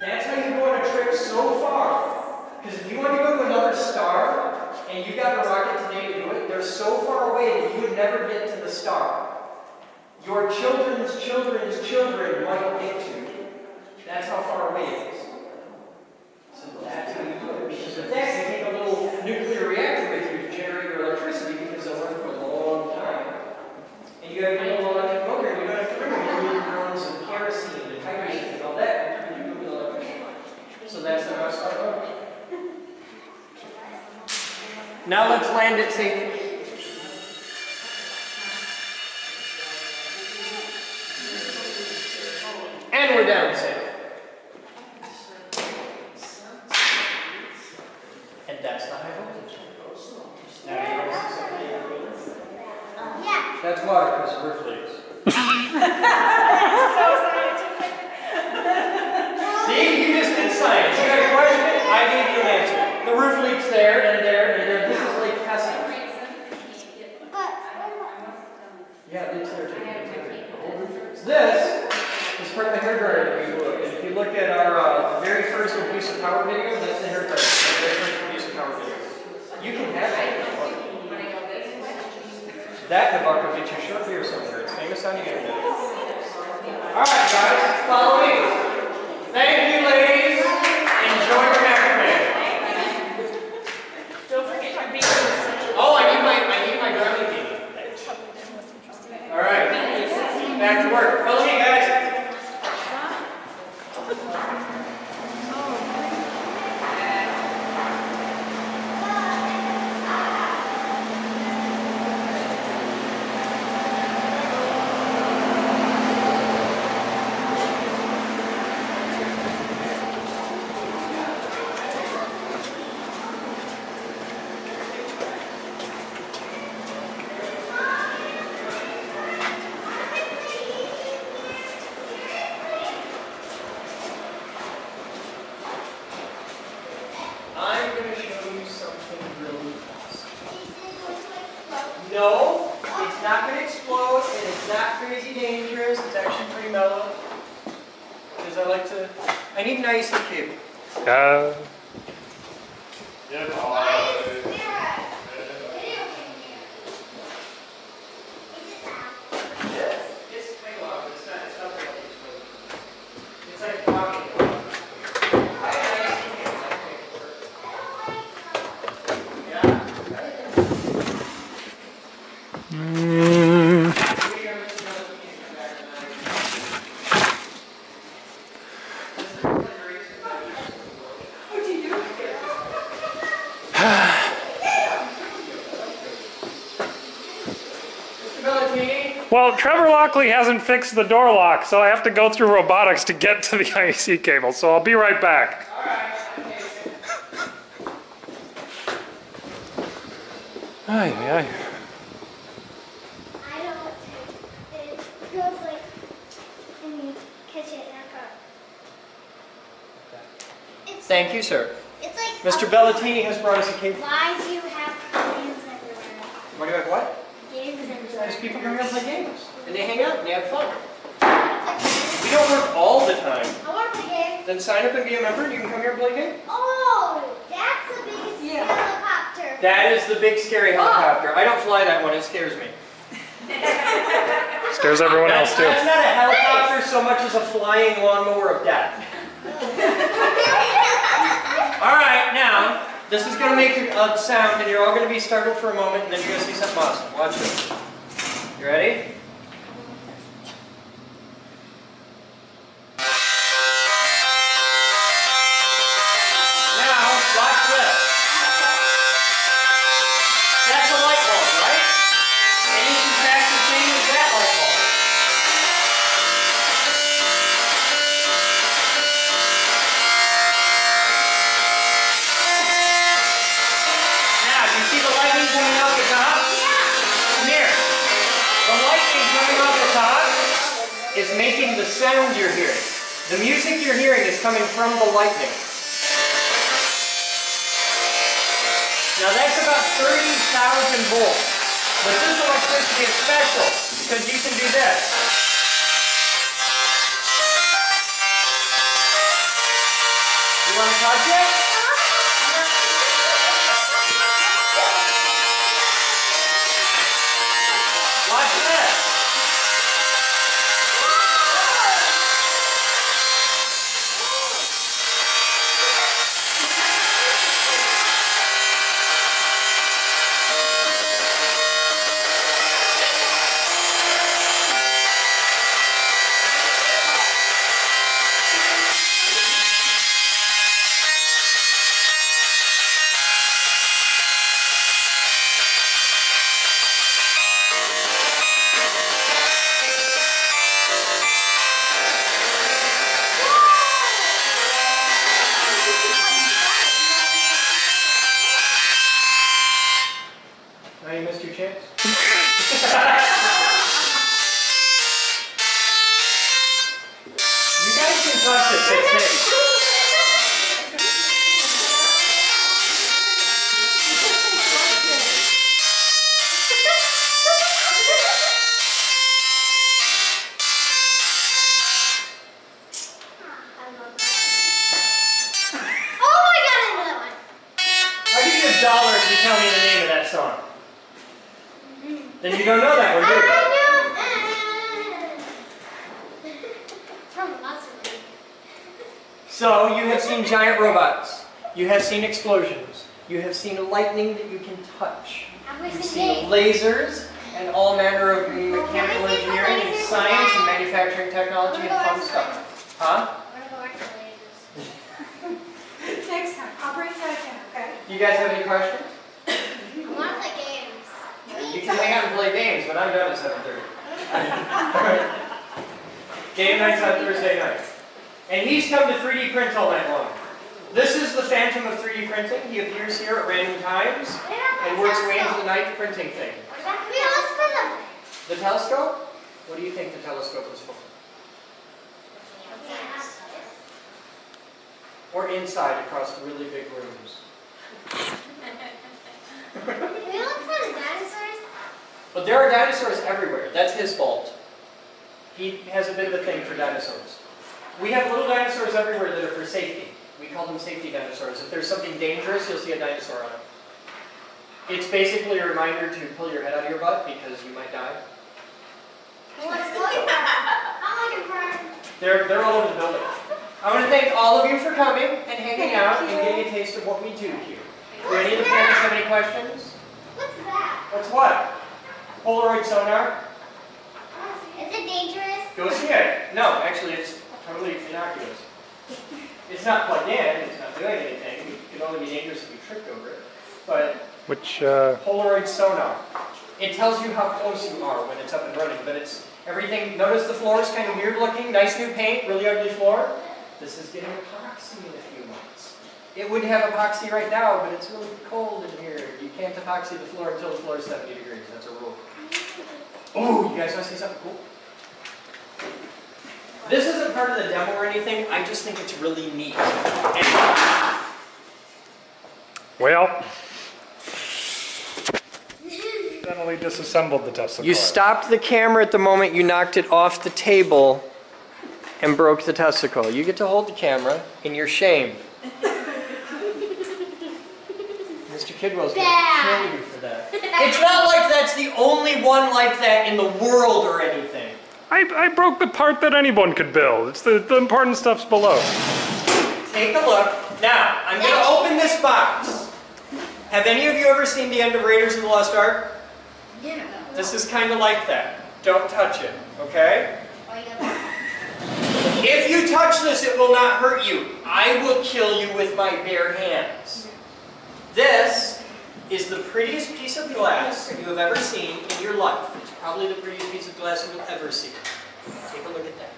That's how you go on a trip so far. Because if you want to go to another star, and you got a rocket today to do it, they're so far away that you would never get to the star. Your children's children's children might get to. That's how far away it is. So that's how you do it. Because with that, you take a little nuclear reactor with you to generate your electricity, because they'll run for a long time. And you have a little electric motor, and you don't have to bring a million pounds of kerosene and hydrogen and all that. You do it with electricity. So that's the mouse fart motor. Now let's land it safely. And we're down safe. And that's the high voltage. Now you want to see something? Yeah. That's water because the roof leaks. So scientific. See, you just did science. You had a question, I gave you an answer. The roof leaks there and there and there. This is Lake Hesse. But Yeah, it leaks there too. This is from the hair dryer that we blew. And if you look at our very first abuse of power video, that's the hair dryer. The very first abuse of power video. You can have it. That Navarro will get you short beer somewhere. It's famous on the internet. Alright guys, follow me. Thank you ladies. Enjoy your macrame. Don't forget your beans. Oh, I need my brownie bean. Alright. Back to work. Follow me guys. I'm going to show you something really fast. No, it's not going to explode, and it's not crazy dangerous. It's actually pretty mellow. Because I need an IC cable. It's way long, but it's not like exploding. It's like walking. Well, Trevor Lockley hasn't fixed the door lock, so I have to go through robotics to get to the IC cable, so I'll be right back. Ay, ay. I don't. It feels like when you catch it in a car. It's Thank you, sir. It's like Mr. Bellatini has brought us a cable. Why do you have games everywhere? What do you have? What? Games everywhere. Because people come here and play games. And they hang out and they have fun. We don't work all the time. I want to play games. Then sign up and be a member and you can come here and play games. Oh, that's the biggest helicopter. That is the big scary helicopter. I don't fly that one, it scares me. Scares everyone else too. That's not a helicopter so much as a flying lawnmower of death. Alright, now, this is going to make a sound and you're all going to be startled for a moment and then you're going to see something awesome. Watch this. You ready? Now, watch this. That's a light bulb, right? And this is back the same as that light bulb. Now, do you see the lightning coming out the top? Come here. The lightning coming out the top is making the sound you're hearing. The music you're hearing is coming from the lightning. Now that's about 30,000 volts. But this electricity is special because you can do this. You want to touch it? Watch this. Now you missed your chance. You guys can touch it, it's safe. $1 if you tell me the name of that song. Then you don't know that one, do you? So, you have seen giant robots. You have seen explosions. You have seen lightning that you can touch. You've seen lasers and all manner of mechanical engineering and science and manufacturing technology and fun stuff. Huh? Next time, I'll bring that in, okay? You guys have any questions? I want to play games. You can hang out and play games, but I'm done at 7:30. Game night's on Thursday night. And he's come to 3D print all night long. This is the phantom of 3D printing. He appears here at random times and works way into the night printing thing. The telescope? What do you think the telescope is for? Or inside across the really big rooms. We look for the dinosaurs. But there are dinosaurs everywhere. That's his fault. He has a bit of a thing for dinosaurs. We have little dinosaurs everywhere that are for safety. We call them safety dinosaurs. If there's something dangerous, you'll see a dinosaur on it. It's basically a reminder to pull your head out of your butt because you might die. They're all over the building. I want to thank all of you for coming and hanging out and getting a taste of what we do here. Do any of the parents have any questions? What's that? What's what? Polaroid sonar? Is it dangerous? Go see it. No, actually it's totally innocuous. It's not plugged in, it's not doing anything. It could only be dangerous if you tripped over it. But Polaroid sonar. It tells you how close you are when it's up and running, but it's everything. Notice the floor is kind of weird looking, nice new paint, really ugly floor. This is getting epoxy in a few months. It would have epoxy right now, but it's really cold in here. You can't epoxy the floor until the floor is 70 degrees. That's a rule. Oh, you guys want to see something cool? This isn't part of the demo or anything. I just think it's really neat. Well, accidentally disassembled the Tesla You coil. stopped the camera at the moment you knocked it off the table and broke the testicle. You get to hold the camera in your shame. Mr. Kidwell's going to kill you for that. It's not like that's the only one like that in the world or anything. I broke the part that anyone could build. It's the important stuff's below. Take a look. Now, I'm going to open this box. Have any of you ever seen the end of Raiders of the Lost Ark? Yeah. This is kind of like that. Don't touch it, okay? If you touch this, it will not hurt you. I will kill you with my bare hands. This is the prettiest piece of glass you have ever seen in your life. It's probably the prettiest piece of glass you will ever see. Take a look at that.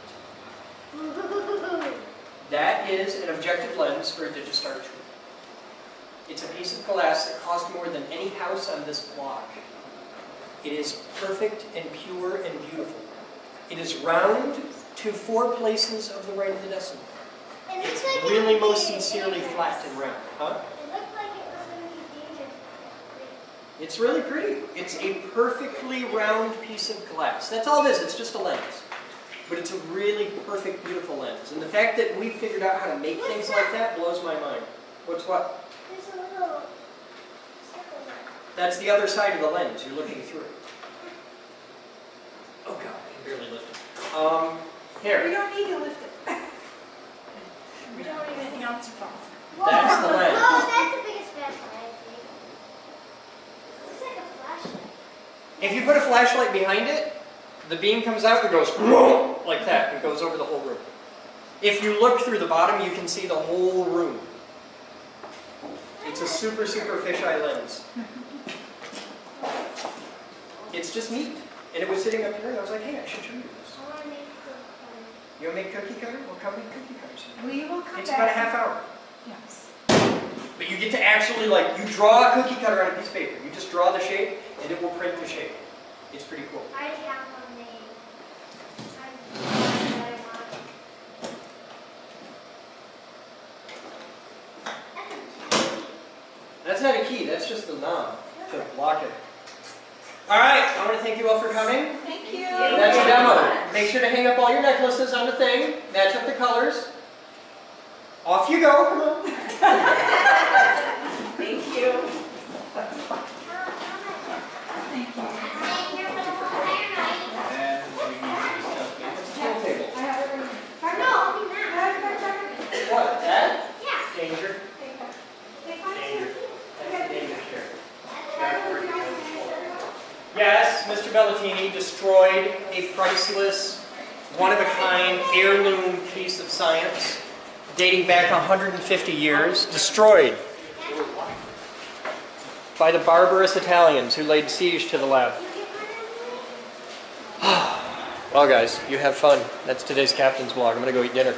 That is an objective lens for a Digistar tree. It's a piece of glass that cost more than any house on this block. It is perfect and pure and beautiful. It is round to 4 places of the right of the decimal. It's really most sincerely flat and round. Huh? It looked like it was going to be dangerous. It's really pretty. It's a perfectly round piece of glass. That's all it is. It's just a lens. But it's a really perfect, beautiful lens. And the fact that we figured out how to make things like that blows my mind. What's what? There's a little circle there. That's the other side of the lens. You're looking through it. Oh God, I can barely lift it. Here. We don't need to lift it. We don't need anything else to fall. That's the lens. Oh, that's the biggest flashlight, I think. It looks like a flashlight. If you put a flashlight behind it, the beam comes out and goes whoa, like that. It goes over the whole room. If you look through the bottom, you can see the whole room. It's a super, super fisheye lens. It's just neat. And it was sitting up here, and I was like, hey, I should show you this. I want to make cookie cutter. You want to make cookie cutter? We'll come make cookie cutters. We will come It's back. about a half hour. Yes. But you get to actually, like, you draw a cookie cutter on a piece of paper. You just draw the shape, and it will print the shape. It's pretty cool. I have one made. That's not a key, that's just the knob to lock it. All right, I want to thank you all for coming. Thank you. That's a demo. Make sure to hang up all your necklaces on the thing, match up the colors. Off you go, come on. Thank you. What, that? Yeah. Danger. Yes, Mr. Bellatini destroyed a priceless, one-of-a-kind heirloom piece of science dating back 150 years. Destroyed by the barbarous Italians who laid siege to the lab. Well, guys, you have fun. That's today's captain's vlog. I'm going to go eat dinner.